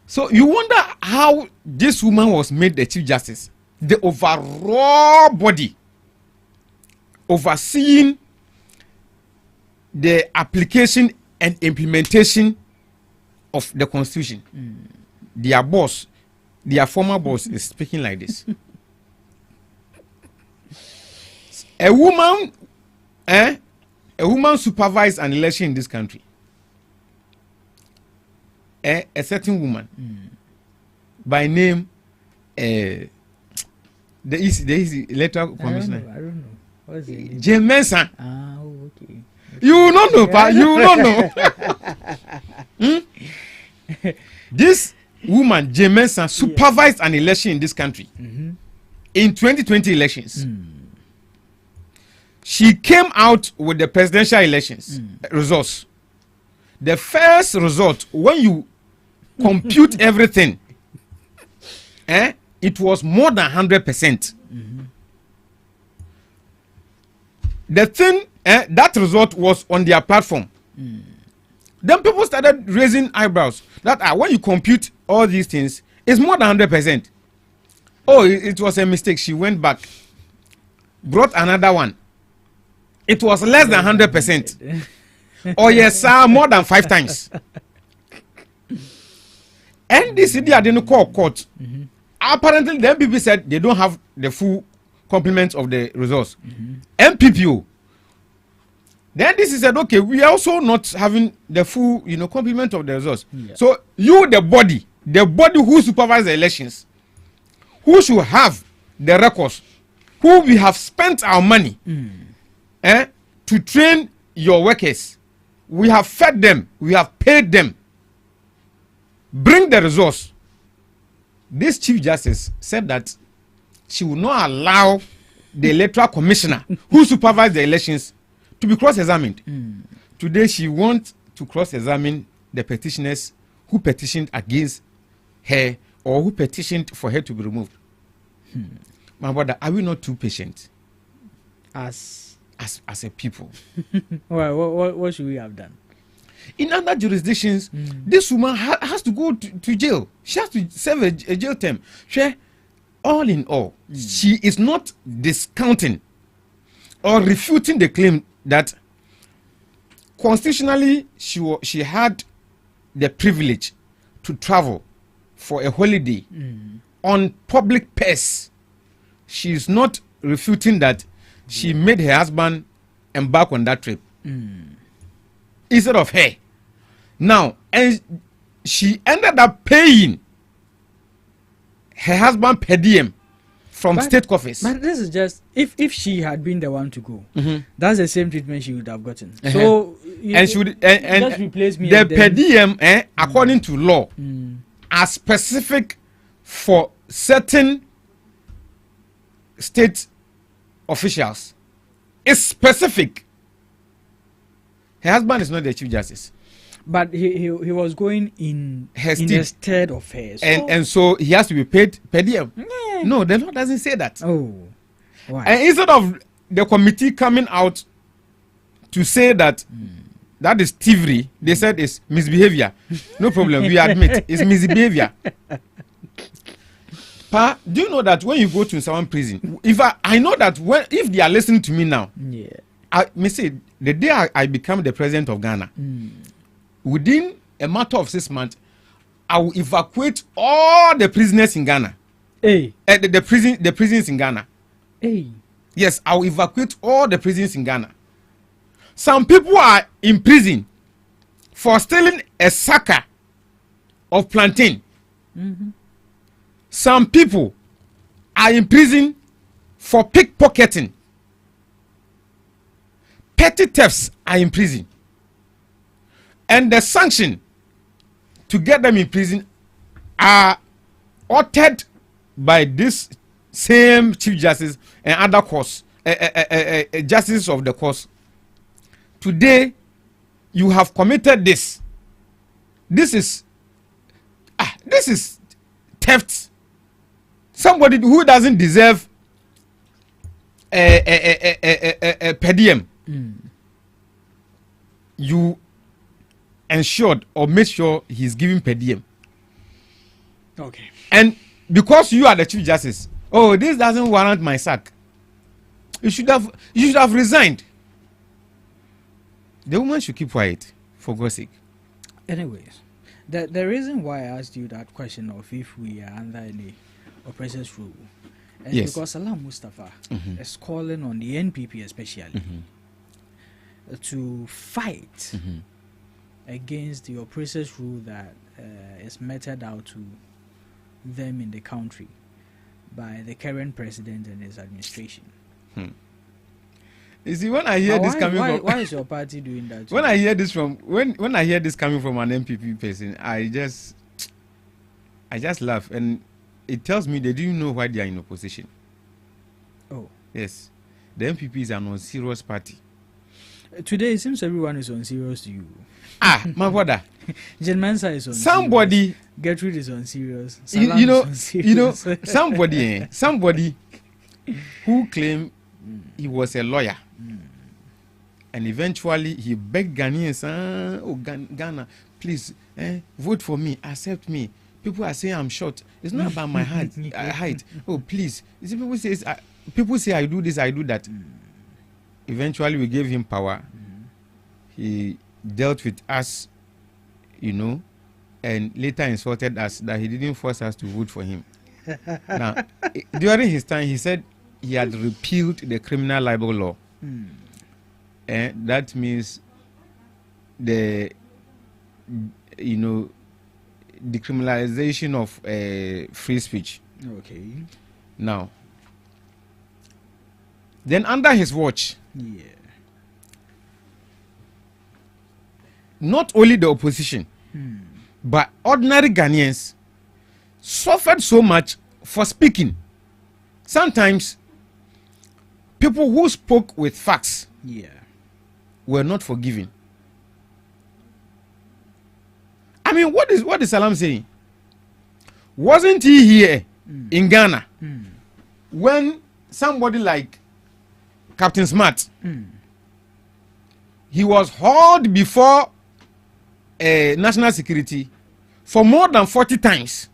[SPEAKER 17] So you wonder how this woman was made the Chief Justice. The overall body overseeing the application and implementation of the Constitution. Their boss, their former boss, is speaking like this. A woman supervised an election in this country. a certain woman by name the easy electoral commissioner.
[SPEAKER 5] I don't know. What's it?
[SPEAKER 17] Jane Mensah.
[SPEAKER 5] Ah, okay.
[SPEAKER 17] You don't know, pa. You don't know. This woman, Jane Mensah, supervised an election in this country in 2020 elections. She came out with the presidential elections results. The first result, when you compute everything, it was more than 100%. The thing, that result was on their platform. Then people started raising eyebrows that when you compute all these things, it's more than 100%. Oh, it was a mistake. She went back, brought another one. It was less than 100%. Oh yes, sir, more than 5 times. And this idea didn't call court. Apparently, the MPP said they don't have the full complement of the results. MPPO. Then this is said, okay, we are also not having the full, complement of the results. Yeah. So you, the body who supervise the elections, who should have the records, who we have spent our money to train your workers, we have fed them, we have paid them, bring the results. This Chief Justice said that she will not allow the electoral commissioner who supervised the elections to be cross-examined. Today she wants to cross-examine the petitioners who petitioned against her or who petitioned for her to be removed. My brother, are we not too patient as a people?
[SPEAKER 5] Well, what should we have done?
[SPEAKER 17] In other jurisdictions, this woman has to go to jail. She has to serve a jail term. All in all, she is not discounting or refuting the claim that constitutionally she had the privilege to travel for a holiday on public purse. She is not refuting that she made her husband embark on that trip instead of her. Now, and she ended up paying her husband per diem from state coffers.
[SPEAKER 5] But this is just if she had been the one to go, that's the same treatment she would have gotten. So
[SPEAKER 17] and she would
[SPEAKER 5] just replace me.
[SPEAKER 17] The per diem, according to law, are specific for certain state officials. It's specific. Her husband is not the Chief Justice,
[SPEAKER 5] but he was going in the stead of her,
[SPEAKER 17] and so he has to be paid per diem. No, the law doesn't say that.
[SPEAKER 5] Oh, why?
[SPEAKER 17] And instead of the committee coming out to say that that is thievery, they said it's misbehavior. No problem, we admit it's misbehavior. Pa, do you know that when you go to someone prison, if I know that if they are listening to me now, I may say the day I become the president of Ghana, within a matter of 6 months, I will evacuate all the prisoners in Ghana. The prisons in Ghana. Yes, I will evacuate all the prisons in Ghana. Some people are in prison for stealing a sucker of plantain. Some people are in prison for pickpocketing. Petty thefts are in prison. And the sanction to get them in prison are uttered by this same Chief Justice and other courts, justices of the courts. Today, you have committed this. This is theft. Somebody who doesn't deserve a per diem. You ensured or make sure he's giving per diem.
[SPEAKER 5] Okay.
[SPEAKER 17] And because you are the Chief Justice, this doesn't warrant my sack. You should have resigned. The woman should keep quiet, for God's sake.
[SPEAKER 5] Anyways, the reason why I asked you that question of if we are under any oppressor's rule is because Salam Mustafa is calling on the NPP especially to fight against the oppressors' rule that is meted out to them in the country by the current president and his administration.
[SPEAKER 17] You see, when I hear this coming from,
[SPEAKER 5] why is your party doing that?
[SPEAKER 17] When I hear this from when I hear this coming from an MPP person, I just laugh, and it tells me they didn't know why they are in opposition.
[SPEAKER 5] Oh
[SPEAKER 17] yes, the MPP is an unserious party.
[SPEAKER 5] Today it seems everyone is unserious to you.
[SPEAKER 17] My brother.
[SPEAKER 5] Jen Mensa is on
[SPEAKER 17] somebody
[SPEAKER 5] serious. Gertrude is on serious.
[SPEAKER 17] You know somebody who claimed he was a lawyer, and eventually he begged Ghanaians, Ghana, please vote for me, accept me. People are saying I'm short. It's not about my height. Oh please. You see, people say I do this, I do that. Eventually we gave him power. He dealt with us, and later insulted us that he didn't force us to vote for him. Now, during his time, he said he had repealed the criminal libel law. And that means the, decriminalization of free speech.
[SPEAKER 5] Okay.
[SPEAKER 17] Now, then under his watch, not only the opposition, but ordinary Ghanaians suffered so much for speaking. Sometimes people who spoke with facts were not forgiven. I mean, what is Salam saying? Wasn't he here in Ghana when somebody like Captain Smart, he was hauled before national security for more than 40 times.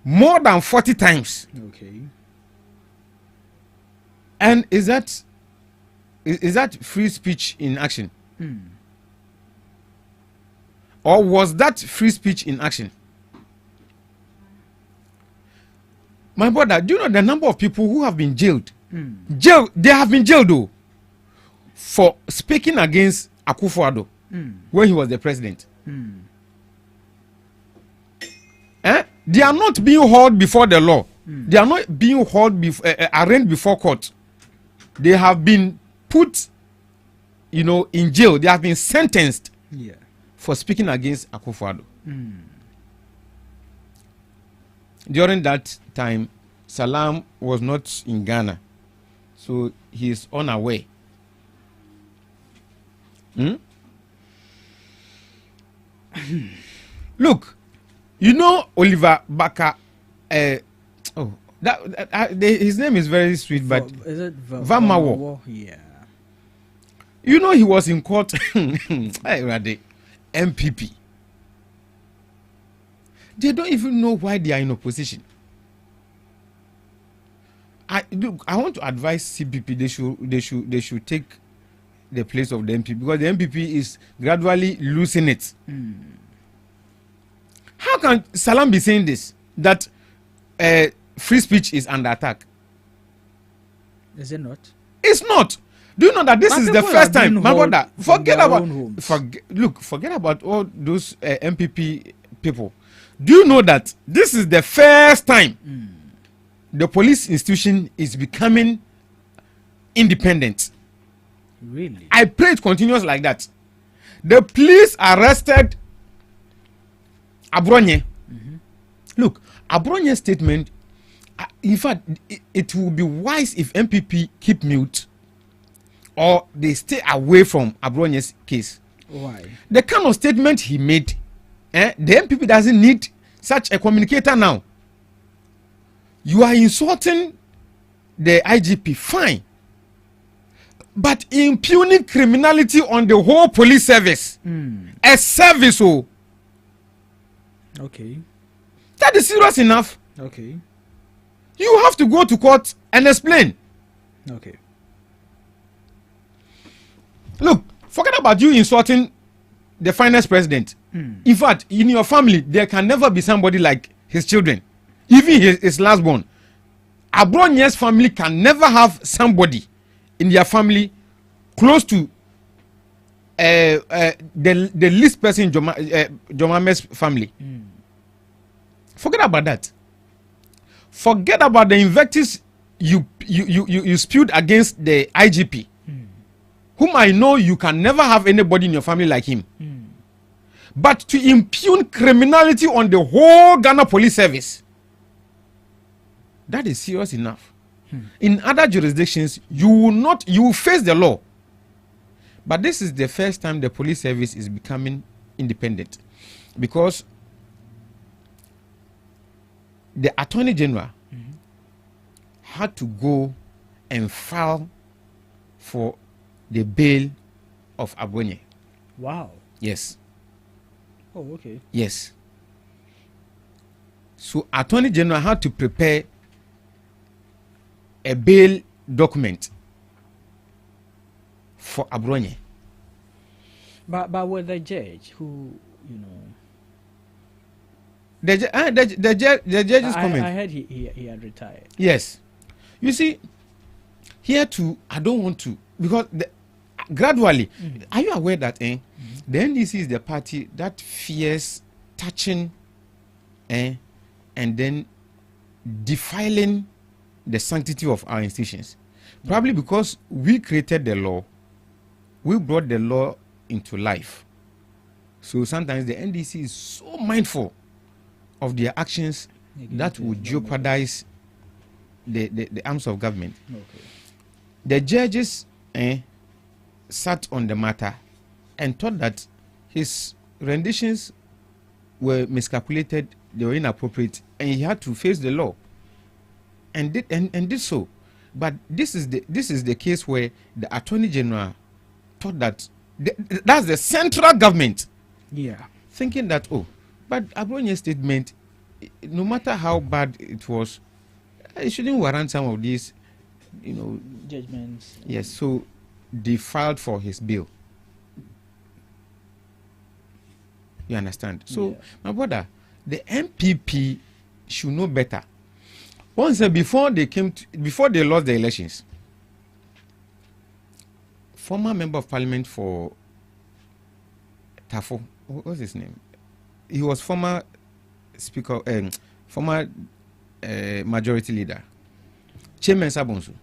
[SPEAKER 17] More than 40 times.
[SPEAKER 5] Okay.
[SPEAKER 17] And is that free speech in action? Or was that free speech in action? My brother, do you know the number of people who have been jailed? They have been jailed though for speaking against Akufo-Addo when he was the president. They are not being hauled before the law. They are not being hauled arraigned before court. They have been put, in jail. They have been sentenced for speaking against Akufo-Addo. During that time, Salam was not in Ghana, so he is unaware. Look, Oliver Baka. His name is very sweet, but
[SPEAKER 5] is it
[SPEAKER 17] Vamawo?
[SPEAKER 5] Yeah.
[SPEAKER 17] He was in court. MPP. They don't even know why they are in opposition. I want to advise CPP. They should take the place of the MPP, because the MPP is gradually losing it. How can Salam be saying this, that free speech is under attack?
[SPEAKER 5] Is it not?
[SPEAKER 17] It's not. Do you know that this is the first time, my brother? Forget about all those MPP people. Do you know that this is the first time the police institution is becoming independent?
[SPEAKER 5] Really?
[SPEAKER 17] I pray it continues like that. The police arrested Abronye. Look, Abronye's statement, in fact, it will be wise if MPP keep mute or they stay away from Abronye's case.
[SPEAKER 5] Why?
[SPEAKER 17] The kind of statement he made, the MPP doesn't need such a communicator now. You are insulting the IGP, fine. But impugning criminality on the whole police service, a service,
[SPEAKER 5] okay,
[SPEAKER 17] that is serious enough.
[SPEAKER 5] Okay,
[SPEAKER 17] you have to go to court and explain.
[SPEAKER 5] Okay.
[SPEAKER 17] Look, forget about you insulting the finance president. In fact, in your family, there can never be somebody like his children, even his last born. Abronye's family can never have somebody in their family close to the least person in Jomame's family. Forget about that. Forget about the invectives you spewed against the IGP, whom I know you can never have anybody in your family like him. But to impugn criminality on the whole Ghana Police Service, that is serious enough. In other jurisdictions, you will face the law. But this is the first time the police service is becoming independent, because the Attorney General had to go and file for the bail of Abonye.
[SPEAKER 5] Wow.
[SPEAKER 17] Yes.
[SPEAKER 5] Oh, okay.
[SPEAKER 17] Yes. So Attorney General had to prepare a bail document for Abonye.
[SPEAKER 5] But with the judge who,
[SPEAKER 17] the judge's comment.
[SPEAKER 5] I heard he had retired.
[SPEAKER 17] Yes. You see, here too, I don't want to, because gradually, are you aware that the NDC is the party that fears touching and then defiling the sanctity of our institutions? Probably because we created the law, we brought the law into life. So sometimes the NDC is so mindful of their actions that would jeopardize the arms of government.
[SPEAKER 5] Okay.
[SPEAKER 17] The judges sat on the matter and thought that his renditions were miscalculated, they were inappropriate, and he had to face the law, and did so. But this is the case where the Attorney General thought that that's the central government, thinking that but Abonye's statement, no matter how bad it was, it shouldn't warrant some of these,
[SPEAKER 5] judgments.
[SPEAKER 17] Yes, so they filed for his bail. You understand? So, my brother, the MPP should know better. Once before they lost the elections, former member of parliament for Tafo, what's his name? He was former speaker, former majority leader, Chairman Sabonsu.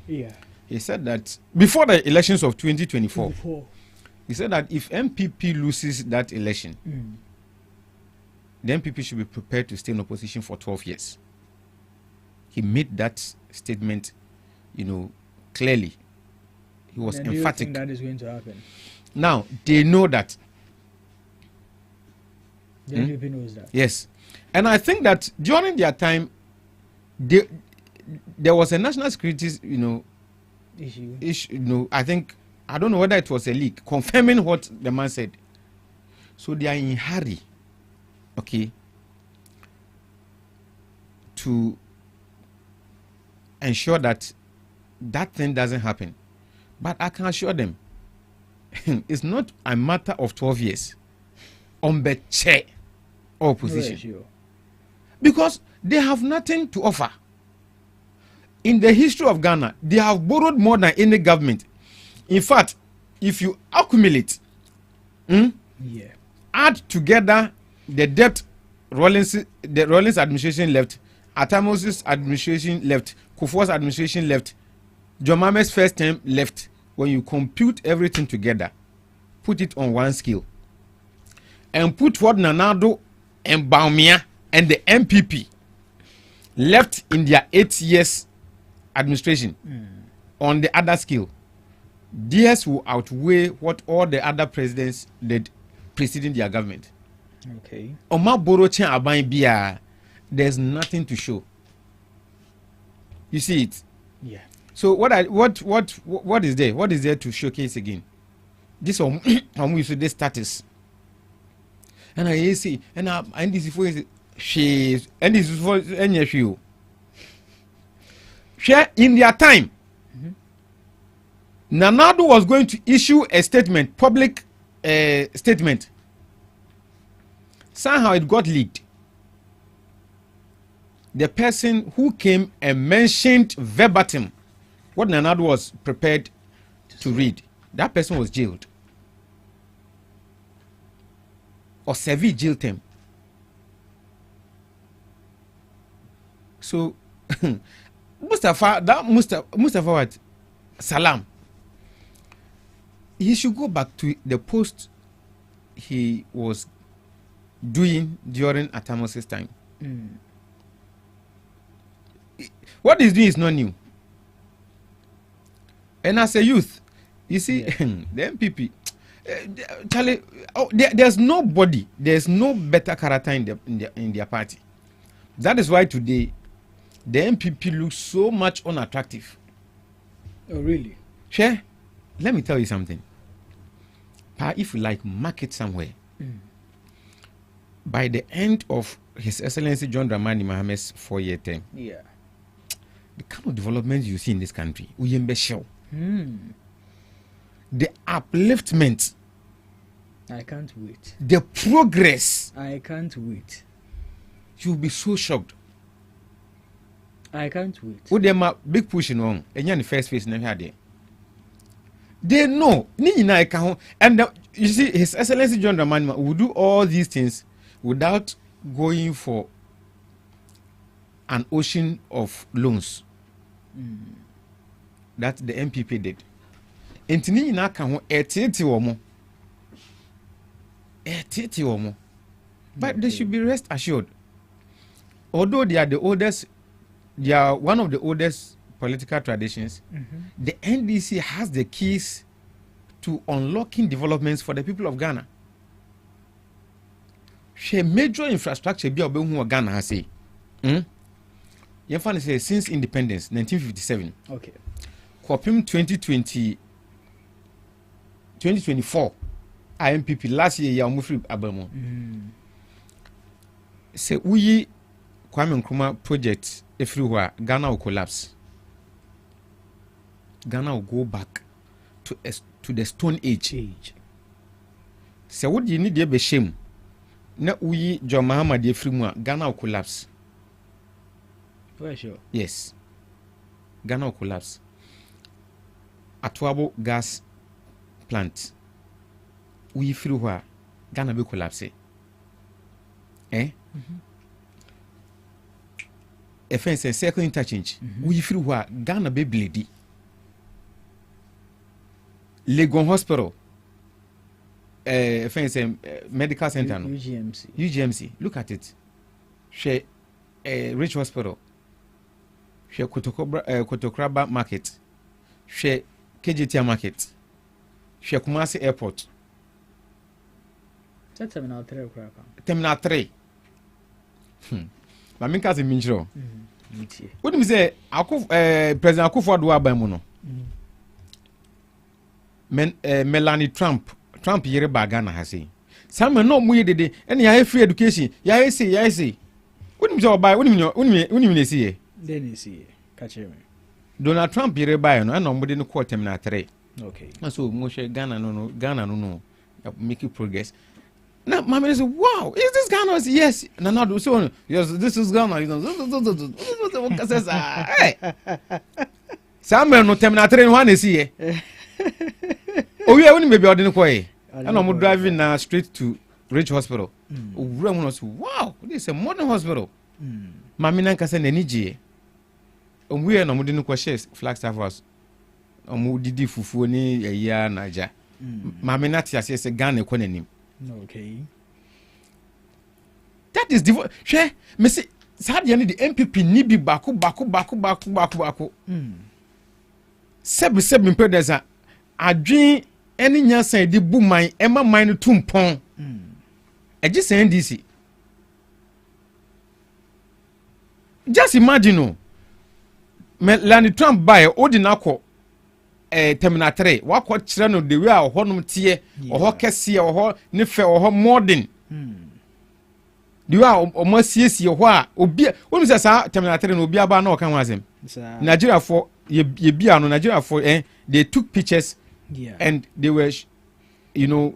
[SPEAKER 5] Yeah.
[SPEAKER 17] He said that before the elections of 2024, he said that if MPP loses that election, the MPP should be prepared to stay in opposition for 12 years. He made that statement, clearly. He was
[SPEAKER 5] emphatic. Do you think that is going to happen?
[SPEAKER 17] Now, they know that.
[SPEAKER 5] The MPP knows that.
[SPEAKER 17] Yes. And I think that during their time, there was a national security, issue. I don't know whether it was a leak confirming what the man said. So they are in hurry, to ensure that thing doesn't happen. But I can assure them, it's not a matter of 12 years on the chair or position. Because they have nothing to offer. In the history of Ghana, they have borrowed more than any government. In fact, if you accumulate, add together the debt the Rawlings administration left, Atamosis administration left, Kufuor's administration left, John Mahama's first term left. When you compute everything together, put it on one scale, and put what Nanado and Baumia and the MPP left in their 8 years administration on the other scale, theirs will outweigh what all the other presidents did preceding their government.
[SPEAKER 5] Okay.
[SPEAKER 17] There's nothing to show. You see it?
[SPEAKER 5] Yeah.
[SPEAKER 17] So what is there? What is there to showcase again? This one this status. And I see, and this is for she, and this is for any issue. Share in their time. Nanado was going to issue a statement, public statement. Somehow it got leaked. The person who came and mentioned verbatim what Nanado was prepared to read, that person was jailed. or serve jail term. So Mustafa what? Salam. He should go back to the post he was doing during Atamosis time. What he's doing is not new. And as a youth, you see, the MPP, Charlie, there's nobody, there's no better character in their party. That is why today the MPP looks so much unattractive.
[SPEAKER 5] Oh, really?
[SPEAKER 17] Sure. Let me tell you something. If you like, mark it somewhere. By the end of His Excellency John Dramani Mahamad's 4-year term,
[SPEAKER 5] yeah,
[SPEAKER 17] the kind of developments you see in this country, the upliftment,
[SPEAKER 5] I can't wait.
[SPEAKER 17] The progress,
[SPEAKER 5] I can't wait.
[SPEAKER 17] You'll be so shocked.
[SPEAKER 5] I can't wait.
[SPEAKER 17] With them big pushing on, and you're the first face never had it. They know, and you see, His Excellency John Dramani will do all these things without going for an ocean of loans that the MPP did. But they should be rest assured. Although they are the oldest, they are one of the oldest political traditions, the NDC has the keys to unlocking developments for the people of Ghana. She major infrastructure be who Ghana has say. You find say since independence 1957.
[SPEAKER 5] Okay.
[SPEAKER 17] Kopim 2024 IMPP last year ya omufri abamo. Say we Kwame Nkrumah project everywhere Ghana will collapse. Ghana will go back to the Stone Age. So what do you need to be shame? Na we John Mahama de Frimua, Ghana will collapse.
[SPEAKER 5] For sure.
[SPEAKER 17] Yes. Ghana will collapse. Atuabo gas plant. We Frimua, Ghana will collapse. A fence and circle interchange. We Frimua, Ghana be bleedy. Legon Hospital. Medical center. UGMC. Look at it. She Rich Hospital. She Kotokraba Market. She KGT Market. She Kumasi Airport.
[SPEAKER 5] That's Terminal 3.
[SPEAKER 17] Terminal 3. My main cousin Minjro. What do you say? President Akufo-Addo Abamuno. Melanie Trump yere ba Ghana ha say. Some no mu yede and ya free education. Ya say. What do you buy? What do you see?
[SPEAKER 5] Then you see. Catch me.
[SPEAKER 17] Donald Trump yere ba no and nobody no quarter Terminal 3.
[SPEAKER 5] Okay.
[SPEAKER 17] And so mo Ghana no make progress. Now my man say, wow, is this Ghana? Yes. No, so yes, this is Ghana. You know, hey. Some no Terminal 3 one is here. Oh yeah, when maybe I didn't quite. And I'm driving now straight to Rich Hospital. Wow, this is a modern hospital. Mamina Kasan Niji. We are no didn't quite Flagstaff House. Didi Fufu ni a year Naja. Mamina says a Ghana economy.
[SPEAKER 5] Okay.
[SPEAKER 17] That is the share. Messi Sadiani the MPP Nibi Baku. Seven predators are adwin any nyansan di bu man ema man no tumpon eji sen DC. Just imagine Melanie Trump buy ordinako Terminal 3 wakọ kire no the way a honum tie oho kese oho ne fe oho modern the way omo siesie ho a obi wonu se sa Terminal 3 no obi aba na oka ho asem Nigeria for ye bia no Nigeria for they took pictures and they were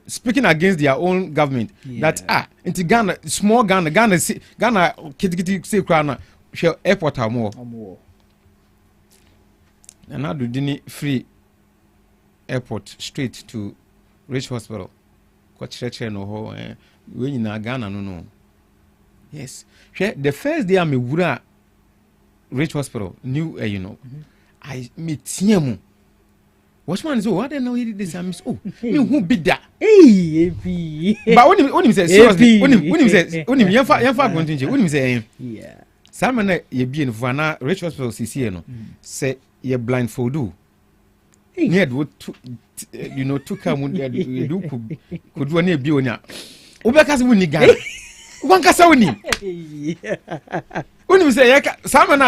[SPEAKER 17] speaking against their own government that into Ghana small Ghana kitty say crown share airport more and now do dini free airport straight to Rich Hospital. Quite no ho when in Ghana no. Yes. The first day I'm a wura Rich Hospital, new you know. I meet him. Watchman is what I know he did this. I'm me who be that.
[SPEAKER 5] Hey,
[SPEAKER 17] but when he says seriously, when he says when he continue, when he say
[SPEAKER 5] yeah.
[SPEAKER 17] Salmon ye be in Vana Rich Hospital CC no say ye blindfold. Near would you know to come when you do could one be on ya. Ubekas winning Ghana. One casa winning. When you say Salmon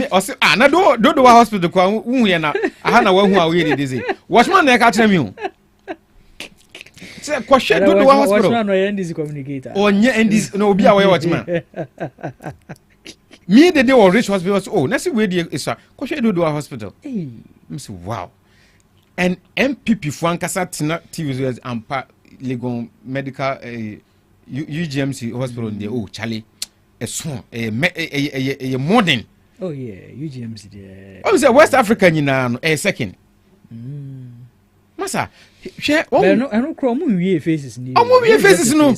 [SPEAKER 17] or say na do hospital kwa na ahana wa hu awere dizi. Watchman na catch me. Say question do hospital.
[SPEAKER 5] Watchman no NDC communicator.
[SPEAKER 17] Onye NDC no obi away watchman. Me the day or Rich Hospital oh na see we dey is question do hospital.
[SPEAKER 5] Hey,
[SPEAKER 17] me say wow. And MPP for ankasa tina TV ampa Legon Medical UGMC hospital there oh Charlie a son a modern.
[SPEAKER 5] Oh yeah, UGMC there.
[SPEAKER 17] Oh say West Africa nyina a second. Masa share oh
[SPEAKER 5] no I no crawl mu wie faces ni.
[SPEAKER 17] Oh mu wie faces no.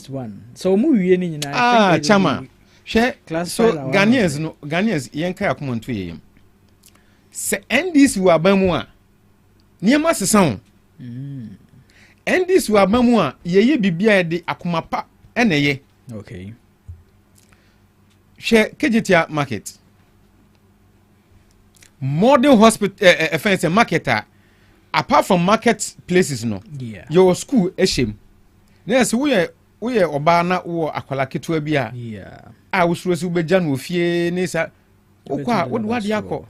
[SPEAKER 5] So mu wie ni nyina.
[SPEAKER 17] Ah chama. Share so Ghanaians yenka akoma nto yeyem. Se NDC wa bamu a niema sesan. NDC wa bamu a yeye bibia de akoma pa eneye.
[SPEAKER 5] Okay.
[SPEAKER 17] Share Kejetia market. Modern hospital offense marketer apart from market places no.
[SPEAKER 5] Yeah.
[SPEAKER 17] Your school eshem. Yes we oba na wo akwala ketua bia.
[SPEAKER 5] Yeah.
[SPEAKER 17] I was supposed to be Jan Wofie Nisa. Okwa, what do you call?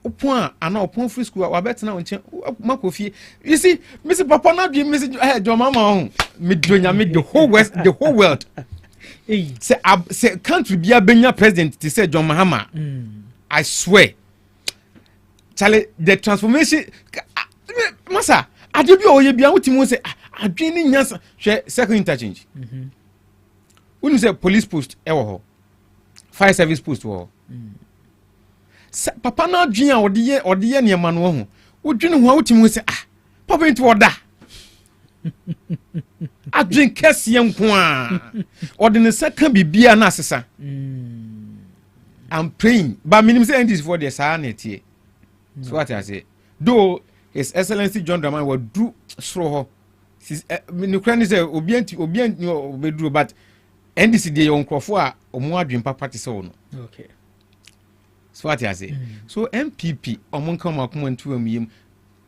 [SPEAKER 17] Upon and upon free school, I bet now in Makofi. You see, Mr. Papa, not be Mrs. Your Mama, mid the whole West, the whole world. Say, country be a Benya president to say John Mahama. I swear. Charlie, the transformation. Massa, I do be all you be out to say, I dreaming yes, second interchange. When you say police post, fire service post, Papa na dream or the year near Manu. Would you know what you say? Papa into order. I drink Cassian Quan or the second be beer Nassasa. I'm praying, but minimum saying this for the sanity. So what I say, though His Excellency John Dramani will do so. Ukraine is obedient, but NDC de on Crawford or more dream party so.
[SPEAKER 5] Okay.
[SPEAKER 17] So what I say. So MPP among come up to a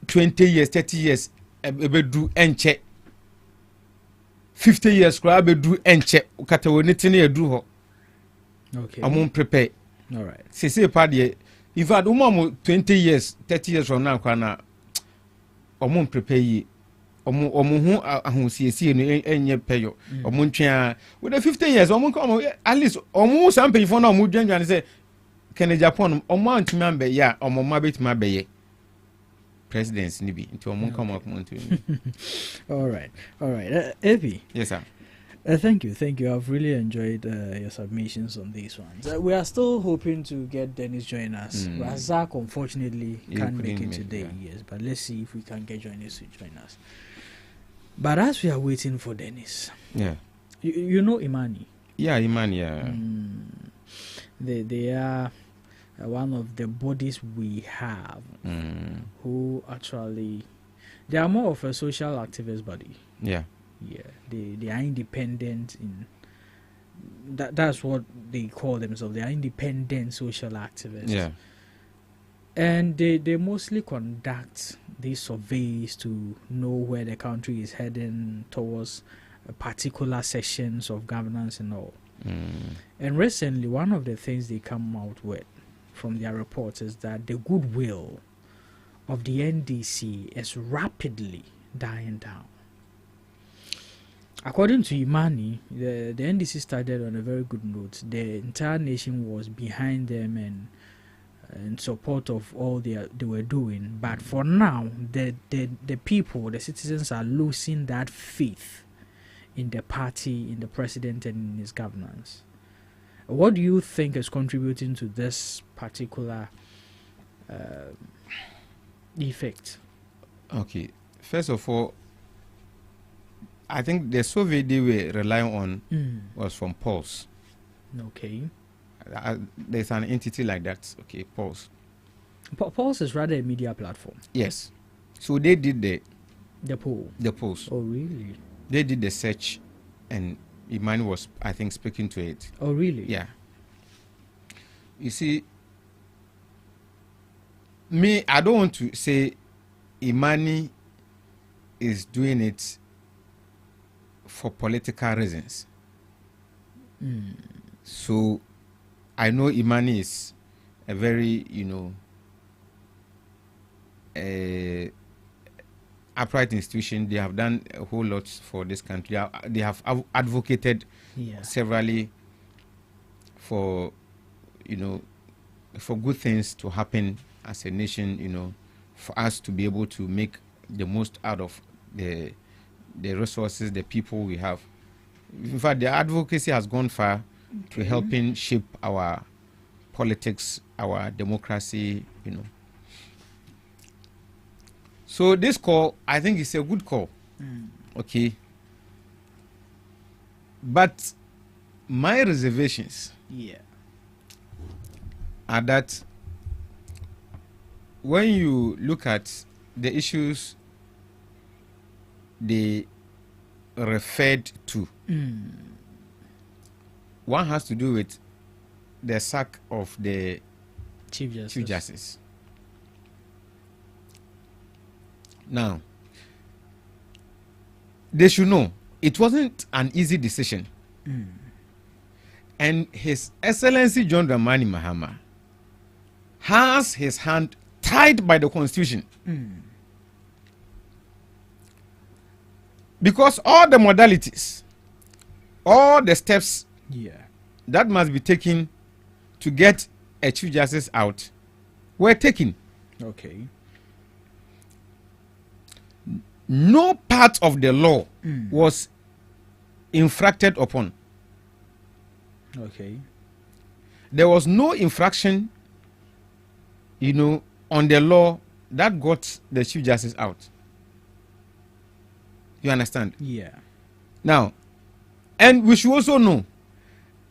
[SPEAKER 17] 20 years, 30 years, do and check. 50 years, crab do and check. Catawanitin do ho.
[SPEAKER 5] Okay.
[SPEAKER 17] I won't prepare.
[SPEAKER 5] All right.
[SPEAKER 17] Say party. If I do 20 years, 30 years from now, I won't prepare ye. Omo hu see no enye peyo omo ntwa with the 50 years omo come at least omo sample for na omo dwanwan say Kenya Japan omo antimi ambe ya omo ma betima beye presidents ni bi nti omo come ntimi.
[SPEAKER 5] All right Epi.
[SPEAKER 17] Yes sir.
[SPEAKER 5] Thank you. I've really enjoyed your submissions on these ones. We are still hoping to get Dennis join us. Razak unfortunately can't make it today. Yes, but let's see if we can get Dennis to join us. But as we are waiting for Dennis, you know Imani.
[SPEAKER 17] Yeah, Imani. Yeah.
[SPEAKER 5] They are one of the bodies we have who actually they are more of a social activist body.
[SPEAKER 17] Yeah.
[SPEAKER 5] Yeah, they are independent in that's what they call themselves. They are independent social activists.
[SPEAKER 17] Yeah.
[SPEAKER 5] And they mostly conduct these surveys to know where the country is heading towards particular sections of governance and all. And recently, one of the things they come out with from their reports is that the goodwill of the NDC is rapidly dying down. According to Imani, the NDC started on a very good note. The entire nation was behind them and in support of all they were doing. But for now, the people, the citizens are losing that faith in the party, in the president, and in his governance. What do you think is contributing to this particular effect?
[SPEAKER 17] Okay, first of all, I think the survey they were relying on was from Pulse.
[SPEAKER 5] Okay.
[SPEAKER 17] There's an entity like that. Okay, Pulse.
[SPEAKER 5] Pulse is rather a media platform.
[SPEAKER 17] Yes. So they did
[SPEAKER 5] the poll.
[SPEAKER 17] The polls.
[SPEAKER 5] Oh, really?
[SPEAKER 17] They did the search, and Imani was, I think, speaking to it.
[SPEAKER 5] Oh, really?
[SPEAKER 17] Yeah. You see, me, I don't want to say Imani is doing it for political reasons. So I know Imani is a very, upright institution. They have done a whole lot for this country. They have advocated severally for, for good things to happen as a nation, for us to be able to make the most out of the resources, the people we have. In fact, the advocacy has gone far to helping shape our politics, our democracy, So this call, I think, is a good call. Okay. But my reservations are that when you look at the issues they referred to, one has to do with the sack of the Chief Justice. Now, they should know it wasn't an easy decision. And His Excellency John Dramani Mahama has his hand tied by the Constitution. Because all the modalities, all the steps that must be taken to get a Chief Justice out were taken.
[SPEAKER 5] Okay.
[SPEAKER 17] No part of the law was infracted upon.
[SPEAKER 5] Okay.
[SPEAKER 17] There was no infraction, on the law that got the Chief Justice out. You understand?
[SPEAKER 5] Yeah.
[SPEAKER 17] Now, and we should also know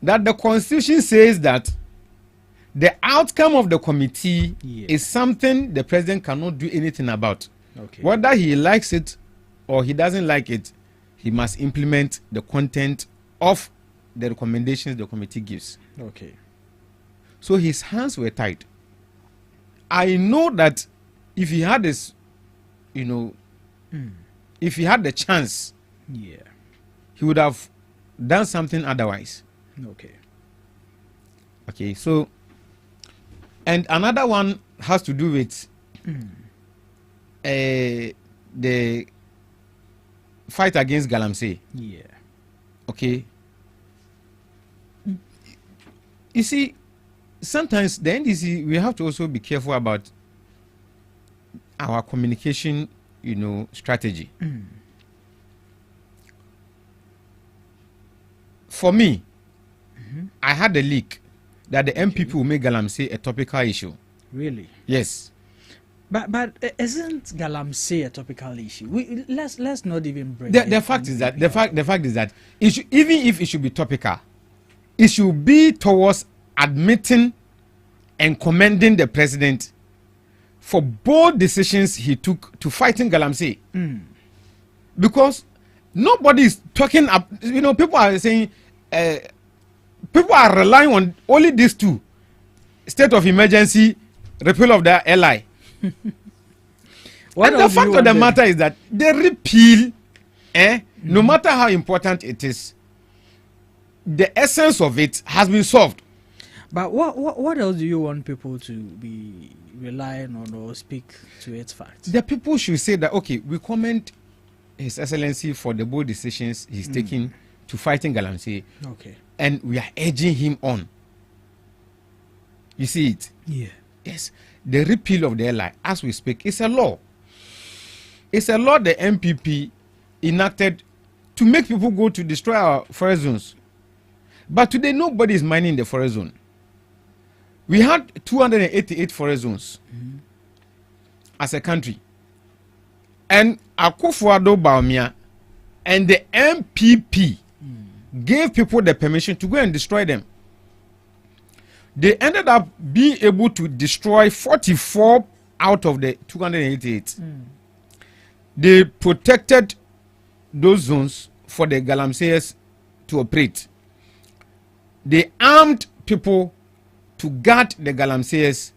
[SPEAKER 17] that the Constitution says that the outcome of the committee is something the president cannot do anything about.
[SPEAKER 5] Okay.
[SPEAKER 17] Whether he likes it or he doesn't like it, he must implement the content of the recommendations the committee gives.
[SPEAKER 5] Okay.
[SPEAKER 17] So his hands were tied. I know that if he had this, if he had the chance, he would have done something otherwise.
[SPEAKER 5] Okay.
[SPEAKER 17] Okay, so, and another one has to do with the fight against Galamsey.
[SPEAKER 5] Yeah.
[SPEAKER 17] Okay. You see, sometimes the NDC, we have to also be careful about our communication, strategy. For me, I had a leak that the MPP will make Galamsey a topical issue.
[SPEAKER 5] Really?
[SPEAKER 17] Yes.
[SPEAKER 5] But isn't Galamsey a topical issue? Let's not even bring
[SPEAKER 17] the fact is that the fact is that it should, even if it should be topical, it should be towards admitting and commending the president for bold decisions he took to fighting Galamsey. Because nobody is talking up. People are saying people are relying on only these two: state of emergency, repeal of the LI. And the fact of the matter is that the repeal, no matter how important it is, the essence of it has been solved.
[SPEAKER 5] But what else do you want people to be relying on or speak to its facts?
[SPEAKER 17] The people should say that, okay, we commend His Excellency for the bold decisions he's taking to fighting Galamsey.
[SPEAKER 5] Okay.
[SPEAKER 17] And we are urging him on. You see it?
[SPEAKER 5] Yeah.
[SPEAKER 17] Yes. The repeal of the LI, as we speak, is a law. It's a law the MPP enacted to make people go to destroy our forest zones. But today, nobody is mining the forest zone. We had 288 forest zones as a country. And Akufo-Addo Bawumia And the MPP gave people the permission to go and destroy them. They ended up being able to destroy 44 out of the 288. They protected those zones for the galamseys to operate. They armed people to guard the galamseys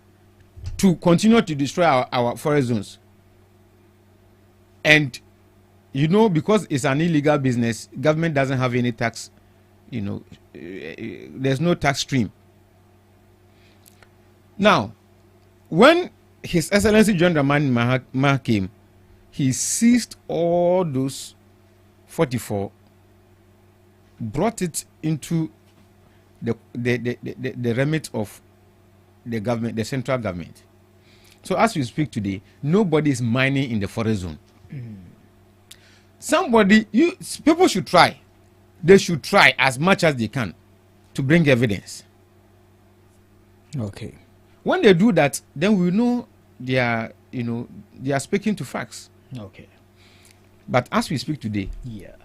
[SPEAKER 17] to continue to destroy our forest zones. And you know, because it's an illegal business, government doesn't have any tax, you know, there's no tax stream. Now, when His Excellency John Dramani Mahama came, he seized all those 44, brought it into the remit of the government, the central government. So as we speak today, nobody is mining in the forest zone. People should try. They should try as much as they can to bring evidence.
[SPEAKER 5] Okay.
[SPEAKER 17] When they do that, then we know they are speaking to facts.
[SPEAKER 5] Okay.
[SPEAKER 17] But as we speak today,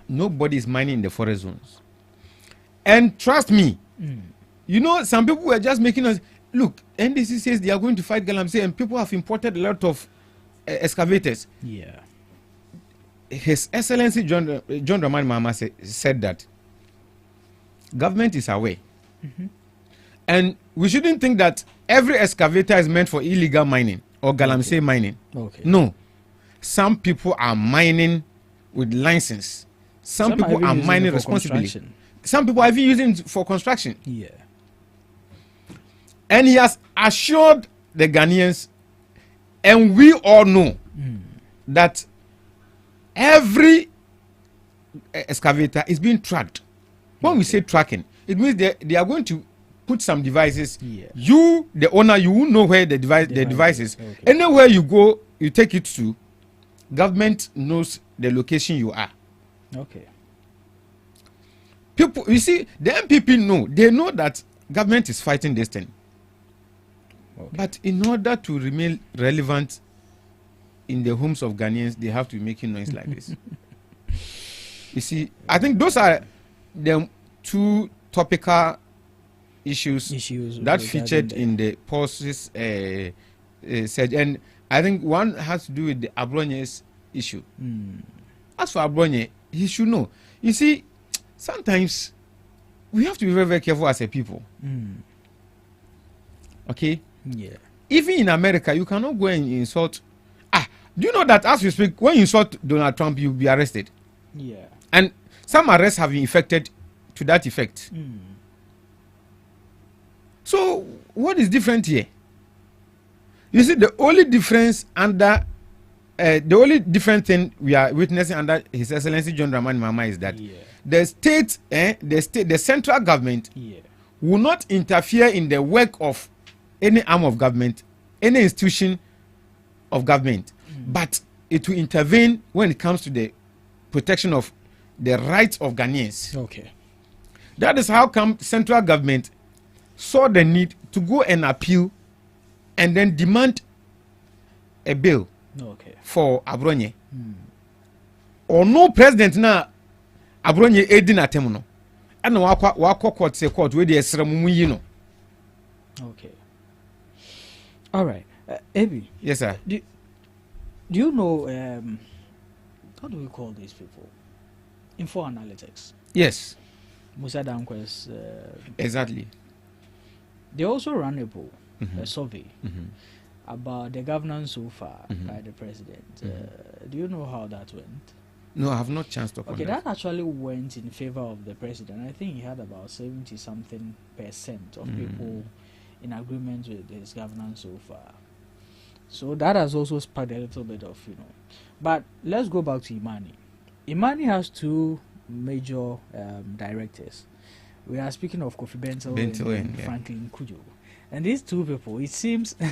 [SPEAKER 5] nobody
[SPEAKER 17] is mining in the forest zones. And trust me, you know, some people were just making us look. NDC says they are going to fight Galamsey, and people have imported a lot of excavators.
[SPEAKER 5] Yeah.
[SPEAKER 17] His Excellency John Dramani Mahama said that government is aware. And we shouldn't think that every excavator is meant for illegal mining or galamsey mining.
[SPEAKER 5] Okay.
[SPEAKER 17] No. Some people are mining with license. Some people are mining responsibly. Some people are even using it for construction.
[SPEAKER 5] Yeah.
[SPEAKER 17] And he has assured the Ghanaians, and we all know that every excavator is being tracked. When we say tracking, it means they are going to put some devices. You, the owner, you will know where the device is. Okay. Anywhere you go, you take it to. Government knows the location you are.
[SPEAKER 5] Okay.
[SPEAKER 17] People, you see, the MPP know. They know that government is fighting this thing. Okay. But in order to remain relevant in the homes of Ghanaians, they have to be making noise like this. You see, I think those are the two topical issues that featured in the pulses said, and I think one has to do with the Abronye's issue. As for Abronye, he should know. You see, sometimes we have to be very, very careful as a people. Okay?
[SPEAKER 5] Yeah.
[SPEAKER 17] Even in America, you cannot go and insult. Do you know that as we speak, when you insult Donald Trump, you'll be arrested?
[SPEAKER 5] Yeah.
[SPEAKER 17] And some arrests have been effected to that effect. So, what is different here? You see, the only difference the only different thing we are witnessing under His Excellency John Dramani Mahama is that the central government will not interfere in the work of any arm of government, any institution of government, but it will intervene when it comes to the protection of the rights of Ghanaians.
[SPEAKER 5] Okay.
[SPEAKER 17] That is how come central government saw the need to go and appeal and then demand a bill for Abronye. Or no president na Abronye edin atemuno. And wako court say court where they esramu.
[SPEAKER 5] Okay. All right. Ebi.
[SPEAKER 17] Yes, sir.
[SPEAKER 5] Do you know how do we call these people? Info analytics.
[SPEAKER 17] Yes.
[SPEAKER 5] Musa Danquest.
[SPEAKER 17] Exactly.
[SPEAKER 5] They also ran a survey about the governance so far by the president. Do you know how that went?
[SPEAKER 17] No, I have not chanced upon
[SPEAKER 5] that. That actually went in favor of the president. I think he had about 70-something% of people in agreement with his governance so far. So that has also sparked a little bit of, But let's go back to Imani. Imani has two major directors. We are speaking of Kofi Bentil and Franklin Kujo. And these two people, it seems...
[SPEAKER 17] Kofi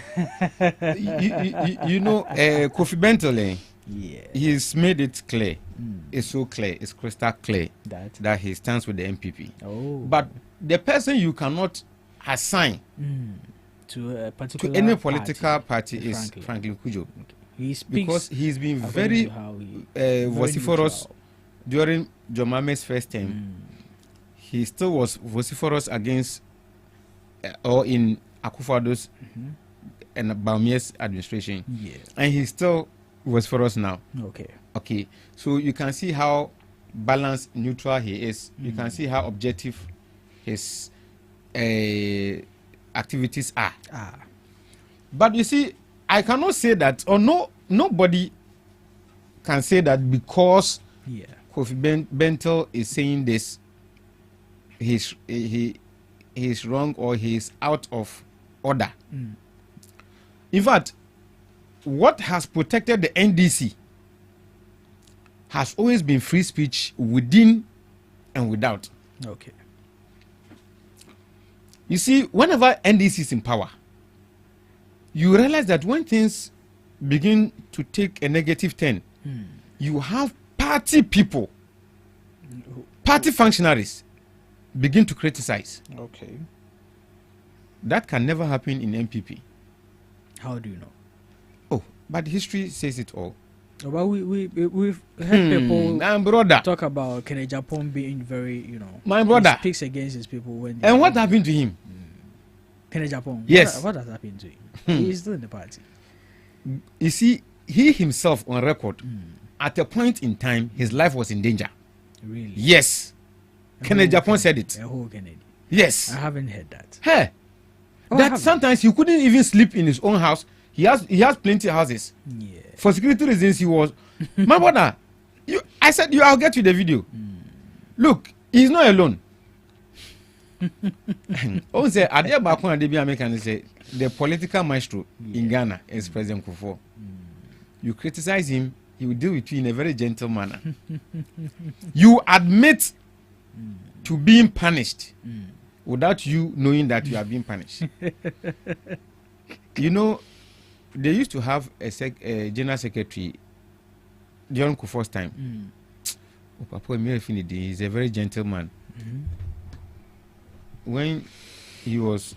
[SPEAKER 17] Bentil, he's made it clear. It's so clear, it's crystal clear that he stands with the MPP. But the person you cannot assign
[SPEAKER 5] to a particular
[SPEAKER 17] any political party is Franklin Kujo.
[SPEAKER 5] He speaks
[SPEAKER 17] because he's been very vociferous during Jomame's first term, he still was vociferous against or in Akufo-Addo's and Bawumia's administration.
[SPEAKER 5] Yeah.
[SPEAKER 17] And he still vociferous now.
[SPEAKER 5] Okay.
[SPEAKER 17] Okay. So you can see how balanced, neutral he is. You can see how objective his activities are. But you see, I cannot say that, or nobody can say that because Kofi Bentel is saying this, he's wrong or he's out of order. In fact, what has protected the NDC has always been free speech within and without.
[SPEAKER 5] Okay.
[SPEAKER 17] You see, whenever NDC is in power, you realize that when things begin to take a negative turn, you have party people, party functionaries begin to criticize.
[SPEAKER 5] Okay.
[SPEAKER 17] That can never happen in MPP.
[SPEAKER 5] How do you know?
[SPEAKER 17] Oh, but history says it all.
[SPEAKER 5] Well, we've heard people
[SPEAKER 17] my brother
[SPEAKER 5] talk about Kenneth Japan being very,
[SPEAKER 17] my brother
[SPEAKER 5] he speaks against his people when.
[SPEAKER 17] And what happened to him?
[SPEAKER 5] Kenneth Japan.
[SPEAKER 17] Yes.
[SPEAKER 5] What has happened to him? He's still in the party.
[SPEAKER 17] You see, he himself on record, at a point in time, his life was in danger.
[SPEAKER 5] Really?
[SPEAKER 17] Yes. Kenneth Japan said it.
[SPEAKER 5] Kennedy.
[SPEAKER 17] Yes.
[SPEAKER 5] I haven't heard that.
[SPEAKER 17] Hey. That sometimes he couldn't even sleep in his own house. He has plenty of houses.
[SPEAKER 5] Yeah.
[SPEAKER 17] For security reasons, he was. My brother, I said I'll get you the video. Look, he's not alone. Oh, say the political maestro in Ghana is President Kufuor. You criticize him, he will deal with you in a very gentle manner. You admit to being punished without you knowing that you are being punished. You know, they used to have a general secretary during Kufuor's time. Papa Emefiele, he's a very gentle man. When he was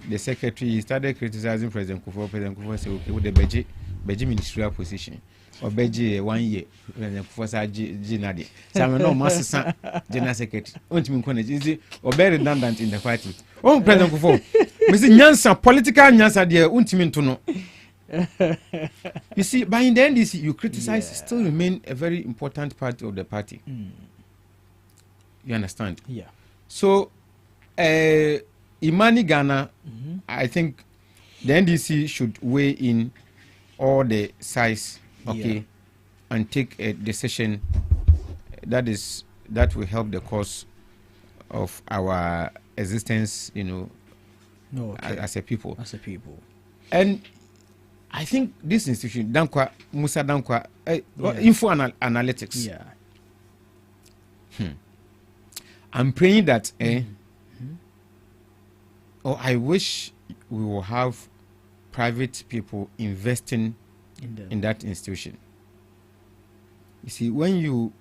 [SPEAKER 17] the secretary, he started criticizing President Kufuor. President Kufuor said, okay, with the Beji ministerial position, or Beji 1 year, President Kufuor said, Jinadi. Some no master general secretary. Or very redundant in the party. Oh, President Kufuor, Mr. Nyansa, political Nyansa, dear, untimin to know. You see, by in the NDC, you criticize still remain a very important part of the party. You understand?
[SPEAKER 5] Yeah.
[SPEAKER 17] So, Imani Ghana, I think the NDC should weigh in all the sides, okay, and take a decision that will help the cause of our existence, as a people.
[SPEAKER 5] As a people.
[SPEAKER 17] And I think this institution, Musa Dankwa, Info Analytics.
[SPEAKER 5] Yeah.
[SPEAKER 17] I'm praying that, I wish we will have private people investing in that institution. You see, when you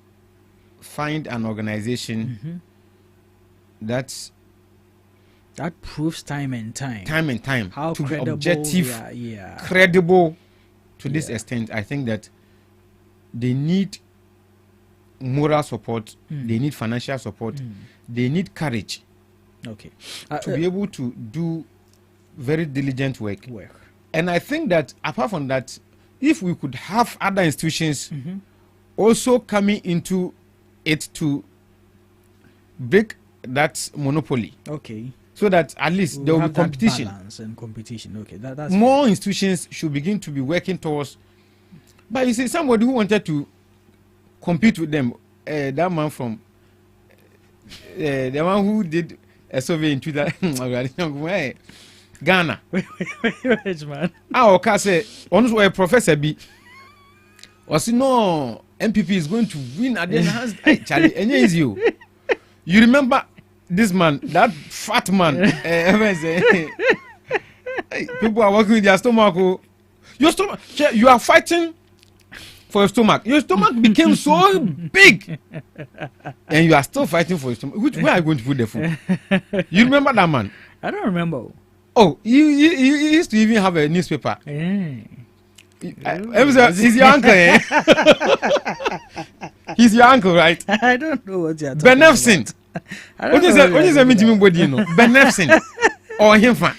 [SPEAKER 17] find an organization that
[SPEAKER 5] proves time and time
[SPEAKER 17] how to be
[SPEAKER 5] credible,
[SPEAKER 17] objective, credible to this extent, I think that they need moral support, they need financial support, they need courage, to be able to do very diligent work. And I think that apart from that, if we could have other institutions also coming into it to break that monopoly, so that at least there will be competition.
[SPEAKER 5] Balance and competition. Okay, that's
[SPEAKER 17] more institutions should begin to be working towards. But you see, somebody who wanted to compete with them, that man from the one who did a survey in 2000, Ghana.
[SPEAKER 5] Which man?
[SPEAKER 17] Okay, say, honestly, a professor B. Or see, no, MPP is going to win at the end. Hey, Charlie, and is you. You remember this man, that fat man? People are working with their stomach. Your stomach, you are fighting for your stomach. Your stomach became so big, and you are still fighting for your stomach. Where are you going to put the food? You remember that man?
[SPEAKER 5] I don't remember.
[SPEAKER 17] Oh, you used to even have a newspaper. He's your uncle, eh? He's your uncle, right?
[SPEAKER 5] I don't know what you're talking
[SPEAKER 17] Beneficent. What is that mean to me, body, you know? Beneficent. Or him fan.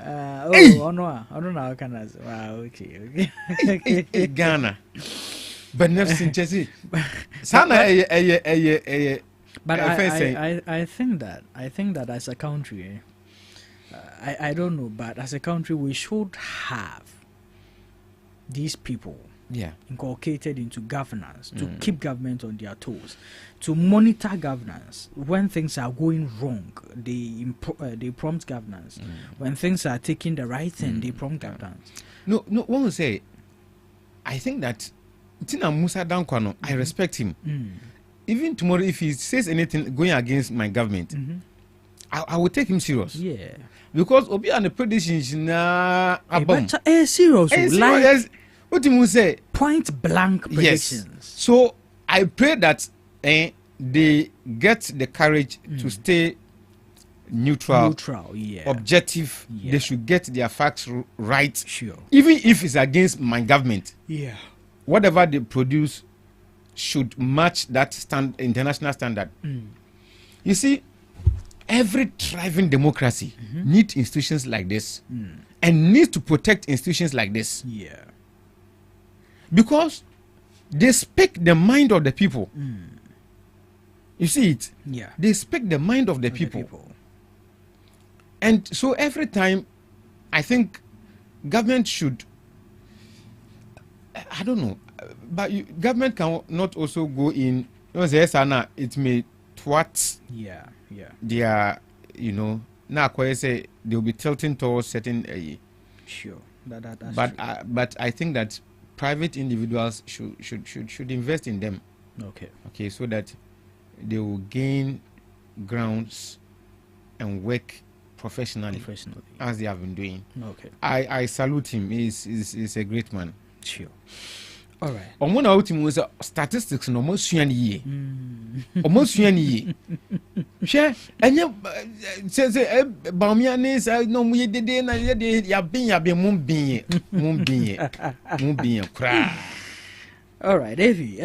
[SPEAKER 5] Oh no, I don't know how can I say. Wow, okay.
[SPEAKER 17] Ghana. Beneficent, Jesse. Sana,
[SPEAKER 5] but I think that as a country, I don't know, but as a country, we should have these people inculcated into governance to keep government on their toes, to monitor governance. When things are going wrong, they prompt governance. When things are taking the right thing, they prompt governance.
[SPEAKER 17] No, one will say, I think that Tina Musa Dankwano, I respect him. Even tomorrow, if he says anything going against my government, I will take him serious.
[SPEAKER 5] Yeah.
[SPEAKER 17] Because Obi and the predictions na abom.
[SPEAKER 5] Serious.
[SPEAKER 17] Like what you say?
[SPEAKER 5] Point blank predictions.
[SPEAKER 17] Yes. So I pray that they get the courage to stay neutral, objective. Yeah. They should get their facts right.
[SPEAKER 5] Sure.
[SPEAKER 17] Even if it's against my government.
[SPEAKER 5] Yeah.
[SPEAKER 17] Whatever they produce should match that international standard. You see, every thriving democracy needs institutions like this and needs to protect institutions like this.
[SPEAKER 5] Yeah.
[SPEAKER 17] Because they speak the mind of the people. You see it?
[SPEAKER 5] Yeah.
[SPEAKER 17] They speak the mind of the people. And so every time, I think government should, I don't know, but government can not also go in, it may thwart their, now I say they'll be tilting towards certain
[SPEAKER 5] sure.
[SPEAKER 17] But I think that private individuals should invest in them. Okay, so that they will gain grounds and work professionally as they have been doing.
[SPEAKER 5] Okay.
[SPEAKER 17] I salute him. He's a great man.
[SPEAKER 5] Sure. All right.
[SPEAKER 17] Omona ultimo was statistics no mo suan ye. Omo suan ye. Hwe enye se baumia ne sa no mu ye dede na ye de ya bin mum bin kra.
[SPEAKER 5] All right, Evie.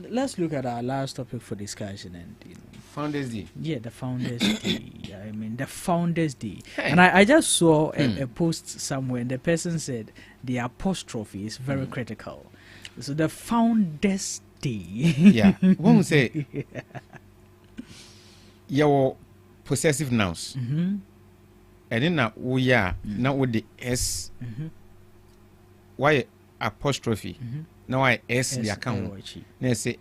[SPEAKER 5] Let's look at our last topic for discussion and
[SPEAKER 17] Founders Day.
[SPEAKER 5] Yeah, the Founders Day. I mean, the Founders Day. Hey. And I just saw a post somewhere, and the person said the apostrophe is very critical. So the Founders Day.
[SPEAKER 17] Yeah. One will say, your possessive nouns. And then now we are now with the S. Why apostrophe? Now I S the account. Then say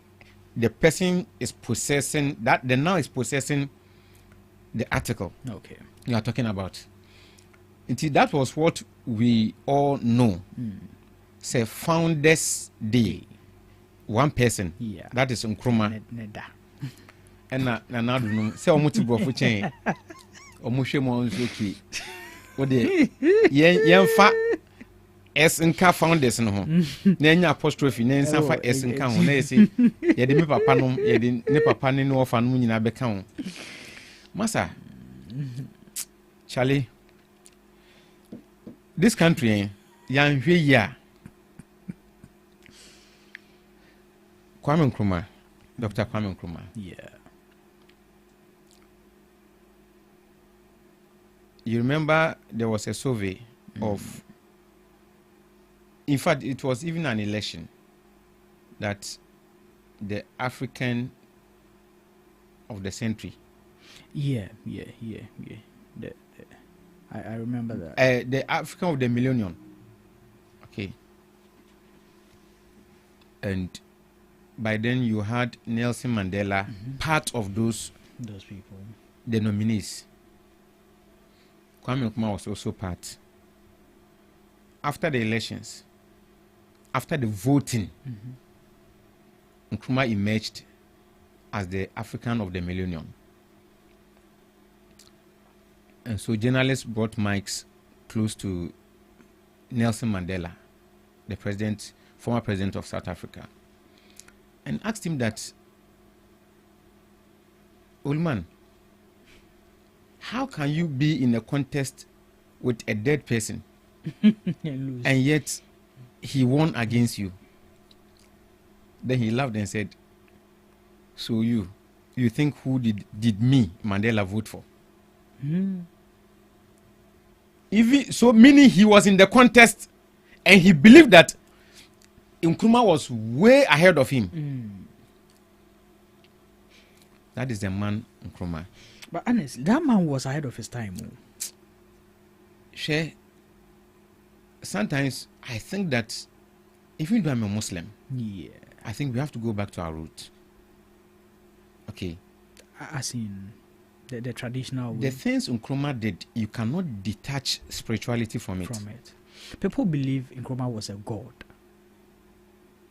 [SPEAKER 17] the person is possessing that the noun is possessing the article.
[SPEAKER 5] Okay.
[SPEAKER 17] You are talking about. That was what we all know. Say Founders Day. One person.
[SPEAKER 5] Yeah.
[SPEAKER 17] That is Nkrumah. And now no. Say omuti brofo chen. Omuhwe mo nso ki. Wo de yen fa S nka founders no ho. Na enya apostrophe na nsa fa S nka ho na yesi ye de me papa no ye de ne papa ne no ofa no nyina be ka ho. Masa. Charlie. This country yan hwe ya. Kwame Nkrumah, Dr. Kwame Nkrumah.
[SPEAKER 5] Yeah.
[SPEAKER 17] You remember there was a survey of, in fact, it was even an election that the African of the century.
[SPEAKER 5] Yeah. I remember that.
[SPEAKER 17] The African of the millennium. Okay. And by then you had Nelson Mandela, part of those
[SPEAKER 5] people,
[SPEAKER 17] the nominees. Kwame Nkrumah was also part. After the elections, after the voting, Nkrumah emerged as the African of the millennium. And so journalists brought mics close to Nelson Mandela, the former president of South Africa, and asked him that, old man, how can you be in a contest with a dead person and yet he won against you. Then he laughed and said, so you think who did me, Mandela, vote for? Even so, meaning he was in the contest and he believed that Nkrumah was way ahead of him. That is the man, Nkrumah.
[SPEAKER 5] But honestly, that man was ahead of his time.
[SPEAKER 17] Share. Sometimes I think that even though I'm a Muslim, I think we have to go back to our roots. Okay.
[SPEAKER 5] As in the traditional way.
[SPEAKER 17] The things Nkrumah did, you cannot detach spirituality from it.
[SPEAKER 5] People believe Nkrumah was a god.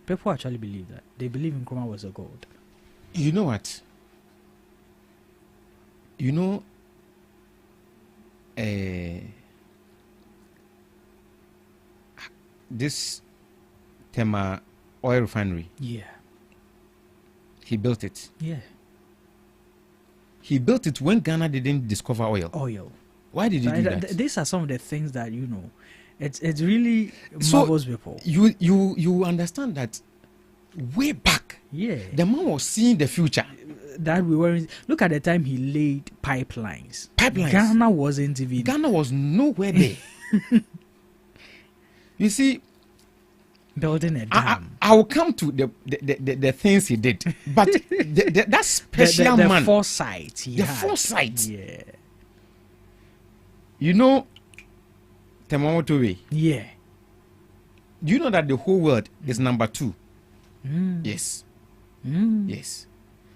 [SPEAKER 5] People actually believe that. They believe Nkrumah was a god.
[SPEAKER 17] You know what? You know, this Tema oil refinery.
[SPEAKER 5] Yeah.
[SPEAKER 17] He built it.
[SPEAKER 5] Yeah.
[SPEAKER 17] He built it when Ghana didn't discover oil. Why did he do that?
[SPEAKER 5] These are some of the things that, you know, it's really marvels people.
[SPEAKER 17] You understand that way back, the man was seeing the future.
[SPEAKER 5] That we weren't. Look at the time he laid pipelines. Ghana wasn't even.
[SPEAKER 17] Ghana was nowhere there. You see,
[SPEAKER 5] building a dam.
[SPEAKER 17] I will come to the things he did, but that special
[SPEAKER 5] the
[SPEAKER 17] man,
[SPEAKER 5] foresight.
[SPEAKER 17] The foresight.
[SPEAKER 5] Yeah.
[SPEAKER 17] You know, Temamotowe.
[SPEAKER 5] Yeah.
[SPEAKER 17] Do you know that the whole world is number 2? Yes. Yes.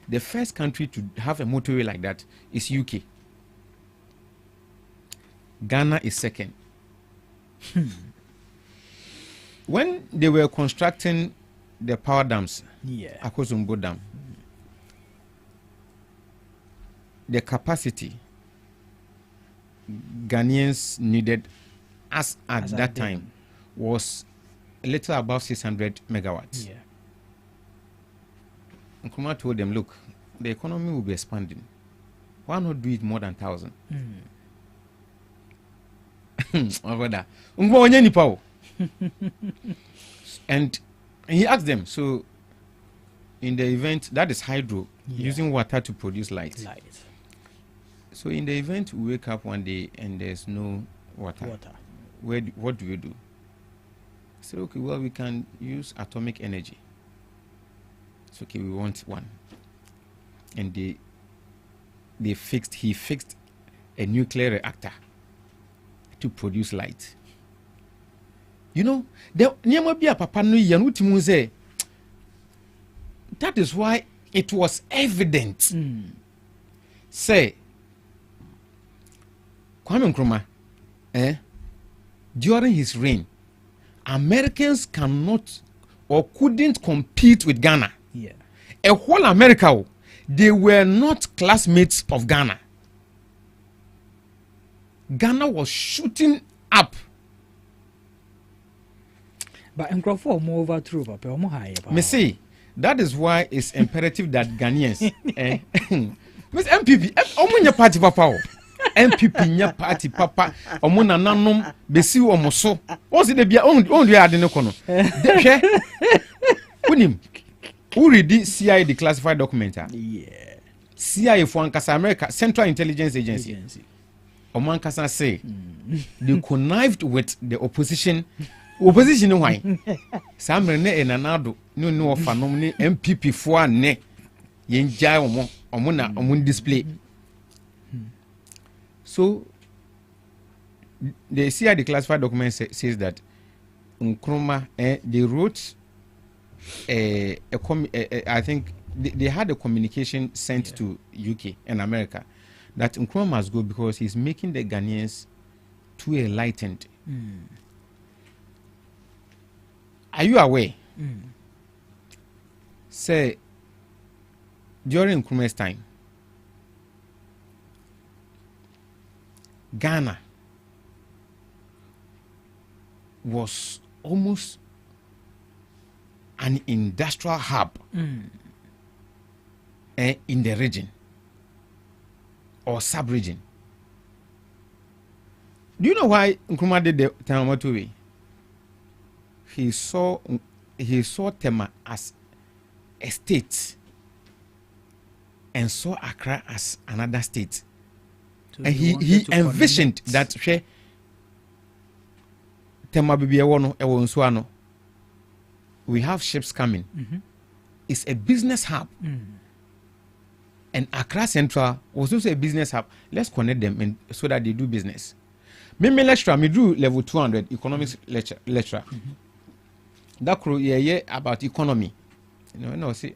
[SPEAKER 17] The first country to have a motorway like that is UK. Ghana is second. When they were constructing the power dams, Akozumbo Dam, the capacity Ghanaians needed at that time was a little above 600 megawatts. Nkrumah told them, look, the economy will be expanding. Why not do it more than 1,000? And he asked them, so in the event, that is hydro, using water to produce light. So in the event we wake up one day and there's no water. What do we do? So okay, well, we can use atomic energy. It's okay, we want one. And he fixed a nuclear reactor to produce light. You know, that is why it was evident. Say, Kwame Nkrumah, during his reign, Americans cannot or couldn't compete with Ghana. A whole America, they were not classmates of Ghana. Ghana was shooting up.
[SPEAKER 5] But Nkrumah more overthrew, Papa.
[SPEAKER 17] Me say, that is why it's imperative that Ghanaians, Miss MPP, omunya party papa, MPP nya party papa, omuna nanom besi omoso. Once they be on the ade ne kono. Hwe. Unim. Who read the CIA declassified document?
[SPEAKER 5] Yeah.
[SPEAKER 17] CIA for Ankasa America Central Intelligence Agency. Omankasa say they connived with the opposition. Opposition why? Samre ne enanado no ofa nom ne MPP fo ane yenjai omo na omo display. So the CIA declassified document says that Nkrumah they wrote I think they had a communication sent to UK and America that Nkrumah must go because he's making the Ghanaians too enlightened. Are you aware? Say, during Nkrumah's time, Ghana was almost an industrial hub in the region or sub-region. Do you know why Nkrumah did the Tamamoto way? he saw Tema as a state and saw Accra as another state. So and he envisioned that Tema Bibiawono Ewonsuano. We have ships coming. It's a business hub. And Accra Central was also a business hub. Let's connect them so that they do business. Me lecturer, me do level 200 economics lecturer. That crew yeah about economy. No see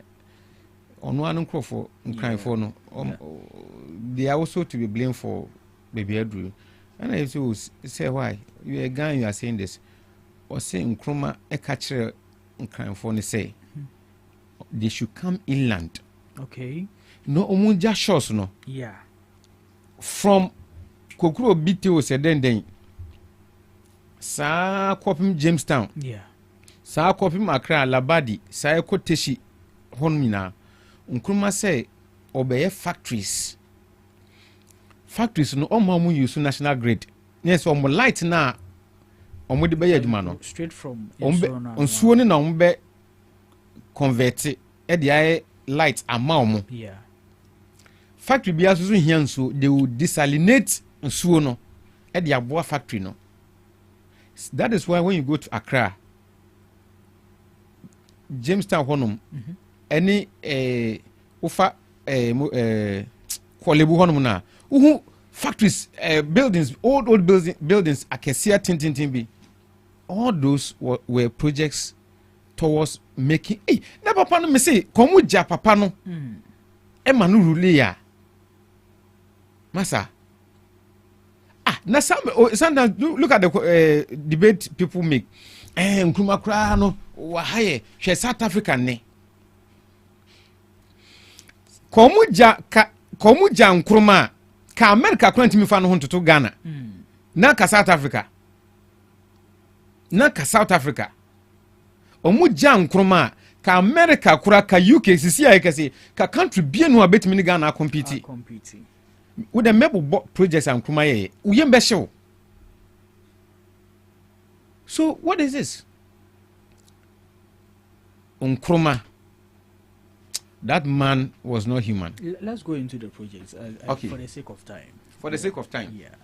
[SPEAKER 17] on one for crying for no. They are also to be blamed for baby Edru. And I say why you a guy you are saying this or saying Nkrumah a catcher crying for no say they should come inland.
[SPEAKER 5] Okay.
[SPEAKER 17] No omunja shows no.
[SPEAKER 5] Yeah.
[SPEAKER 17] From Kokuro BTO said then Sa Kopim Jamestown.
[SPEAKER 5] Yeah.
[SPEAKER 17] Sa Kopim Accra Labadi, Sa Koteshi Honmina. Nkrumah say obey factories. Factories no omo use national grid. Yes, omo light na omo de be adwuma
[SPEAKER 5] straight from
[SPEAKER 17] onsuo ni na omo be convert e de light ama omo.
[SPEAKER 5] Yeah.
[SPEAKER 17] Factory bi aso hia nsuo, they will desalinate nsuo no e de aboa factory no. That is why when you go to Accra, Jamestown honum any ufa Kolebu honum na uhu factories buildings old buildings akesia tintin bi, all those were projects towards making na papa no me say komu ja papa no e ma no rule ya masa now sometimes look at the debate people make. Nkrumah kura no wa haye hwe South Africa ne. Komu ja Nkrumah ka America kura ntimi fa no hontoto Ghana. Na ka South Africa. Omu ja Nkrumah ka America kura ka UK sisi ya kase ka country bien no abetimi ni Ghana compete. With the map projects and Nkrumah uyembe show. So what is this? Nkrumah, that man was not human.
[SPEAKER 5] Let's go into the projects
[SPEAKER 17] okay.
[SPEAKER 5] For the sake of time.
[SPEAKER 17] For the sake of time.
[SPEAKER 5] Yeah.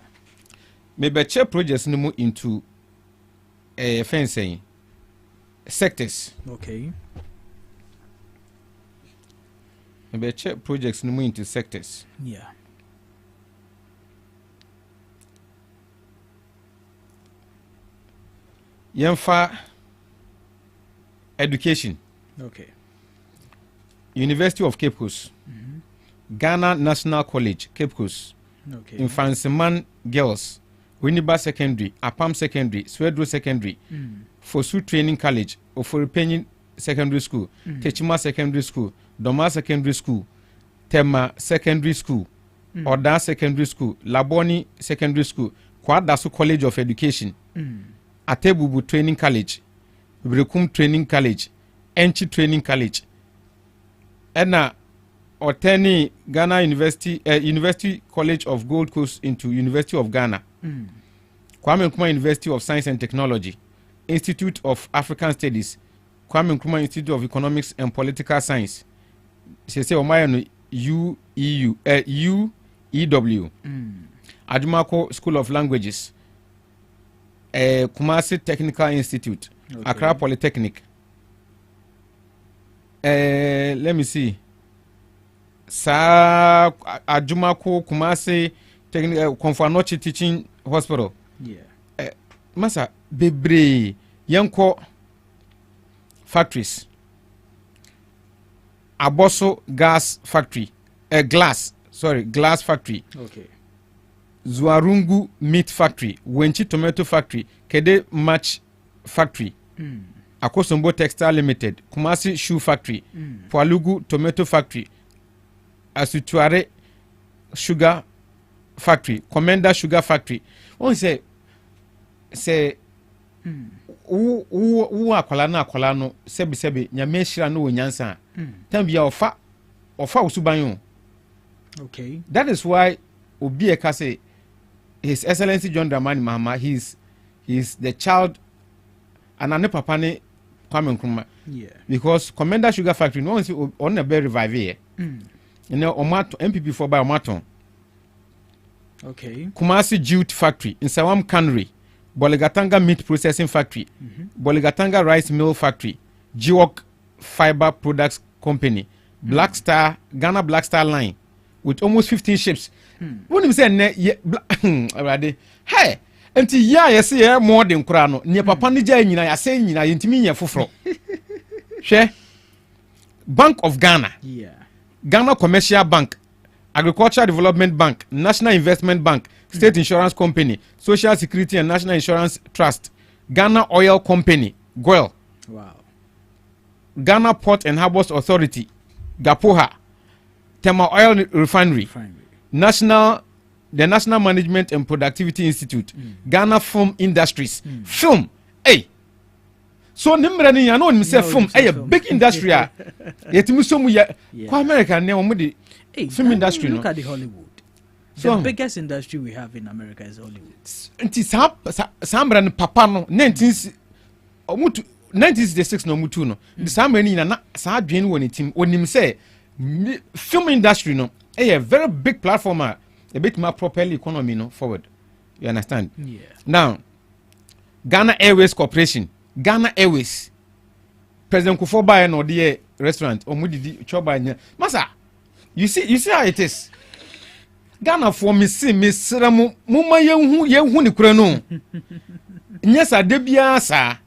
[SPEAKER 17] Maybe check projects no more into fencing sectors.
[SPEAKER 5] Okay.
[SPEAKER 17] Maybe check projects no more into sectors.
[SPEAKER 5] Yeah.
[SPEAKER 17] Yemfa education.
[SPEAKER 5] Okay.
[SPEAKER 17] University of Cape Coast. Ghana National College, Cape Coast.
[SPEAKER 5] Okay.
[SPEAKER 17] Infanseman Girls, Winneba Secondary, Apam Secondary, Swedro Secondary, Fosu Training College, Oforipenyin Secondary School, Techima Secondary School, Doma Secondary School, Tema Secondary School, Oda Secondary School, Laboni Secondary School, Kwadaso College of Education, Atebubu Training College, Brekum Training College, Enchi Training College, Ena Oteni Ghana University, University College of Gold Coast into University of Ghana, Kwame Nkrumah University of Science and Technology, Institute of African Studies, Kwame Nkrumah Institute of Economics and Political Science, Sese Omayano UEW, Adumako School of Languages, Kumasi Technical Institute, okay. Accra Polytechnic. Let me see. Sa Adumako Kumasi Technical Konfanochi Teaching Hospital.
[SPEAKER 5] Yeah.
[SPEAKER 17] Masa bebre yanko factories. Aboso gas factory. Glass factory.
[SPEAKER 5] Okay.
[SPEAKER 17] Zuarungu meat factory, Wenchi tomato factory, Kede match factory, Akosombo Textile Limited, Kumasi shoe factory, Pwalugu tomato factory, Asutuare sugar factory, Commander sugar factory. On say who akwala no sebi nyameshira no nyansa. Tambia ofa usubanyo.
[SPEAKER 5] Okay.
[SPEAKER 17] That is why Obi His Excellency John Dramani Mahama, he's the child ana ne papa ne Kwame Nkrumah.
[SPEAKER 5] Yeah.
[SPEAKER 17] Because Commander Sugar Factory no one say on a very revive here. You know, Omato MPP for by Omaton.
[SPEAKER 5] Okay.
[SPEAKER 17] Kumasi Jute Factory in Sawam Cannery, Boligatanga Meat Processing Factory, Boligatanga Rice Mill Factory, Giwok Fiber Products Company, Black Star, Ghana Black Star Line, with almost 15 ships. When you say, hey, until ya say more than Kurano, near Papa Nija, I say, Intimia Fufro. Share Bank of Ghana, Ghana Commercial Bank, Agricultural Development Bank, National Investment Bank, State Insurance Company, Social Security and National Insurance Trust, Ghana Oil Company, GOIL.
[SPEAKER 5] Wow.
[SPEAKER 17] Ghana Port and Harbors Authority, GAPOHA, Tema Oil Refinery, the National Management and Productivity Institute, Ghana Film Industries, film, hey. So nimrani ya no say film, hey, a big industry. Yet musumu ya kwa America ne omudi film industry.
[SPEAKER 5] Look at the Hollywood. The biggest industry we have in America is Hollywood.
[SPEAKER 17] Nti sambra ne papa no 1966 no mutu no. The sambra ni na sa adwen woni tim onim say film industry no a very big platform a bit more properly economy no forward. You understand?
[SPEAKER 5] Yeah.
[SPEAKER 17] Now Ghana Airways Corporation, Ghana Airways. President Kufuor no the restaurant omudi choba nya. Masa, you see how it is. Ghana for me see me sramu muma yehu ni kura no. Nyesa de bia sa.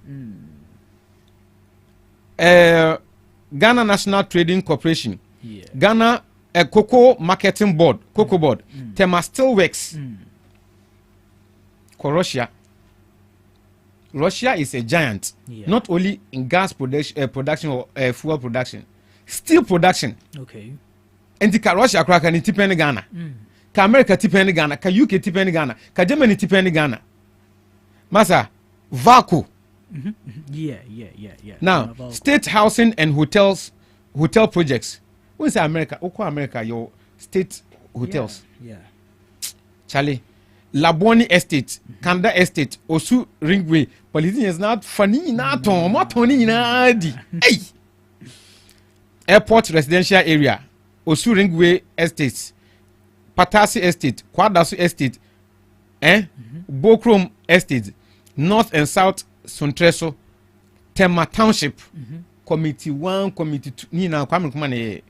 [SPEAKER 17] Ghana National Trading Corporation.
[SPEAKER 5] Yeah.
[SPEAKER 17] Ghana Cocoa Marketing Board, Cocoa Board. Tema Steelworks. Russia. Russia is a giant, not only in gas production or fuel production, steel production.
[SPEAKER 5] Okay.
[SPEAKER 17] And the Russia crack and tipeni Ghana. Ka America tipeni Ghana, ka UK tipeni Ghana, ka Germany tipeni Ghana. Masa, Vaco.
[SPEAKER 5] Yeah.
[SPEAKER 17] Now, state housing and hotel projects. When say America, America, your state hotels.
[SPEAKER 5] Yeah.
[SPEAKER 17] Charlie. Laboni Estate, Kanda Estate, Osu Ringway. Politicians not funny, not Tony Nadi. Hey! Airport residential area, Osu Ringway Estates, Patasi Estate, Kwadasu Estate, Bokrom Estate, North and South Suntreso, Tema Township, Committee 1, Committee 2, Nina, Kwame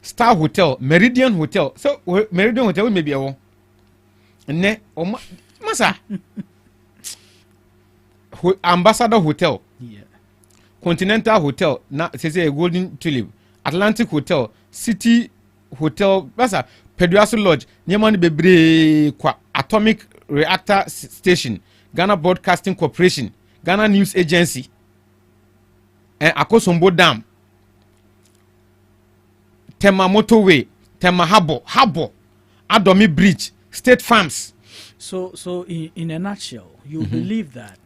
[SPEAKER 17] Star Hotel, Meridian Hotel. So, Meridian Hotel may be a ne masa Ambassador Hotel, Continental Hotel, na say Golden Tulip, Atlantic Hotel, City Hotel, masa Peduaso Lodge, Niamani bebre kwa Atomic Reactor Station, Ghana Broadcasting Corporation, Ghana News Agency, and Akosombo Dam, Tema Motorway, Tema Harbor, Adomi Bridge, State Farms.
[SPEAKER 5] So in a nutshell, you believe that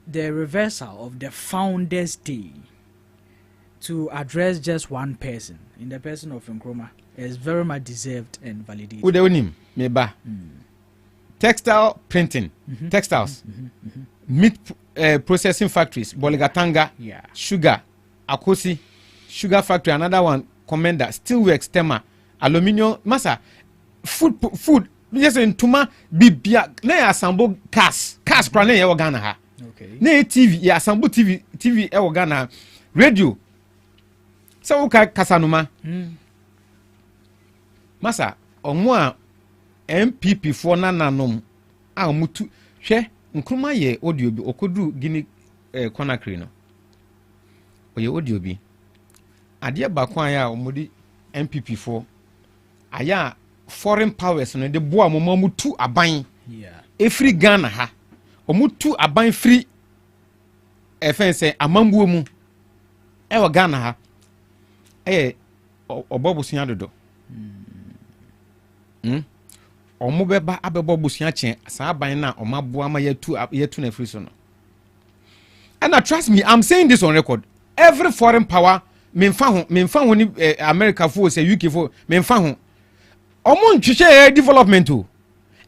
[SPEAKER 5] the reversal of the Founders' Day to address just one person, in the person of Nkrumah, is very much deserved and validated.
[SPEAKER 17] Udeonim meba. Textile printing, textiles, meat processing factories, Boligatanga, sugar, Akosi, sugar factory, another one, Commander, Steelworks, Tema, aluminium, masa, food, yes, in Tuma, Bibia, ne assemble cars kwa ne yawa Ghana ha.
[SPEAKER 5] Okay.
[SPEAKER 17] Ne TV, ya assemble TV yawa Ghana, radio. Sa uka kasanuma. Masa, omwa MPP for nananom a mutu hwe Nkrumah ye audio bi okodu gini Conakry no oye audio bi ade ba kwan ya omudi MPP for aya foreign powers no de boa mama mutu aban efri Ghana ha omutu aban free efense amambuo mu wa Ghana ha obobusia dodo omo beba abebo busia chen sa ban na omaboa ma yetu na free so no. And trust me, I'm saying this on record. Every foreign power memfa ho ni America for say UK for memfa ho omo ntwehwe development o.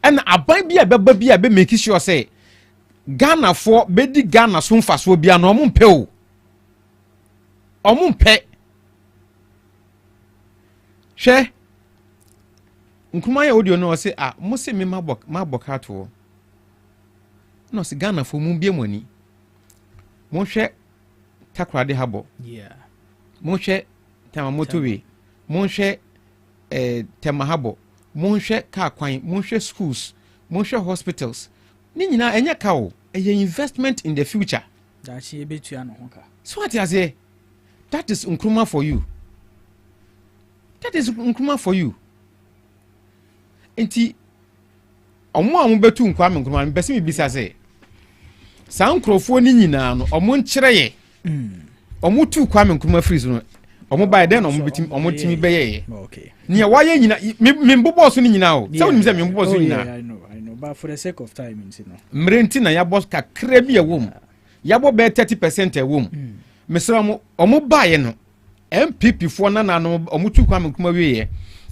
[SPEAKER 17] And aban bia beba bia be make sure say Ghana for bedi Ghana so mfaso bia no omumpe o. Omumpe. Hwe Nkrumah ya audio no say mo se me mabokato. No se Ghana for mu bia mani. Mo hwe takrade habo.
[SPEAKER 5] Yeah.
[SPEAKER 17] Mo hwe tema motorway. Mo hwe tema habo. Mo hwe car kwan, mo hwe schools, mo hwe hospitals. Ni nyina enye ka o. Eye investment in the future.
[SPEAKER 5] That she betu an honka.
[SPEAKER 17] So what you say? That is Nkrumah for you. That is Nkrumah for you. Enti omo amu betu Nkrumah mbese mi bisa say. Sa nkrofo ni nyina no omo nkyere ye. Omo tu Nkrumah free so no. Omo by then omo bitim omo timi beye.
[SPEAKER 5] Okay.
[SPEAKER 17] Nia waye nyina me mbobo so ni nyina o. Sa woni me mbobo so nyina.
[SPEAKER 5] I know. But for the sake of time, you know.
[SPEAKER 17] Mrenti na yabo kakra bi ewom. Yabo be 30% ewom. Mesra omo baye no. MPP fo na omo tu Nkrumah wiye.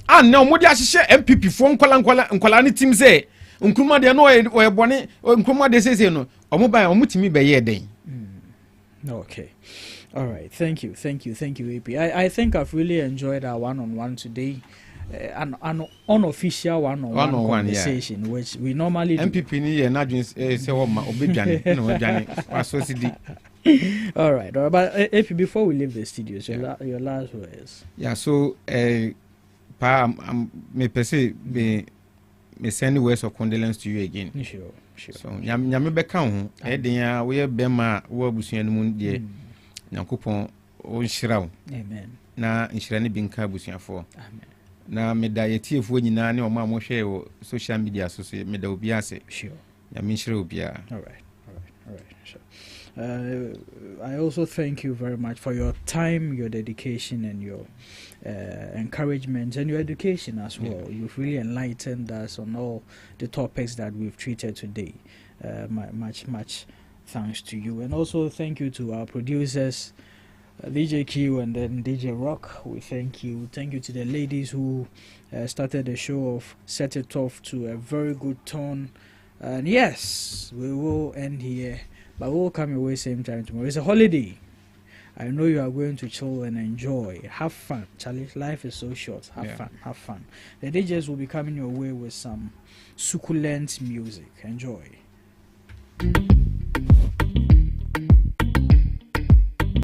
[SPEAKER 17] Na omo di ahye MPP fo nkwala ni team say Nkrumah de no o bone Nkrumah de say no. Omo baye omo timi beye den.
[SPEAKER 5] Okay. All right. Thank you, AP. I think I've really enjoyed our one-on-one today. An unofficial one-on-one conversation, yeah. Which we normally do.
[SPEAKER 17] MPP ni na say obedwane no dwane asosidi.
[SPEAKER 5] All right. But AP, before we leave the studio, so your last words.
[SPEAKER 17] Yeah, so me pese me send words of condolence to you again.
[SPEAKER 5] Sure.
[SPEAKER 17] So nyame beka ho den a we be ma wo abusuan mu de Nyankopon o nhyira wo.
[SPEAKER 5] Amen.
[SPEAKER 17] Na nhyira ne bi nka abusuafo.
[SPEAKER 5] Amen.
[SPEAKER 17] Na meda yetiefo nyina ne omo amohwe wo social media so meda obi ase.
[SPEAKER 5] Sure.
[SPEAKER 17] Ya menhyira obi a.
[SPEAKER 5] All right. Sure. I also thank you very much for your time, your dedication, and your encouragement and your education as well. Yeah. You've really enlightened us on all the topics that we've treated today. Much thanks to you. And also thank you to our producers, DJ Q and then DJ Rock. We thank you. Thank you to the ladies who started the show off, set it off to a very good tone. And yes, we will end here, but we'll come your way same time tomorrow. It's a holiday. I know you are going to chill and enjoy. Have fun. Charlie, life is so short. Have fun. The DJs will be coming your way with some succulent music. Enjoy.